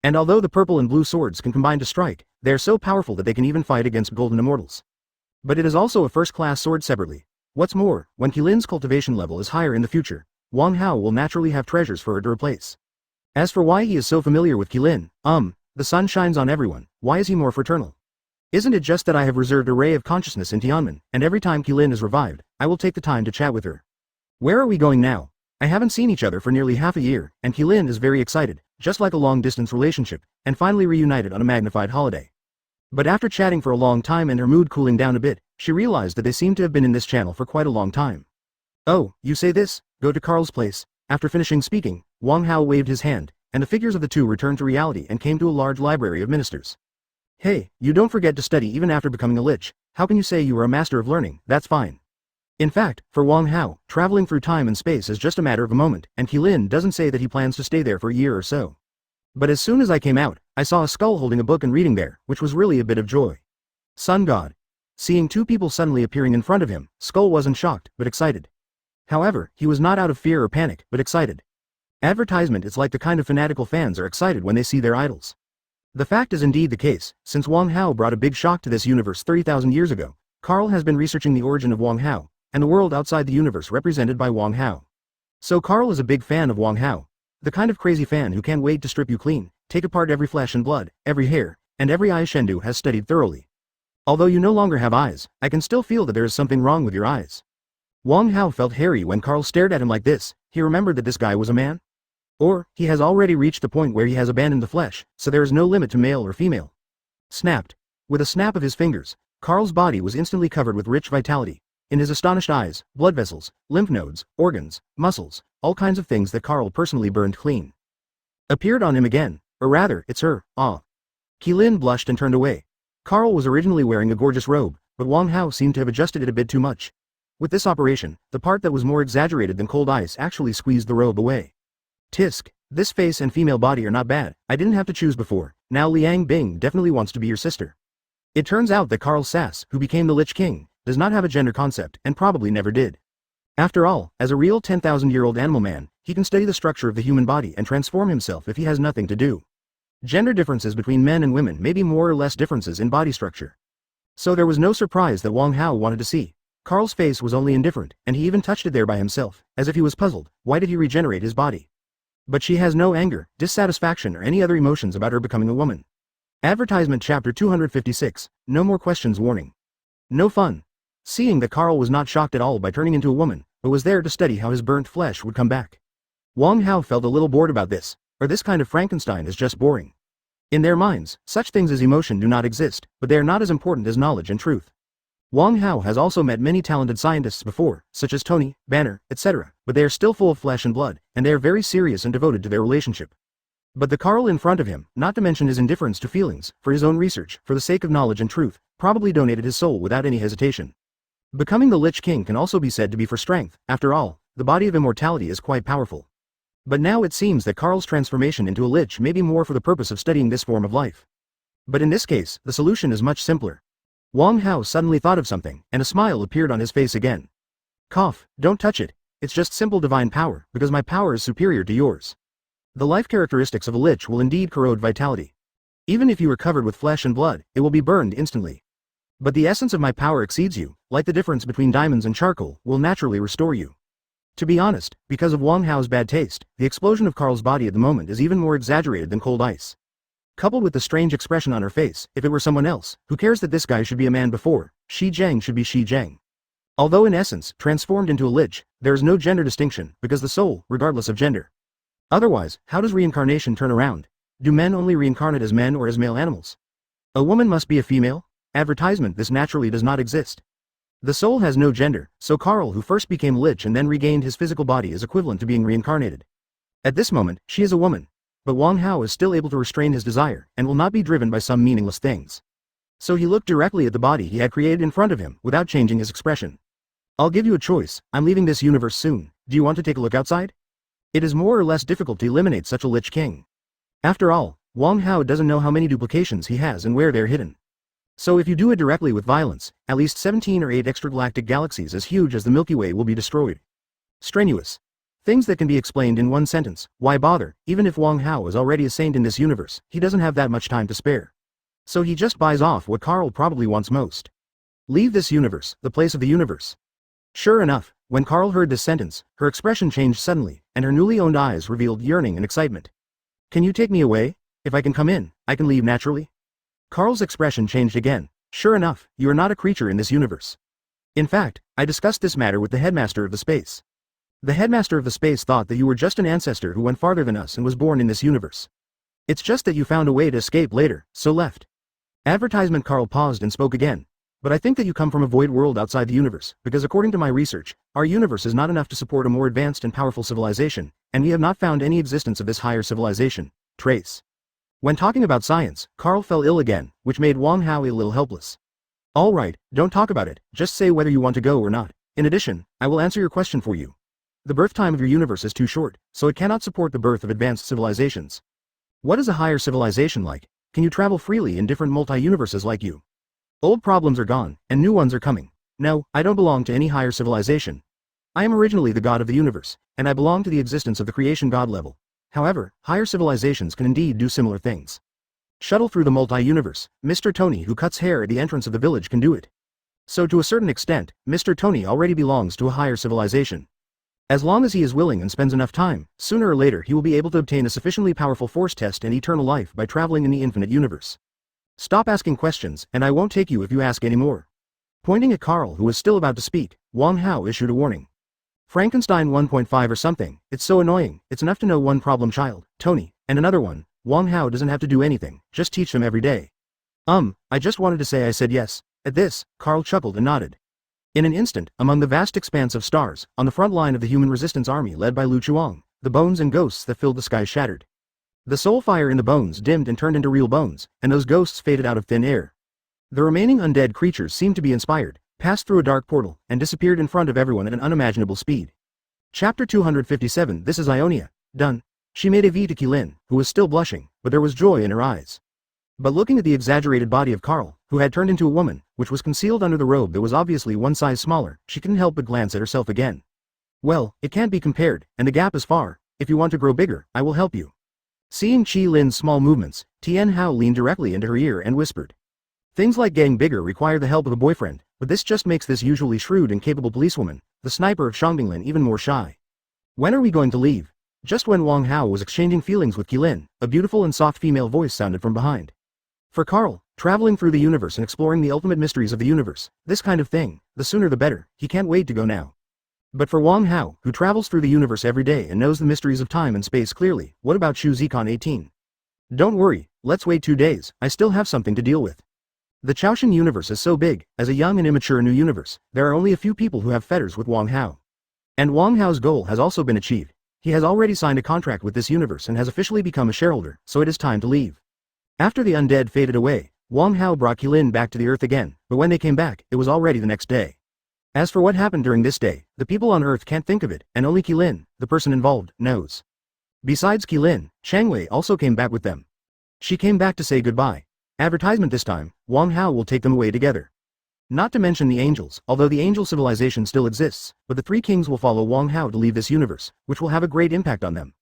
And although the purple and blue swords can combine to strike, they are so powerful that they can even fight against golden immortals. But it is also a first-class sword separately. What's more, when Qilin's cultivation level is higher in the future, Wang Hao will naturally have treasures for her to replace. As for why he is so familiar with Qilin, the sun shines on everyone, why is he more fraternal? Isn't it just that I have reserved a ray of consciousness in Tianmen, and every time Qilin is revived, I will take the time to chat with her. Where are we going now? I haven't seen each other for nearly half a year, and Qilin is very excited, just like a long-distance relationship, and finally reunited on a magnified holiday. But after chatting for a long time and her mood cooling down a bit, she realized that they seemed to have been in this channel for quite a long time. Oh, you say this? Go to Carl's place. After finishing speaking, Wang Hao waved his hand, and the figures of the two returned to reality and came to a large library of ministers. Hey, you don't forget to study even after becoming a lich. How can you say you are a master of learning? That's fine. In fact, for Wang Hao, traveling through time and space is just a matter of a moment, and Qilin doesn't say that he plans to stay there for a year or so. But as soon as I came out, I saw a skull holding a book and reading there, which was really a bit of joy. Sun God. Seeing two people suddenly appearing in front of him, Skull wasn't shocked, but excited. However, he was not out of fear or panic, but excited. Advertisement is like the kind of fanatical fans are excited when they see their idols. The fact is indeed the case, since Wang Hao brought a big shock to this universe 30,000 years ago, Carl has been researching the origin of Wang Hao, and the world outside the universe represented by Wang Hao. So Carl is a big fan of Wang Hao. The kind of crazy fan who can't wait to strip you clean, take apart every flesh and blood, every hair, and every eye Shendu has studied thoroughly. Although you no longer have eyes, I can still feel that there is something wrong with your eyes. Wang Hao felt hairy when Carl stared at him like this. He remembered that this guy was a man? Or, he has already reached the point where he has abandoned the flesh, so there is no limit to male or female. Snapped. With a snap of his fingers, Carl's body was instantly covered with rich vitality. In his astonished eyes, blood vessels, lymph nodes, organs, muscles, all kinds of things that Carl personally burned clean appeared on him again, or rather, it's her, Qilin blushed and turned away. Carl was originally wearing a gorgeous robe, but Wang Hao seemed to have adjusted it a bit too much. With this operation, the part that was more exaggerated than cold ice actually squeezed the robe away. Tisk, this face and female body are not bad, I didn't have to choose before, now Liang Bing definitely wants to be your sister. It turns out that Carl Sass, who became the Lich King, does not have a gender concept, and probably never did. After all, as a real 10,000-year-old animal man, he can study the structure of the human body and transform himself if he has nothing to do. Gender differences between men and women may be more or less differences in body structure. So there was no surprise that Wang Hao wanted to see. Carl's face was only indifferent, and he even touched it there by himself, as if he was puzzled. Why did he regenerate his body? But she has no anger, dissatisfaction or any other emotions about her becoming a woman. Advertisement Chapter 256, No More Questions Warning. No fun. Seeing that Carl was not shocked at all by turning into a woman, but was there to study how his burnt flesh would come back. Wang Hao felt a little bored about this, or this kind of Frankenstein is just boring. In their minds, such things as emotion do not exist, but they are not as important as knowledge and truth. Wang Hao has also met many talented scientists before, such as Tony, Banner, etc., but they are still full of flesh and blood, and they are very serious and devoted to their relationship. But the Carl in front of him, not to mention his indifference to feelings, for his own research, for the sake of knowledge and truth, probably donated his soul without any hesitation. Becoming the Lich King can also be said to be for strength. After all, the body of immortality is quite powerful. But now it seems that Karl's transformation into a Lich may be more for the purpose of studying this form of life. But in this case, the solution is much simpler. Wang Hao suddenly thought of something, and a smile appeared on his face again. Cough, don't touch it. It's just simple divine power, because my power is superior to yours. The life characteristics of a Lich will indeed corrode vitality. Even if you are covered with flesh and blood, it will be burned instantly. But the essence of my power exceeds you, like the difference between diamonds and charcoal, will naturally restore you. To be honest, because of Wang Hao's bad taste, the explosion of Karl's body at the moment is even more exaggerated than cold ice. Coupled with the strange expression on her face, if it were someone else, who cares that this guy should be a man before, Shi Zheng should be Shi Zheng. Although in essence, transformed into a Lich, there is no gender distinction, because the soul, regardless of gender. Otherwise, how does reincarnation turn around? Do men only reincarnate as men or as male animals? A woman must be a female? Advertisement, this naturally does not exist. The soul has no gender, so Karl, who first became Lich and then regained his physical body, is equivalent to being reincarnated. At this moment, she is a woman. But Wang Hao is still able to restrain his desire, and will not be driven by some meaningless things. So he looked directly at the body he had created in front of him, without changing his expression. I'll give you a choice, I'm leaving this universe soon, do you want to take a look outside? It is more or less difficult to eliminate such a Lich King. After all, Wang Hao doesn't know how many duplications he has and where they're hidden. So if you do it directly with violence, at least 17 or 8 extragalactic galaxies as huge as the Milky Way will be destroyed. Strenuous. Things that can be explained in one sentence, why bother? Even if Wang Hao is already a saint in this universe, he doesn't have that much time to spare. So he just buys off what Karl probably wants most. Leave this universe, the place of the universe. Sure enough, when Karl heard this sentence, her expression changed suddenly, and her newly owned eyes revealed yearning and excitement. Can you take me away? If I can come in, I can leave naturally? Karl's expression changed again. Sure enough, you are not a creature in this universe. In fact, I discussed this matter with the headmaster of the space. The headmaster of the space thought that you were just an ancestor who went farther than us and was born in this universe. It's just that you found a way to escape later, so left. Advertisement. Karl paused and spoke again. But I think that you come from a void world outside the universe, because according to my research, our universe is not enough to support a more advanced and powerful civilization, and we have not found any existence of this higher civilization. Trace. When talking about science, Karl fell ill again, which made Wang Hao a little helpless. All right, don't talk about it, just say whether you want to go or not. In addition, I will answer your question for you. The birth time of your universe is too short, so it cannot support the birth of advanced civilizations. What is a higher civilization like? Can you travel freely in different multi-universes like you? Old problems are gone, and new ones are coming. No, I don't belong to any higher civilization. I am originally the god of the universe, and I belong to the existence of the creation god level. However, higher civilizations can indeed do similar things. Shuttle through the multi-universe, Mr. Tony who cuts hair at the entrance of the village can do it. So to a certain extent, Mr. Tony already belongs to a higher civilization. As long as he is willing and spends enough time, sooner or later he will be able to obtain a sufficiently powerful force test and eternal life by traveling in the infinite universe. Stop asking questions, and I won't take you if you ask any more. Pointing at Karl, who was still about to speak, Wang Hao issued a warning. Frankenstein 1.5 or something, it's so annoying, it's enough to know one problem child, Tony, and another one. Wang Hao doesn't have to do anything, just teach them every day. I just wanted to say I said yes. At this, Karl chuckled and nodded. In an instant, among the vast expanse of stars, on the front line of the human resistance army led by Lu Chuang, the bones and ghosts that filled the sky shattered. The soul fire in the bones dimmed and turned into real bones, and those ghosts faded out of thin air. The remaining undead creatures seemed to be inspired, passed through a dark portal, and disappeared in front of everyone at an unimaginable speed. Chapter 257. This is Ionia. Done. She made a V to Qilin, who was still blushing, but there was joy in her eyes. But looking at the exaggerated body of Karl, who had turned into a woman, which was concealed under the robe that was obviously one size smaller, she couldn't help but glance at herself again. Well, it can't be compared, and the gap is far. If you want to grow bigger, I will help you. Seeing Qilin's small movements, Tian Hao leaned directly into her ear and whispered. Things like getting bigger require the help of a boyfriend, but this just makes this usually shrewd and capable policewoman, the sniper of Shangbinglin, even more shy. When are we going to leave? Just when Wang Hao was exchanging feelings with Qilin, a beautiful and soft female voice sounded from behind. For Karl, traveling through the universe and exploring the ultimate mysteries of the universe, this kind of thing, the sooner the better, he can't wait to go now. But for Wang Hao, who travels through the universe every day and knows the mysteries of time and space clearly, what about Shu Zikon 18? Don't worry, let's wait 2 days, I still have something to deal with. The Chaoshan universe is so big, as a young and immature new universe, there are only a few people who have fetters with Wang Hao. And Wang Hao's goal has also been achieved. He has already signed a contract with this universe and has officially become a shareholder, so it is time to leave. After the undead faded away, Wang Hao brought Qilin back to the earth again, but when they came back, it was already the next day. As for what happened during this day, the people on Earth can't think of it, and only Qilin, the person involved, knows. Besides Qilin, Changwei also came back with them. She came back to say goodbye. Advertisement this time, Wang Hao will take them away together. Not to mention the angels, although the angel civilization still exists, but the three kings will follow Wang Hao to leave this universe, which will have a great impact on them.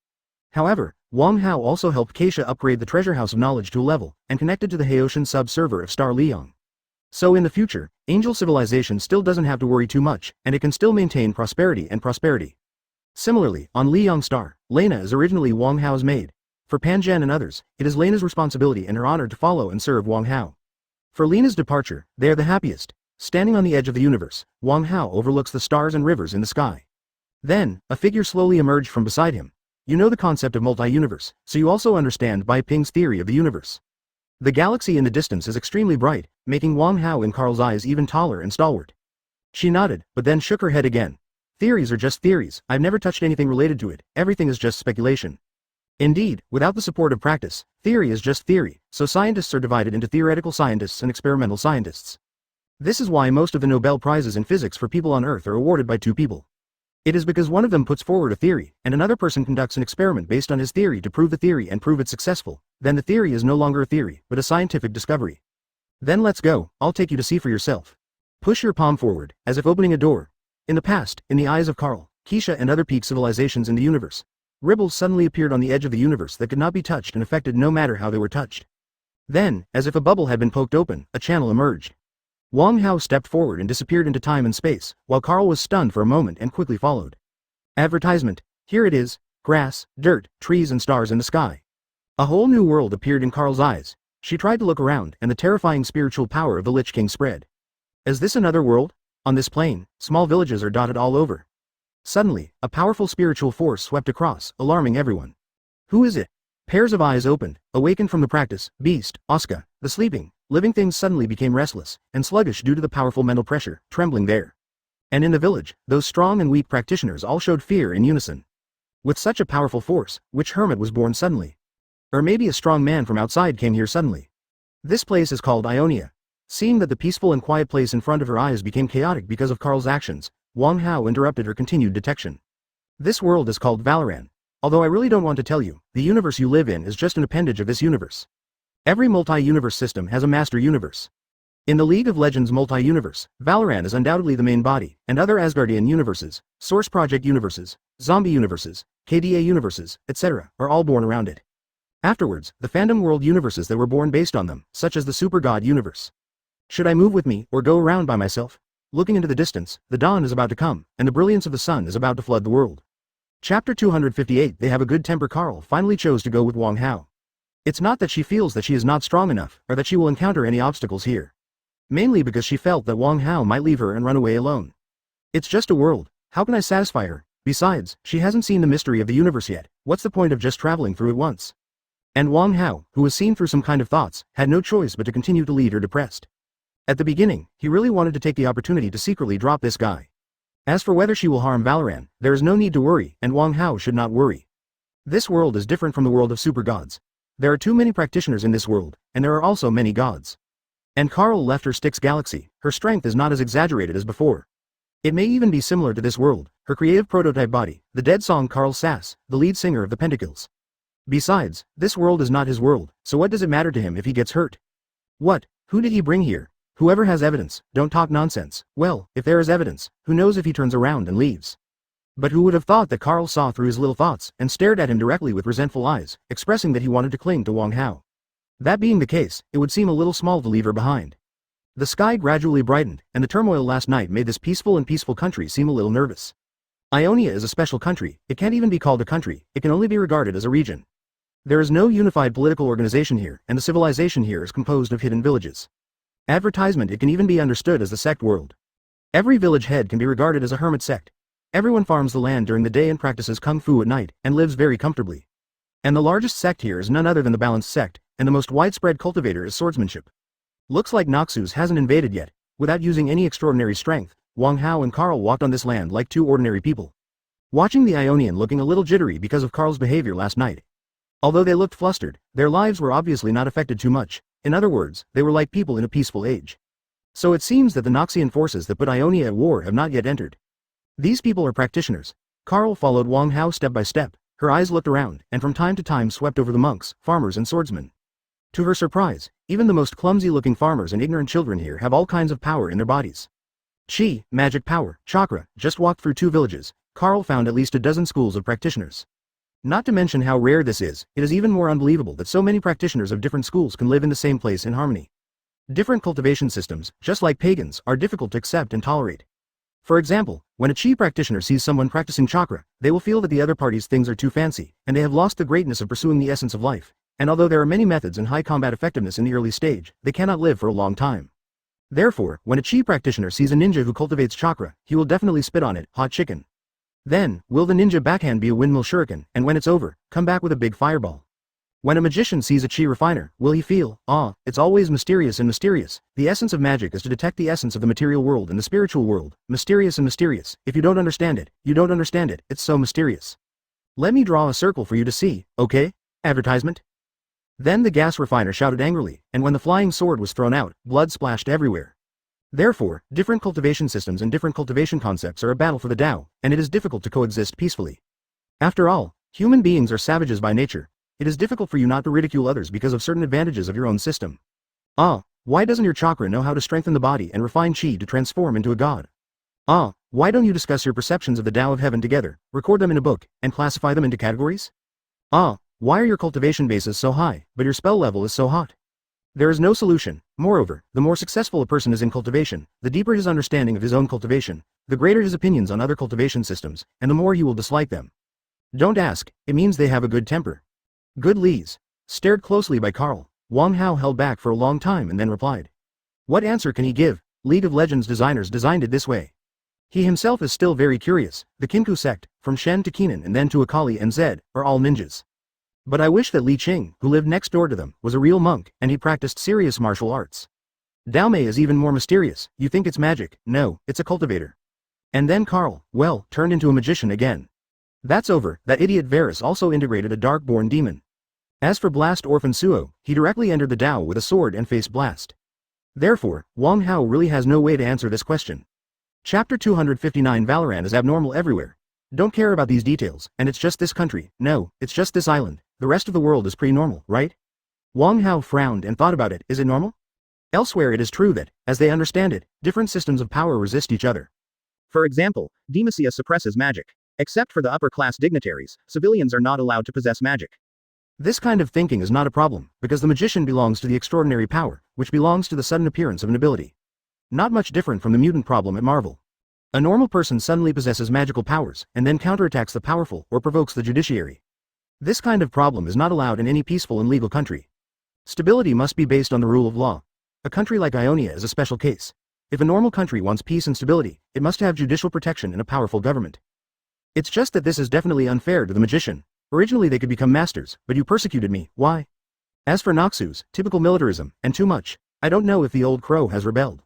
However, Wang Hao also helped Keisha upgrade the treasure house of knowledge to a level, and connected to the Haoshan sub-server of Star Liang. So in the future, angel civilization still doesn't have to worry too much, and it can still maintain prosperity and prosperity. Similarly, on Liang Star, Lena is originally Wang Hao's maid. For Pan Zhen and others, it is Lena's responsibility and her honor to follow and serve Wang Hao. For Lena's departure, they are the happiest. Standing on the edge of the universe, Wang Hao overlooks the stars and rivers in the sky. Then, a figure slowly emerged from beside him. You know the concept of multi-universe, so you also understand Bai Ping's theory of the universe. The galaxy in the distance is extremely bright, making Wang Hao in Carl's eyes even taller and stalwart. She nodded, but then shook her head again. Theories are just theories, I've never touched anything related to it, everything is just speculation. Indeed, without the support of practice, theory is just theory, so scientists are divided into theoretical scientists and experimental scientists. This is why most of the Nobel Prizes in physics for people on Earth are awarded by two people. It is because one of them puts forward a theory, and another person conducts an experiment based on his theory to prove the theory and prove it successful, then the theory is no longer a theory, but a scientific discovery. Then let's go, I'll take you to see for yourself. Push your palm forward, as if opening a door. In the past, in the eyes of Carl, Keisha and other peak civilizations in the universe, ripples suddenly appeared on the edge of the universe that could not be touched and affected no matter how they were touched. Then, as if a bubble had been poked open, a channel emerged. Wang Hao stepped forward and disappeared into time and space, while Carl was stunned for a moment and quickly followed. Advertisement. Here it is, grass, dirt, trees and stars in the sky. A whole new world appeared in Carl's eyes. She tried to look around, and the terrifying spiritual power of the Lich King spread. Is this another world? On this plane, small villages are dotted all over. Suddenly, a powerful spiritual force swept across, alarming everyone. Who is it? Pairs of eyes opened, awakened from the practice, beast, Oscar, the sleeping, living things suddenly became restless, and sluggish due to the powerful mental pressure, trembling there. And in the village, those strong and weak practitioners all showed fear in unison. With such a powerful force, which hermit was born suddenly? Or maybe a strong man from outside came here suddenly. This place is called Ionia. Seeing that the peaceful and quiet place in front of her eyes became chaotic because of Carl's actions, Wang Hao interrupted her continued detection. This world is called Valoran. Although I really don't want to tell you, the universe you live in is just an appendage of this universe. Every multi-universe system has a master universe. In the League of Legends multi-universe, Valoran is undoubtedly the main body, and other Asgardian universes, Source Project universes, zombie universes, KDA universes, etc., are all born around it. Afterwards, the fandom world universes that were born based on them, such as the Super God universe. Should I move with me, or go around by myself? Looking into the distance, the dawn is about to come, and the brilliance of the sun is about to flood the world. Chapter 258. They have a good temper. Carl finally chose to go with Wang Hao. It's not that she feels that she is not strong enough, or that she will encounter any obstacles here. Mainly because she felt that Wang Hao might leave her and run away alone. It's just a world, how can I satisfy her? Besides, she hasn't seen the mystery of the universe yet, what's the point of just traveling through it once? And Wang Hao, who was seen through some kind of thoughts, had no choice but to continue to lead her depressed. At the beginning, he really wanted to take the opportunity to secretly drop this guy. As for whether she will harm Valoran, there is no need to worry, and Wang Hao should not worry. This world is different from the world of super gods. There are too many practitioners in this world, and there are also many gods. And Carl left her Styx galaxy, her strength is not as exaggerated as before. It may even be similar to this world, her creative prototype body, the dead song Carl Sass, the lead singer of the Pentacles. Besides, this world is not his world, so what does it matter to him if he gets hurt? What? Who did he bring here? Whoever has evidence, don't talk nonsense. Well, if there is evidence, who knows if he turns around and leaves? But who would have thought that Carl saw through his little thoughts, and stared at him directly with resentful eyes, expressing that he wanted to cling to Wang Hao. That being the case, it would seem a little small to leave her behind. The sky gradually brightened, and the turmoil last night made this peaceful country seem a little nervous. Ionia is a special country, it can't even be called a country, it can only be regarded as a region. There is no unified political organization here, and the civilization here is composed of hidden villages. Advertisement. It can even be understood as the sect world. Every village head can be regarded as a hermit sect. Everyone farms the land during the day and practices kung fu at night, and lives very comfortably. And the largest sect here is none other than the balanced sect, and the most widespread cultivator is swordsmanship. Looks like Noxus hasn't invaded yet. Without using any extraordinary strength, Wang Hao and Carl walked on this land like two ordinary people. Watching the Ionian looking a little jittery because of Carl's behavior last night. Although they looked flustered, their lives were obviously not affected too much. In other words, they were like people in a peaceful age. So it seems that the Noxian forces that put Ionia at war have not yet entered. These people are practitioners. Carl followed Wang Hao step by step, her eyes looked around, and from time to time swept over the monks, farmers and swordsmen. To her surprise, even the most clumsy-looking farmers and ignorant children here have all kinds of power in their bodies. Chi, magic power, chakra, just walked through 2 villages, Carl found at least a dozen schools of practitioners. Not to mention how rare this is, it is even more unbelievable that so many practitioners of different schools can live in the same place in harmony. Different cultivation systems, just like pagans, are difficult to accept and tolerate. For example, when a Chi practitioner sees someone practicing chakra, they will feel that the other party's things are too fancy, and they have lost the greatness of pursuing the essence of life, and although there are many methods and high combat effectiveness in the early stage, they cannot live for a long time. Therefore, when a Chi practitioner sees a ninja who cultivates chakra, he will definitely spit on it, hot chicken. Then, will the ninja backhand be a windmill shuriken, and when it's over, come back with a big fireball? When a magician sees a Chi refiner, will he feel, it's always mysterious and mysterious. The essence of magic is to detect the essence of the material world and the spiritual world, mysterious and mysterious. If you don't understand it, you don't understand it, it's so mysterious. Let me draw a circle for you to see, okay? Advertisement? Then the gas refiner shouted angrily, and when the flying sword was thrown out, blood splashed everywhere. Therefore, different cultivation systems and different cultivation concepts are a battle for the Tao, and it is difficult to coexist peacefully. After all, human beings are savages by nature. It is difficult for you not to ridicule others because of certain advantages of your own system. Why doesn't your chakra know how to strengthen the body and refine chi to transform into a god? Why don't you discuss your perceptions of the Tao of heaven together, record them in a book, and classify them into categories? Why are your cultivation bases so high, but your spell level is so hot? There is no solution. Moreover, the more successful a person is in cultivation, the deeper his understanding of his own cultivation, the greater his opinions on other cultivation systems, and the more he will dislike them. Don't ask, it means they have a good temper. Good Lees. Stared closely by Carl, Wang Hao held back for a long time and then replied. What answer can he give? League of Legends designers designed it this way. He himself is still very curious. The Kinku sect, from Shen to Kenan and then to Akali and Zed, are all ninjas. But I wish that Li Qing, who lived next door to them, was a real monk, and he practiced serious martial arts. Daomei is even more mysterious. You think it's magic? No, it's a cultivator. And then Carl, turned into a magician again. That's over. That idiot Varus also integrated a dark-born demon. As for Blast Orphan Suo, he directly entered the Tao with a sword and faced Blast. Therefore, Wang Hao really has no way to answer this question. Chapter 259 Valorant is abnormal everywhere. Don't care about these details, and it's just this country. No, it's just this island. The rest of the world is pretty normal, right? Wang Hao frowned and thought about it. Is it normal? Elsewhere it is true that, as they understand it, different systems of power resist each other. For example, Demacia suppresses magic. Except for the upper-class dignitaries, civilians are not allowed to possess magic. This kind of thinking is not a problem, because the magician belongs to the extraordinary power, which belongs to the sudden appearance of an ability. Not much different from the mutant problem at Marvel. A normal person suddenly possesses magical powers, and then counterattacks the powerful or provokes the judiciary. This kind of problem is not allowed in any peaceful and legal country. Stability must be based on the rule of law. A country like Ionia is a special case. If a normal country wants peace and stability, it must have judicial protection and a powerful government. It's just that this is definitely unfair to the magician. Originally they could become masters, but you persecuted me, why? As for Noxus, typical militarism, and too much, I don't know if the old crow has rebelled.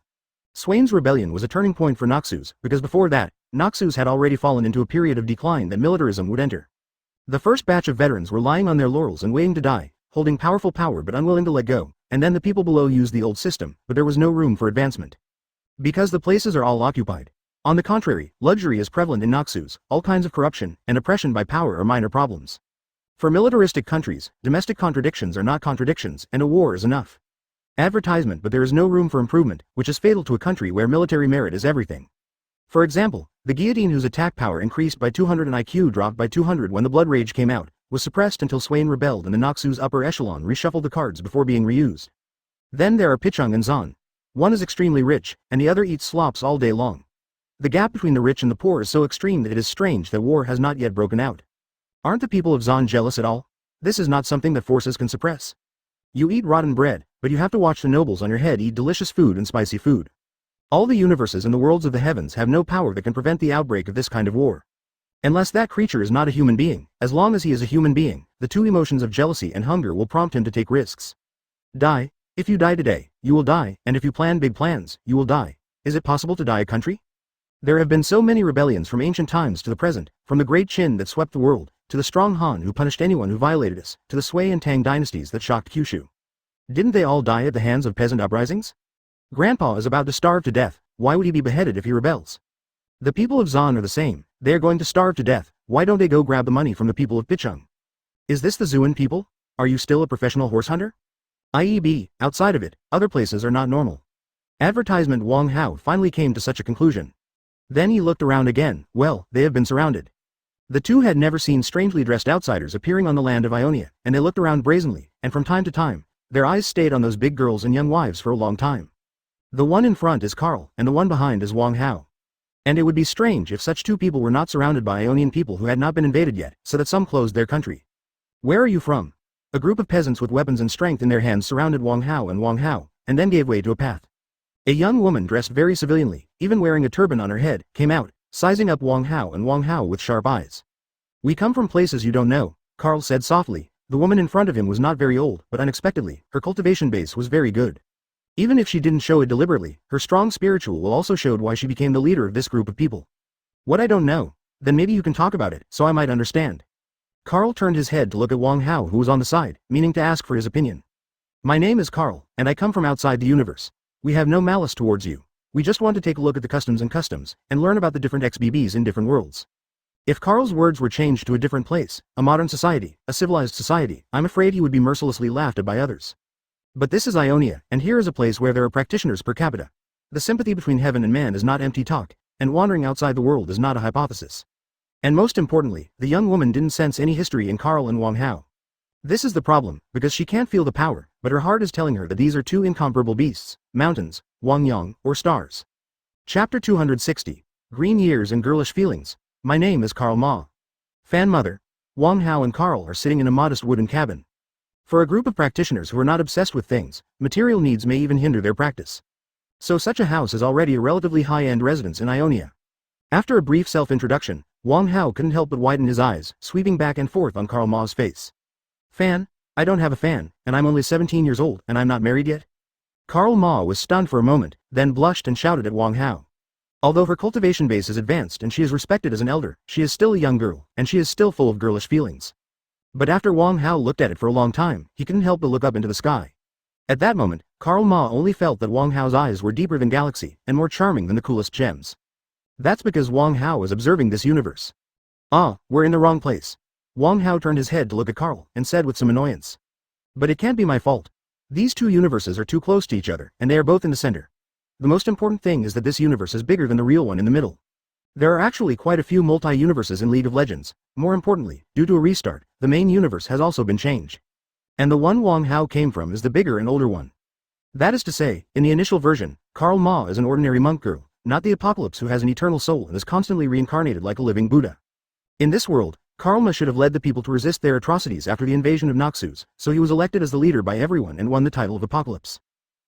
Swain's rebellion was a turning point for Noxus, because before that, Noxus had already fallen into a period of decline that militarism would enter. The first batch of veterans were lying on their laurels and waiting to die, holding powerful power but unwilling to let go, and then the people below used the old system, but there was no room for advancement. Because the places are all occupied. On the contrary, luxury is prevalent in Noxus, all kinds of corruption, and oppression by power are minor problems. For militaristic countries, domestic contradictions are not contradictions, and a war is enough. Advertisement, but there is no room for improvement, which is fatal to a country where military merit is everything. For example, the guillotine whose attack power increased by 200 and IQ dropped by 200 when the Blood Rage came out, was suppressed until Swain rebelled and the Noxus upper echelon reshuffled the cards before being reused. Then there are Pichung and Zan. One is extremely rich, and the other eats slops all day long. The gap between the rich and the poor is so extreme that it is strange that war has not yet broken out. Aren't the people of Zan jealous at all? This is not something that forces can suppress. You eat rotten bread, but you have to watch the nobles on your head eat delicious food and spicy food. All the universes and the worlds of the heavens have no power that can prevent the outbreak of this kind of war. Unless that creature is not a human being, as long as he is a human being, the two emotions of jealousy and hunger will prompt him to take risks. Die. If you die today, you will die, and if you plan big plans, you will die. Is it possible to die a country? There have been so many rebellions from ancient times to the present, from the great Qin that swept the world, to the strong Han who punished anyone who violated us, to the Sui and Tang dynasties that shocked Kyushu. Didn't they all die at the hands of peasant uprisings? Grandpa is about to starve to death, why would he be beheaded if he rebels? The people of Zan are the same, they are going to starve to death, why don't they go grab the money from the people of Pichung? Is this the Zuan people? Are you still a professional horse hunter? IEB, outside of it, other places are not normal. Advertisement Wang Hao finally came to such a conclusion. Then he looked around again, well, they have been surrounded. The two had never seen strangely dressed outsiders appearing on the land of Ionia, and they looked around brazenly, and from time to time, their eyes stayed on those big girls and young wives for a long time. The one in front is Carl, and the one behind is Wang Hao. And it would be strange if such two people were not surrounded by Ionian people who had not been invaded yet, so that some closed their country. Where are you from? A group of peasants with weapons and strength in their hands surrounded Wang Hao, and then gave way to a path. A young woman dressed very civilianly, even wearing a turban on her head, came out, sizing up Wang Hao with sharp eyes. We come from places you don't know, Carl said softly. The woman in front of him was not very old, but unexpectedly, her cultivation base was very good. Even if she didn't show it deliberately, her strong spiritual will also showed why she became the leader of this group of people. What I don't know? Then maybe you can talk about it, so I might understand. Carl turned his head to look at Wang Hao, who was on the side, meaning to ask for his opinion. My name is Carl, and I come from outside the universe. We have no malice towards you. We just want to take a look at the customs, and learn about the different XBBs in different worlds. If Carl's words were changed to a different place, a modern society, a civilized society, I'm afraid he would be mercilessly laughed at by others. But this is Ionia, and here is a place where there are practitioners per capita. The sympathy between heaven and man is not empty talk, and wandering outside the world is not a hypothesis. And most importantly, the young woman didn't sense any history in Carl and Wang Hao. This is the problem, because she can't feel the power, but her heart is telling her that these are two incomparable beasts, mountains, Wang Yang, or stars. Chapter 260. Green Years and Girlish Feelings. My name is Carl Ma. Fan mother. Wang Hao and Carl are sitting in a modest wooden cabin. For a group of practitioners who are not obsessed with things, material needs may even hinder their practice. So such a house is already a relatively high-end residence in Ionia. After a brief self-introduction, Wang Hao couldn't help but widen his eyes, sweeping back and forth on Carl Ma's face. Fan? I don't have a fan, and I'm only 17 years old, and I'm not married yet? Carl Ma was stunned for a moment, then blushed and shouted at Wang Hao. Although her cultivation base is advanced and she is respected as an elder, she is still a young girl, and she is still full of girlish feelings. But after Wang Hao looked at it for a long time, he couldn't help but look up into the sky. At that moment, Carl Ma only felt that Wang Hao's eyes were deeper than galaxy, and more charming than the coolest gems. That's because Wang Hao is observing this universe. Ah, we're in the wrong place. Wang Hao turned his head to look at Carl, and said with some annoyance. But it can't be my fault. These two universes are too close to each other, and they are both in the center. The most important thing is that this universe is bigger than the real one in the middle. There are actually quite a few multi-universes in League of Legends. More importantly, due to a restart, the main universe has also been changed. And the one Wang Hao came from is the bigger and older one. That is to say, in the initial version, Carl Ma is an ordinary monk girl, not the Apocalypse who has an eternal soul and is constantly reincarnated like a living Buddha. In this world, Carl Ma should have led the people to resist their atrocities after the invasion of Noxus, so he was elected as the leader by everyone and won the title of Apocalypse.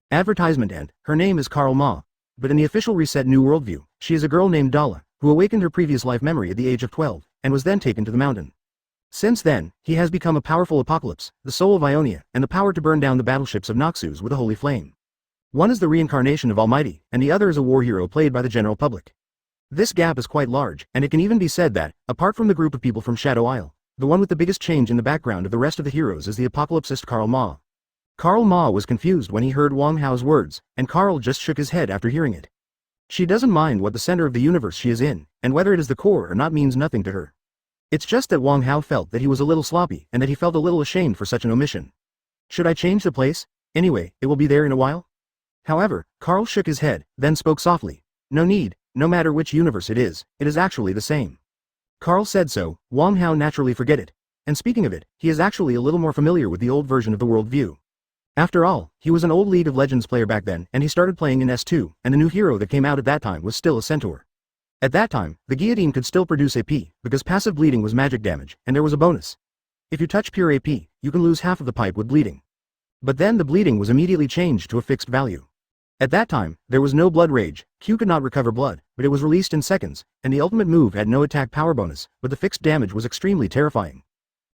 Advertisement end, her name is Carl Ma, but in the official Reset New Worldview, she is a girl named Dala, who awakened her previous life memory at the age of 12, and was then taken to the mountain. Since then, he has become a powerful Apocalypse, the soul of Ionia, and the power to burn down the battleships of Noxus with a holy flame. One is the reincarnation of Almighty, and the other is a war hero played by the general public. This gap is quite large, and it can even be said that, apart from the group of people from Shadow Isle, the one with the biggest change in the background of the rest of the heroes is the apocalypsist Carl Ma. Carl Ma was confused when he heard Wang Hao's words, and Carl just shook his head after hearing it. She doesn't mind what the center of the universe she is in, and whether it is the core or not means nothing to her. It's just that Wang Hao felt that he was a little sloppy and that he felt a little ashamed for such an omission. Should I change the place? Anyway, it will be there in a while? However, Carl shook his head, then spoke softly. No need, no matter which universe it is actually the same. Carl said so, Wang Hao naturally forget it. And speaking of it, he is actually a little more familiar with the old version of the world view. After all, he was an old League of Legends player back then, and he started playing in S2, and the new hero that came out at that time was still a centaur. At that time, the guillotine could still produce AP, because passive bleeding was magic damage, and there was a bonus. If you touch pure AP, you can lose half of the pipe with bleeding. But then the bleeding was immediately changed to a fixed value. At that time, there was no blood rage, Q could not recover blood, but it was released in seconds, and the ultimate move had no attack power bonus, but the fixed damage was extremely terrifying.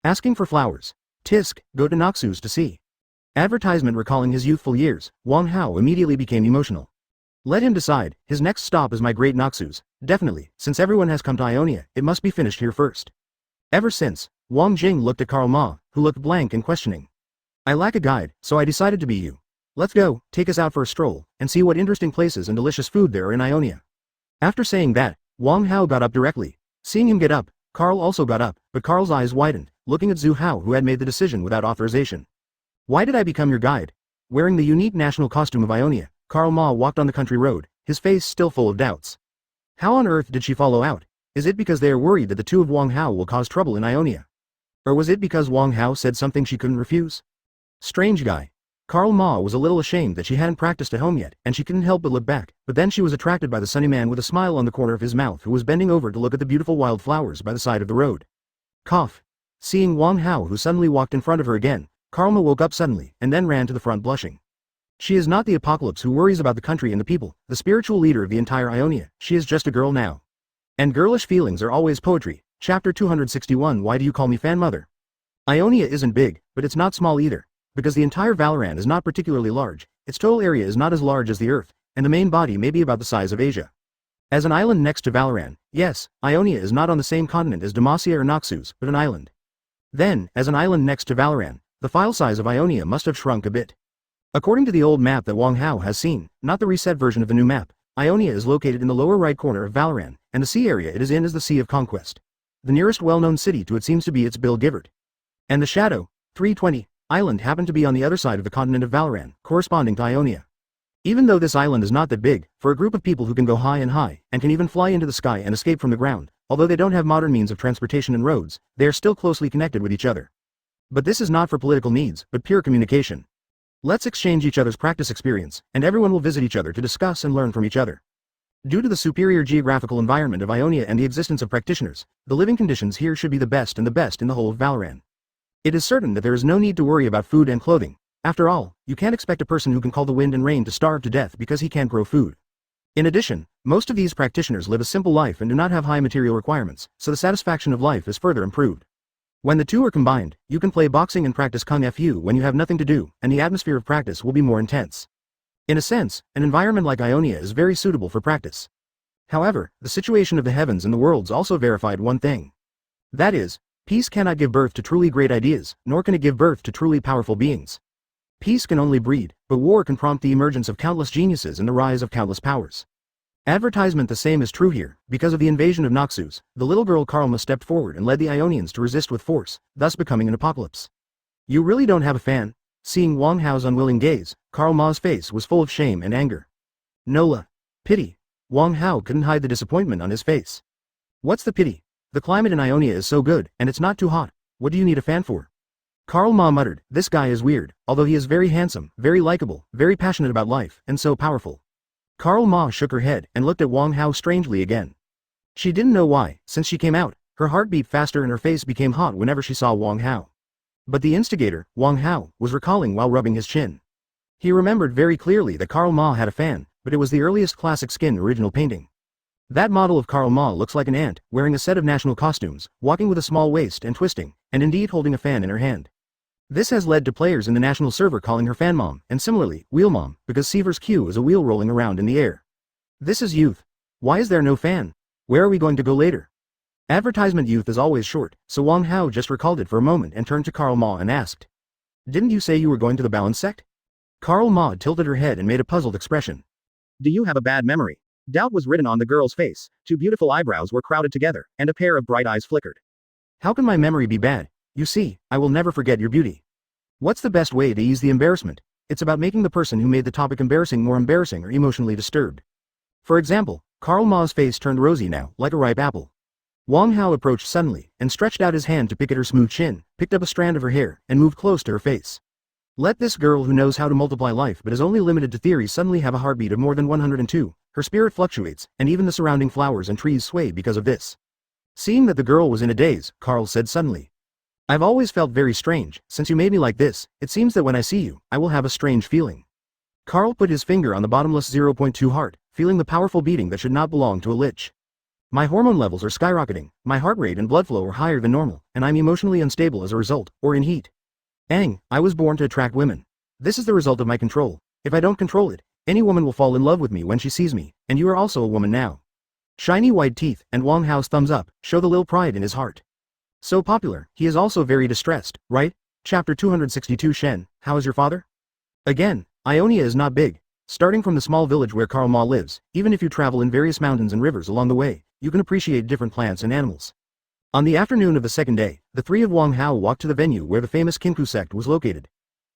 Asking for flowers. Tisk, go to Noxus to see. Advertisement recalling his youthful years, Wang Hao immediately became emotional. Let him decide, his next stop is my great Noxus, definitely, since everyone has come to Ionia, it must be finished here first. Ever since, Wang Jing looked at Carl Ma, who looked blank and questioning. I lack a guide, so I decided to be you. Let's go, take us out for a stroll, and see what interesting places and delicious food there are in Ionia. After saying that, Wang Hao got up directly. Seeing him get up, Carl also got up, but Carl's eyes widened, looking at Zhu Hao who had made the decision without authorization. Why did I become your guide? Wearing the unique national costume of Ionia, Karl Ma walked on the country road, his face still full of doubts. How on earth did she follow out? Is it because they are worried that the two of Wang Hao will cause trouble in Ionia? Or was it because Wang Hao said something she couldn't refuse? Strange guy. Karl Ma was a little ashamed that she hadn't practiced at home yet, and she couldn't help but look back, but then she was attracted by the sunny man with a smile on the corner of his mouth who was bending over to look at the beautiful wild flowers by the side of the road. Cough. Seeing Wang Hao who suddenly walked in front of her again, Karl Ma woke up suddenly, and then ran to the front blushing. She is not the apocalypse who worries about the country and the people, the spiritual leader of the entire Ionia, she is just a girl now. And girlish feelings are always poetry. Chapter 261 Why do you call me fan mother? Ionia isn't big, but it's not small either. Because the entire Valoran is not particularly large, its total area is not as large as the Earth, and the main body may be about the size of Asia. As an island next to Valoran, yes, Ionia is not on the same continent as Demacia or Naxos, but an island. Then, as an island next to Valoran, the file size of Ionia must have shrunk a bit. According to the old map that Wang Hao has seen, not the reset version of the new map, Ionia is located in the lower right corner of Valoran, and the sea area it is in is the Sea of Conquest. The nearest well-known city to it seems to be its Bill Givert. And the Shadow, 320, island happened to be on the other side of the continent of Valoran, corresponding to Ionia. Even though this island is not that big, for a group of people who can go high and high, and can even fly into the sky and escape from the ground, although they don't have modern means of transportation and roads, they are still closely connected with each other. But this is not for political needs, but pure communication. Let's exchange each other's practice experience, and everyone will visit each other to discuss and learn from each other. Due to the superior geographical environment of Ionia and the existence of practitioners, the living conditions here should be the best in the whole of Valoran. It is certain that there is no need to worry about food and clothing. After all, you can't expect a person who can call the wind and rain to starve to death because he can't grow food. In addition, most of these practitioners live a simple life and do not have high material requirements, so the satisfaction of life is further improved. When the two are combined, you can play boxing and practice Kung Fu when you have nothing to do, and the atmosphere of practice will be more intense. In a sense, an environment like Ionia is very suitable for practice. However, the situation of the heavens and the worlds also verified one thing. That is, peace cannot give birth to truly great ideas, nor can it give birth to truly powerful beings. Peace can only breed, but war can prompt the emergence of countless geniuses and the rise of countless powers. Advertisement the same is true here. Because of the invasion of Naxos, the little girl Karlma stepped forward and led the Ionians to resist with force, thus becoming an apocalypse. You really don't have a fan? Seeing Wang Hao's unwilling gaze, Karl Ma's face was full of shame and anger. Nola. Pity. Wang Hao couldn't hide the disappointment on his face. What's the pity? The climate in Ionia is so good, and it's not too hot. What do you need a fan for? Karl Ma muttered, this guy is weird, although he is very handsome, very likable, very passionate about life, and so powerful. Karl Ma shook her head and looked at Wang Hao strangely again. She didn't know why, since she came out, her heart beat faster and her face became hot whenever she saw Wang Hao. But the instigator, Wang Hao, was recalling while rubbing his chin. He remembered very clearly that Karl Ma had a fan, but it was the earliest classic skin original painting. That model of Karl Ma looks like an ant, wearing a set of national costumes, walking with a small waist and twisting, and indeed holding a fan in her hand. This has led to players in the national server calling her Fan Mom, and similarly, Wheel Mom, because Seaver's Q is a wheel rolling around in the air. This is youth. Why is there no fan? Where are we going to go later? Advertisement youth is always short, so Wang Hao just recalled it for a moment and turned to Karl Ma and asked. Didn't you say you were going to the Balance sect? Karl Ma tilted her head and made a puzzled expression. Do you have a bad memory? Doubt was written on the girl's face, two beautiful eyebrows were crowded together, and a pair of bright eyes flickered. How can my memory be bad? You see, I will never forget your beauty. What's the best way to ease the embarrassment? It's about making the person who made the topic embarrassing more embarrassing or emotionally disturbed. For example, Karl Ma's face turned rosy now, like a ripe apple. Wang Hao approached suddenly, and stretched out his hand to pick at her smooth chin, picked up a strand of her hair, and moved close to her face. Let this girl who knows how to multiply life but is only limited to theory suddenly have a heartbeat of more than 102, her spirit fluctuates, and even the surrounding flowers and trees sway because of this. Seeing that the girl was in a daze, Karl said suddenly. I've always felt very strange, since you made me like this, it seems that when I see you, I will have a strange feeling. Karl put his finger on the bottomless 0.2 heart, feeling the powerful beating that should not belong to a lich. My hormone levels are skyrocketing, my heart rate and blood flow are higher than normal, and I'm emotionally unstable as a result, or in heat. I was born to attract women. This is the result of my control. If I don't control it, any woman will fall in love with me when she sees me, and you are also a woman now. Shiny white teeth and Wang Hao's thumbs up show the little pride in his heart. So popular, he is also very distressed, right? Chapter 262 Shen, how is your father? Again, Ionia is not big. Starting from the small village where Karl Ma lives, even if you travel in various mountains and rivers along the way, you can appreciate different plants and animals. On the afternoon of the second day, the three of Wang Hao walked to the venue where the famous Kinku sect was located.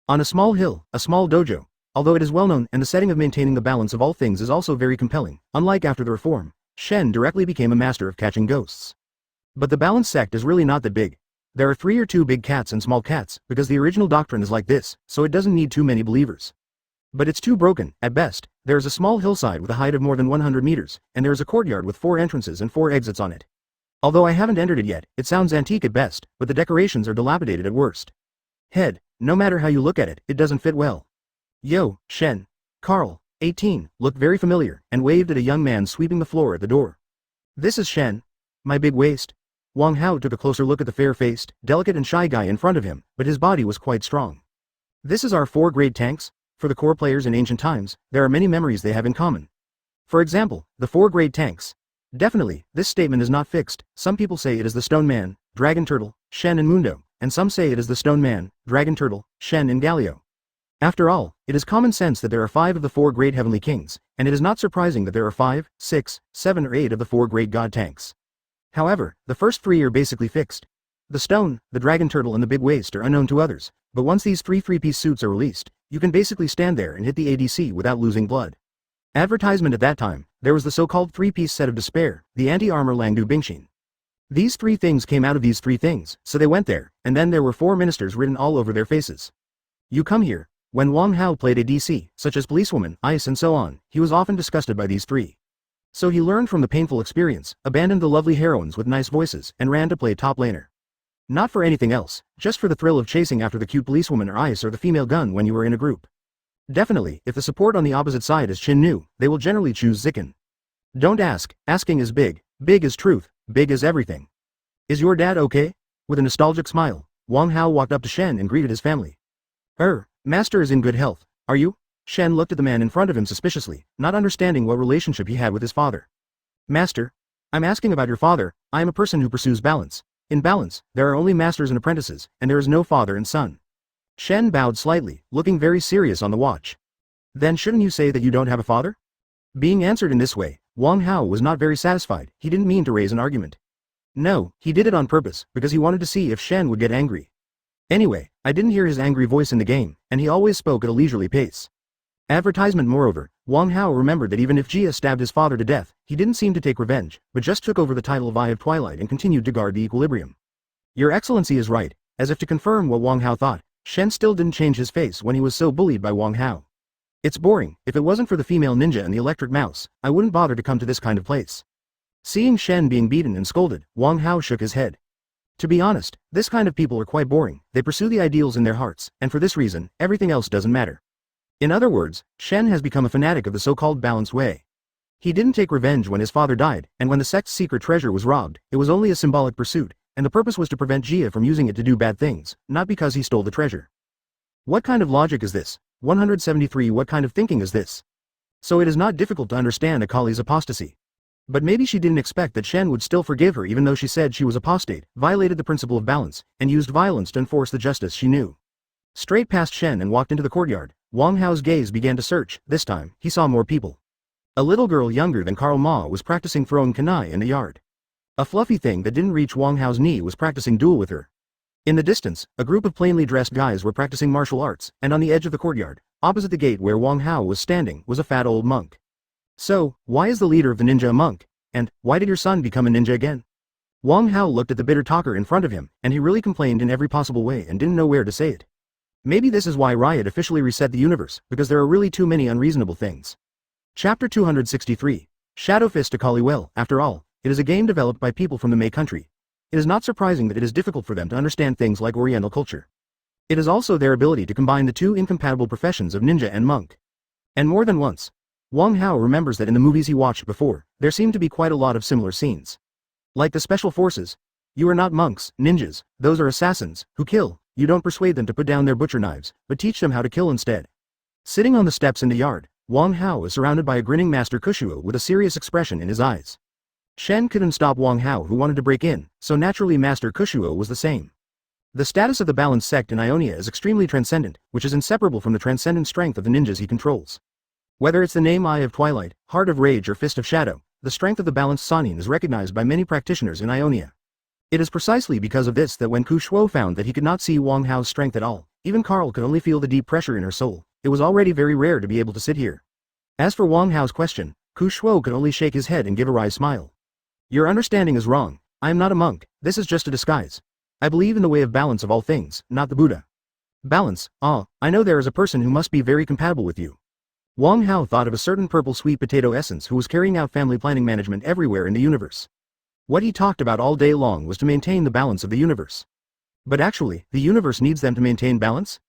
On a small hill, a small dojo. Although it is well known and the setting of maintaining the balance of all things is also very compelling, unlike after the reform, Shen directly became a master of catching ghosts. But the balance sect is really not that big. There are 3 or 2 big cats and small cats, because the original doctrine is like this, so it doesn't need too many believers. But it's too broken, at best. There is a small hillside with a height of more than 100 meters, and there is a courtyard with 4 entrances and 4 exits on it. Although I haven't entered it yet, it sounds antique at best, but the decorations are dilapidated at worst. Head, no matter how you look at it, it doesn't fit well. Yo, Shen. Carl, 18, looked very familiar, and waved at a young man sweeping the floor at the door. This is Shen. My big waist. Wang Hao took a closer look at the fair-faced, delicate and shy guy in front of him, but his body was quite strong. This is our 4 great tanks. For the core players in ancient times, there are many memories they have in common. For example, the 4 great tanks. Definitely, this statement is not fixed. Some people say it is the Stone Man, Dragon Turtle, Shen and Mundo, and some say it is the Stone Man, Dragon Turtle, Shen and Galio. After all, it is common sense that there are 5 of the 4 great heavenly kings, and it is not surprising that there are 5, 6, 7 or 8 of the 4 great god tanks. However, the first 3 are basically fixed. The stone, the dragon turtle and the big waist are unknown to others, but once these 3 3-piece suits are released, you can basically stand there and hit the ADC without losing blood. Advertisement at that time, there was the so-called 3-piece set of despair, the anti-armor Langdu Bingxin. These 3 things came out of these 3 things, so they went there, and then there were 4 ministers written all over their faces. You come here. When Wang Hao played ADC, such as policewoman, ice and so on, he was often disgusted by these 3. So he learned from the painful experience, abandoned the lovely heroines with nice voices, and ran to play top laner. Not for anything else, just for the thrill of chasing after the cute policewoman or ice or the female gun when you were in a group. Definitely, if the support on the opposite side is Chin Nu, they will generally choose Zicken. Don't ask, asking is big is truth, big is everything. Is your dad okay? With a nostalgic smile, Wang Hao walked up to Shen and greeted his family. Master is in good health, are you? Shen looked at the man in front of him suspiciously, not understanding what relationship he had with his father. Master? I'm asking about your father. I am a person who pursues balance. In balance, there are only masters and apprentices, and there is no father and son. Shen bowed slightly, looking very serious on the watch. Then shouldn't you say that you don't have a father? Being answered in this way, Wang Hao was not very satisfied. He didn't mean to raise an argument. No, he did it on purpose, because he wanted to see if Shen would get angry. Anyway, I didn't hear his angry voice in the game, and he always spoke at a leisurely pace. Advertisement. Moreover, Wang Hao remembered that even if Jia stabbed his father to death, he didn't seem to take revenge, but just took over the title of Eye of Twilight and continued to guard the equilibrium. Your Excellency is right. As if to confirm what Wang Hao thought, Shen still didn't change his face when he was so bullied by Wang Hao. It's boring. If it wasn't for the female ninja and the electric mouse, I wouldn't bother to come to this kind of place. Seeing Shen being beaten and scolded, Wang Hao shook his head. To be honest, this kind of people are quite boring. They pursue the ideals in their hearts, and for this reason, everything else doesn't matter. In other words, Shen has become a fanatic of the so-called balanced way. He didn't take revenge when his father died, and when the sect's secret treasure was robbed, it was only a symbolic pursuit, and the purpose was to prevent Jia from using it to do bad things, not because he stole the treasure. What kind of logic is this? 173. What kind of thinking is this? So it is not difficult to understand Akali's apostasy. But maybe she didn't expect that Shen would still forgive her even though she said she was apostate, violated the principle of balance, and used violence to enforce the justice she knew. Straight past Shen and walked into the courtyard. Wang Hao's gaze began to search. This time, he saw more people. A little girl younger than Karl Ma was practicing throwing kunai in the yard. A fluffy thing that didn't reach Wang Hao's knee was practicing duel with her. In the distance, a group of plainly dressed guys were practicing martial arts, and on the edge of the courtyard, opposite the gate where Wang Hao was standing, was a fat old monk. So, why is the leader of the ninja a monk? And, why did your son become a ninja again? Wang Hao looked at the bitter talker in front of him, and he really complained in every possible way and didn't know where to say it. Maybe this is why Riot officially reset the universe, because there are really too many unreasonable things. Chapter 263. Shadow Fist Akali. Well, after all, it is a game developed by people from the Mei country. It is not surprising that it is difficult for them to understand things like Oriental culture. It is also their ability to combine the two incompatible professions of ninja and monk. And more than once, Wang Hao remembers that in the movies he watched before, there seemed to be quite a lot of similar scenes. Like the special forces. You are not monks, ninjas, those are assassins, who kill. You don't persuade them to put down their butcher knives, but teach them how to kill instead. Sitting on the steps in the yard, Wang Hao is surrounded by a grinning Master Kushuo with a serious expression in his eyes. Shen couldn't stop Wang Hao who wanted to break in, so naturally Master Kushuo was the same. The status of the balanced sect in Ionia is extremely transcendent, which is inseparable from the transcendent strength of the ninjas he controls. Whether it's the name Eye of Twilight, Heart of Rage or Fist of Shadow, the strength of the balanced Sannin is recognized by many practitioners in Ionia. It is precisely because of this that when Ku Shuo found that he could not see Wang Hao's strength at all, even Carl could only feel the deep pressure in her soul. It was already very rare to be able to sit here. As for Wang Hao's question, Ku Shuo could only shake his head and give a wry smile. Your understanding is wrong. I am not a monk, this is just a disguise. I believe in the way of balance of all things, not the Buddha. Balance, I know there is a person who must be very compatible with you. Wang Hao thought of a certain purple sweet potato essence who was carrying out family planning management everywhere in the universe. What he talked about all day long was to maintain the balance of the universe. But actually, the universe needs them to maintain balance?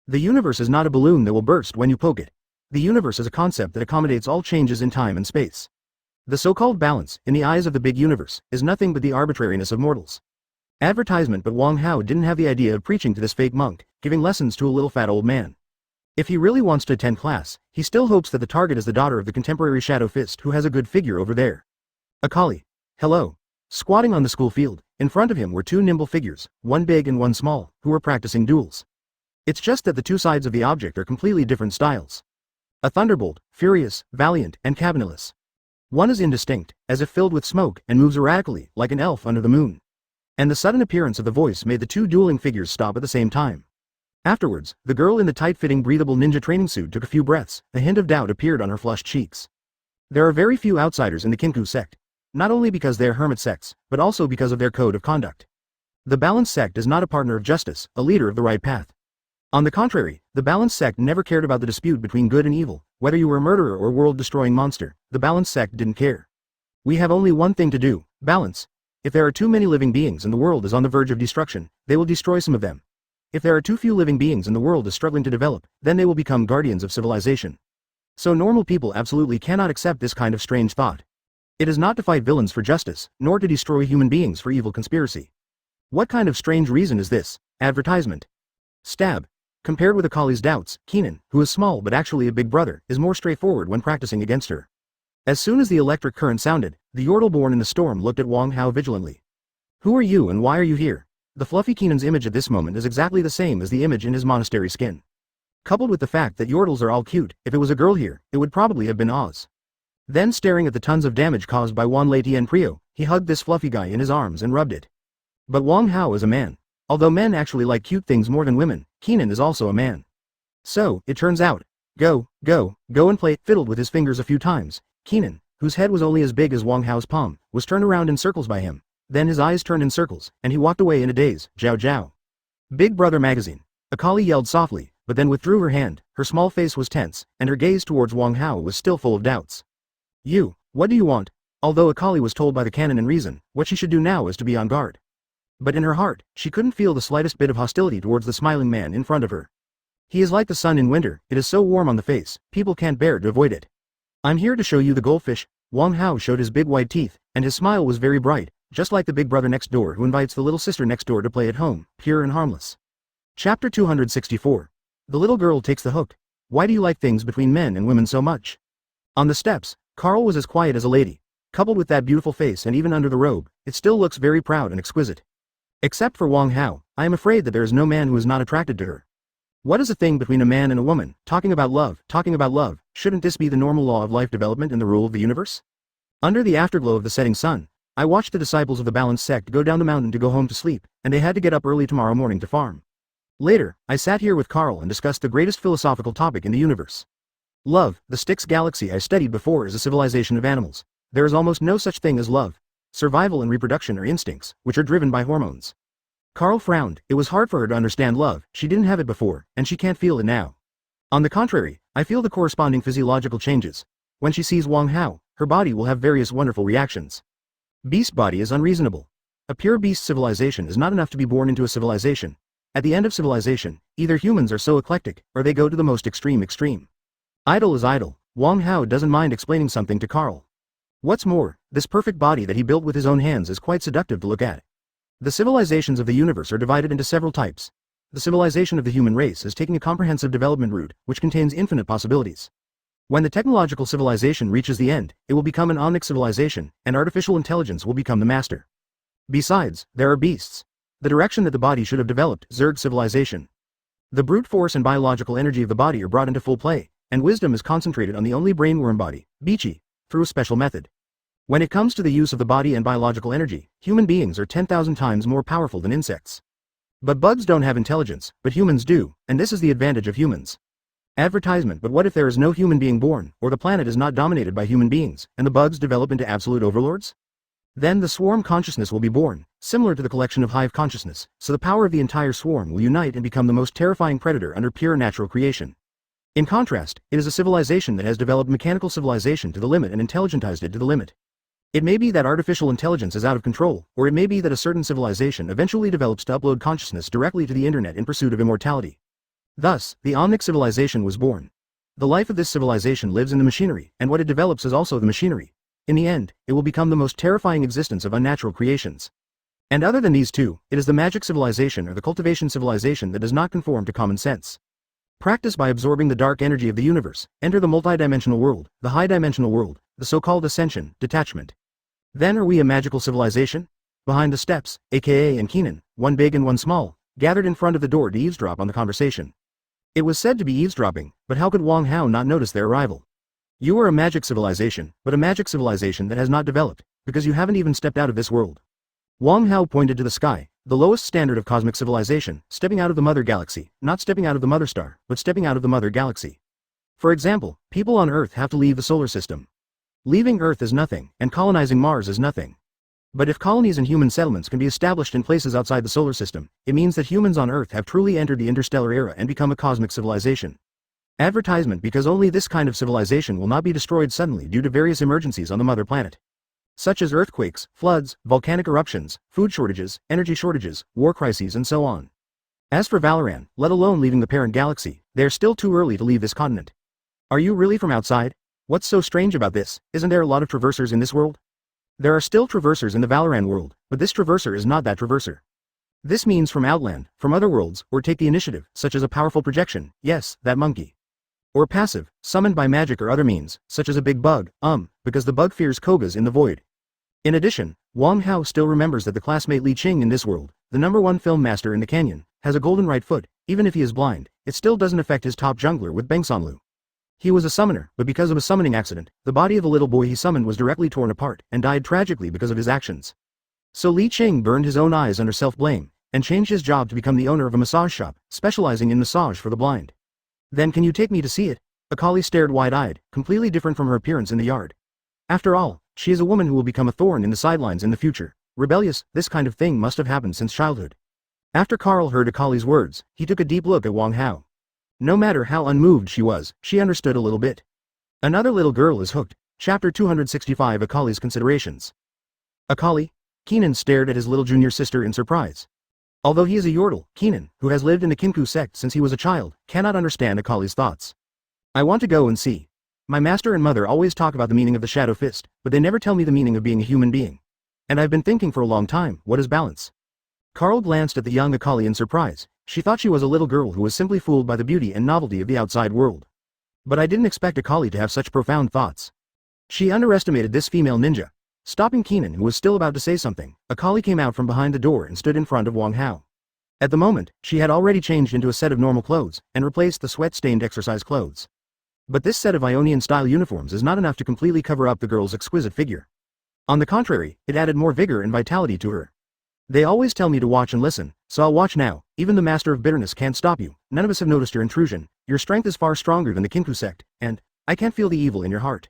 The universe is not a balloon that will burst when you poke it. The universe is a concept that accommodates all changes in time and space. The so-called balance, in the eyes of the big universe, is nothing but the arbitrariness of mortals. Advertisement. But Wang Hao didn't have the idea of preaching to this fake monk, giving lessons to a little fat old man. If he really wants to attend class, he still hopes that the target is the daughter of the contemporary Shadow Fist who has a good figure over there. Akali. Hello. Squatting on the school field, in front of him were two nimble figures, one big and one small, who were practicing duels. It's just that the two sides of the object are completely different styles. A thunderbolt, furious, valiant, and cabinless. One is indistinct, as if filled with smoke, and moves erratically, like an elf under the moon. And the sudden appearance of the voice made the two dueling figures stop at the same time. Afterwards, the girl in the tight-fitting breathable ninja training suit took a few breaths, a hint of doubt appeared on her flushed cheeks. There are very few outsiders in the Kinku sect. Not only because they are hermit sects, but also because of their code of conduct. The balanced sect is not a partner of justice, a leader of the right path. On the contrary, the balanced sect never cared about the dispute between good and evil, whether you were a murderer or world-destroying monster, the balanced sect didn't care. We have only one thing to do, balance. If there are too many living beings and the world is on the verge of destruction, they will destroy some of them. If there are too few living beings and the world is struggling to develop, then they will become guardians of civilization. So normal people absolutely cannot accept this kind of strange thought. It is not to fight villains for justice, nor to destroy human beings for evil conspiracy. What kind of strange reason is this? Advertisement. Stab. Compared with Akali's doubts, Keenan, who is small but actually a big brother, is more straightforward when practicing against her. As soon as the electric current sounded, the Yordle born in the storm looked at Wang Hao vigilantly. Who are you and why are you here? The fluffy Keenan's image at this moment is exactly the same as the image in his monastery skin. Coupled with the fact that Yordles are all cute, if it was a girl here, it would probably have been Oz. Then staring at the tons of damage caused by Wan Lei and Prio, he hugged this fluffy guy in his arms and rubbed it. But Wang Hao is a man. Although men actually like cute things more than women, Keenan is also a man. So, it turns out, go and play, fiddled with his fingers a few times. Keenan, whose head was only as big as Wang Hao's palm, was turned around in circles by him. Then his eyes turned in circles, and he walked away in a daze. Jiao Jiao. Big Brother magazine. Akali yelled softly, but then withdrew her hand, her small face was tense, and her gaze towards Wang Hao was still full of doubts. You, what do you want? Although Akali was told by the canon and reason, what she should do now is to be on guard. But in her heart, she couldn't feel the slightest bit of hostility towards the smiling man in front of her. He is like the sun in winter, it is so warm on the face, people can't bear to avoid it. I'm here to show you the goldfish. Wang Hao showed his big white teeth, and his smile was very bright, just like the big brother next door who invites the little sister next door to play at home, pure and harmless. Chapter 264. The little girl takes the hook. Why do you like things between men and women so much? On the steps, Carl was as quiet as a lady. Coupled with that beautiful face and even under the robe, it still looks very proud and exquisite. Except for Wang Hao, I am afraid that there is no man who is not attracted to her. What is a thing between a man and a woman? Talking about love, shouldn't this be the normal law of life development and the rule of the universe? Under the afterglow of the setting sun, I watched the disciples of the balanced sect go down the mountain to go home to sleep, and they had to get up early tomorrow morning to farm. Later, I sat here with Carl and discussed the greatest philosophical topic in the universe. Love. The Styx galaxy I studied before is a civilization of animals. There is almost no such thing as love. Survival and reproduction are instincts, which are driven by hormones. Carl frowned. It was hard for her to understand love, she didn't have it before, and she can't feel it now. On the contrary, I feel the corresponding physiological changes. When she sees Wang Hao, her body will have various wonderful reactions. Beast body is unreasonable. A pure beast civilization is not enough to be born into a civilization. At the end of civilization, either humans are so eclectic, or they go to the most extreme. Idle is idle. Wang Hao doesn't mind explaining something to Carl. What's more, this perfect body that he built with his own hands is quite seductive to look at. The civilizations of the universe are divided into several types. The civilization of the human race is taking a comprehensive development route, which contains infinite possibilities. When the technological civilization reaches the end, it will become an omnic civilization, and artificial intelligence will become the master. Besides, there are beasts. The direction that the body should have developed, Zerg civilization. The brute force and biological energy of the body are brought into full play, and wisdom is concentrated on the only brainworm body, Beachy, through a special method. When it comes to the use of the body and biological energy, human beings are 10,000 times more powerful than insects. But bugs don't have intelligence, but humans do, and this is the advantage of humans. Advertisement. But what if there is no human being born, or the planet is not dominated by human beings, and the bugs develop into absolute overlords? Then the swarm consciousness will be born, similar to the collection of hive consciousness, so the power of the entire swarm will unite and become the most terrifying predator under pure natural creation. In contrast, it is a civilization that has developed mechanical civilization to the limit and intelligentized it to the limit. It may be that artificial intelligence is out of control, or it may be that a certain civilization eventually develops to upload consciousness directly to the internet in pursuit of immortality. Thus, the Omnic civilization was born. The life of this civilization lives in the machinery, and what it develops is also the machinery. In the end, it will become the most terrifying existence of unnatural creations. And other than these two, it is the magic civilization or the cultivation civilization that does not conform to common sense. Practice by absorbing the dark energy of the universe, enter the multidimensional world, the high-dimensional world, the so-called ascension, detachment. Then are we a magical civilization? Behind the steps, aka and Keenan, one big and one small, gathered in front of the door to eavesdrop on the conversation. It was said to be eavesdropping, but how could Wang Hao not notice their arrival? You are a magic civilization, but a magic civilization that has not developed, because you haven't even stepped out of this world. Wang Hao pointed to the sky, the lowest standard of cosmic civilization, stepping out of the mother galaxy, not stepping out of the mother star, but stepping out of the mother galaxy. For example, people on Earth have to leave the solar system. Leaving Earth is nothing, and colonizing Mars is nothing. But if colonies and human settlements can be established in places outside the solar system, it means that humans on Earth have truly entered the interstellar era and become a cosmic civilization. Advertisement. Because only this kind of civilization will not be destroyed suddenly due to various emergencies on the mother planet, such as earthquakes, floods, volcanic eruptions, food shortages, energy shortages, war crises and so on. As for Valoran, let alone leaving the parent galaxy, they are still too early to leave this continent. Are you really from outside? What's so strange about this? Isn't there a lot of traversers in this world? There are still traversers in the Valoran world, but this traverser is not that traverser. This means from Outland, from other worlds, or take the initiative, such as a powerful projection, yes, that monkey. Or passive, summoned by magic or other means, such as a big bug, because the bug fears Kogas in the void. In addition, Wang Hao still remembers that the classmate Li Qing in this world, the #1 film master in the canyon, has a golden right foot. Even if he is blind, it still doesn't affect his top jungler with Bengsanlu. He was a summoner, but because of a summoning accident, the body of the little boy he summoned was directly torn apart and died tragically because of his actions. So Li Qing burned his own eyes under self-blame, and changed his job to become the owner of a massage shop, specializing in massage for the blind. Then can you take me to see it? Akali stared wide-eyed, completely different from her appearance in the yard. After all, she is a woman who will become a thorn in the sidelines in the future. Rebellious, this kind of thing must have happened since childhood. After Karl heard Akali's words, he took a deep look at Wang Hao. No matter how unmoved she was, she understood a little bit. Another little girl is hooked. Chapter 265. Akali's considerations. Akali? Keenan stared at his little junior sister in surprise. Although he is a Yordle, Keenan, who has lived in the Kinku sect since he was a child, cannot understand Akali's thoughts. I want to go and see. My master and mother always talk about the meaning of the Shadow Fist, but they never tell me the meaning of being a human being. And I've been thinking for a long time, what is balance? Karl glanced at the young Akali in surprise. She thought she was a little girl who was simply fooled by the beauty and novelty of the outside world. But I didn't expect Akali to have such profound thoughts. She underestimated this female ninja. Stopping Keenan, who was still about to say something, Akali came out from behind the door and stood in front of Wang Hao. At the moment, she had already changed into a set of normal clothes, and replaced the sweat-stained exercise clothes. But this set of Ionian-style uniforms is not enough to completely cover up the girl's exquisite figure. On the contrary, it added more vigor and vitality to her. They always tell me to watch and listen, so I'll watch now. Even the Master of Bitterness can't stop you. None of us have noticed your intrusion. Your strength is far stronger than the Kinku sect, and I can't feel the evil in your heart.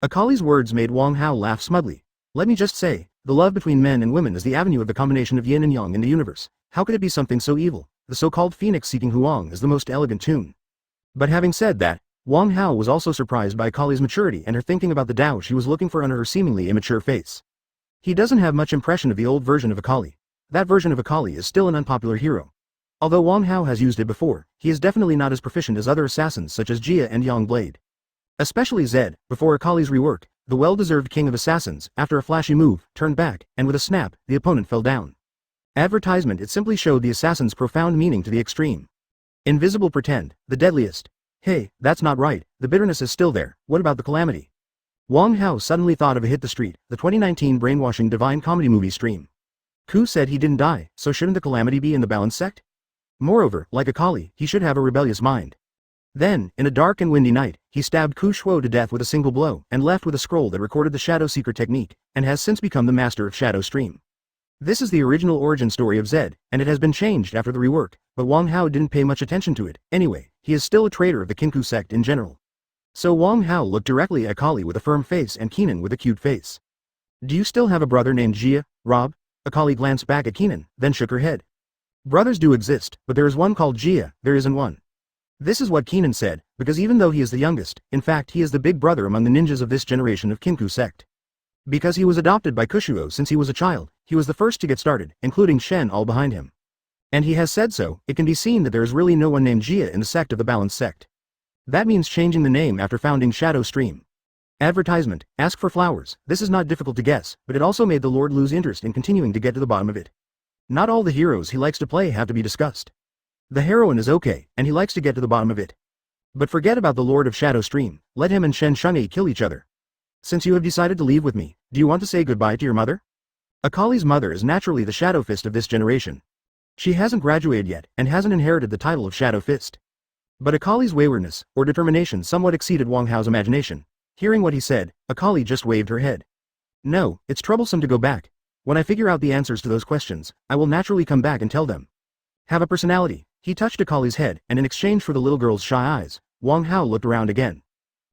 Akali's words made Wang Hao laugh smugly. Let me just say, the love between men and women is the avenue of the combination of yin and yang in the universe. How could it be something so evil? The so-called phoenix seeking Huang is the most elegant tune. But having said that, Wang Hao was also surprised by Akali's maturity and her thinking about the Tao she was looking for under her seemingly immature face. He doesn't have much impression of the old version of Akali. That version of Akali is still an unpopular hero. Although Wang Hao has used it before, he is definitely not as proficient as other assassins such as Jia and Yang Blade. Especially Zed, before Akali's rework, the well-deserved king of assassins, after a flashy move, turned back, and with a snap, the opponent fell down. Advertisement. It simply showed the assassin's profound meaning to the extreme. Invisible pretend, the deadliest. Hey, that's not right, the bitterness is still there, what about the calamity? Wang Hao suddenly thought of a Hit the Street, the 2019 brainwashing divine comedy movie stream. Ku said he didn't die, so shouldn't the calamity be in the Balance sect? Moreover, like a Kali, he should have a rebellious mind. Then, in a dark and windy night, he stabbed Ku Shuo to death with a single blow, and left with a scroll that recorded the Shadow Seeker technique, and has since become the master of Shadow Stream. This is the original origin story of Zed, and it has been changed after the rework, but Wang Hao didn't pay much attention to it. Anyway, he is still a traitor of the Kinku sect in general. So Wang Hao looked directly at Kali with a firm face and Keenan with a cute face. Do you still have a brother named Jia, Rob? Akali glanced back at Keenan, then shook her head. Brothers do exist, but there is one called Jia, there isn't one. This is what Keenan said, because even though he is the youngest, in fact he is the big brother among the ninjas of this generation of Kinku sect. Because he was adopted by Kushuo since he was a child, he was the first to get started, including Shen all behind him. And he has said so, it can be seen that there is really no one named Jia in the sect of the Balance sect. That means changing the name after founding Shadow Stream. Advertisement, ask for flowers, this is not difficult to guess, but it also made the Lord lose interest in continuing to get to the bottom of it. Not all the heroes he likes to play have to be discussed. The heroine is okay, and he likes to get to the bottom of it. But forget about the Lord of Shadow Stream, let him and Shen Shun'ei kill each other. Since you have decided to leave with me, do you want to say goodbye to your mother? Akali's mother is naturally the Shadow Fist of this generation. She hasn't graduated yet, and hasn't inherited the title of Shadow Fist. But Akali's waywardness, or determination somewhat exceeded Wang Hao's imagination. Hearing what he said, Akali just waved her head. No, it's troublesome to go back. When I figure out the answers to those questions, I will naturally come back and tell them. Have a personality. He touched Akali's head, and in exchange for the little girl's shy eyes, Wang Hao looked around again.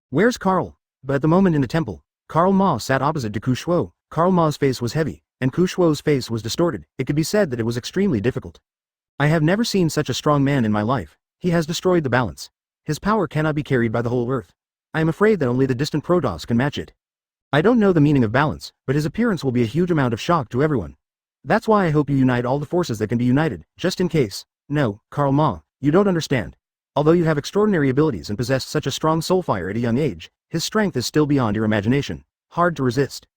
Where's Carl? But at the moment in the temple, Karl Ma sat opposite to Ku Shuo. Karl Ma's face was heavy, and Ku Shuo's face was distorted. It could be said that it was extremely difficult. I have never seen such a strong man in my life. He has destroyed the balance. His power cannot be carried by the whole earth. I am afraid that only the distant Protoss can match it. I don't know the meaning of balance, but his appearance will be a huge amount of shock to everyone. That's why I hope you unite all the forces that can be united, just in case. No, Karl Ma, you don't understand. Although you have extraordinary abilities and possessed such a strong soul fire at a young age, his strength is still beyond your imagination. Hard to resist.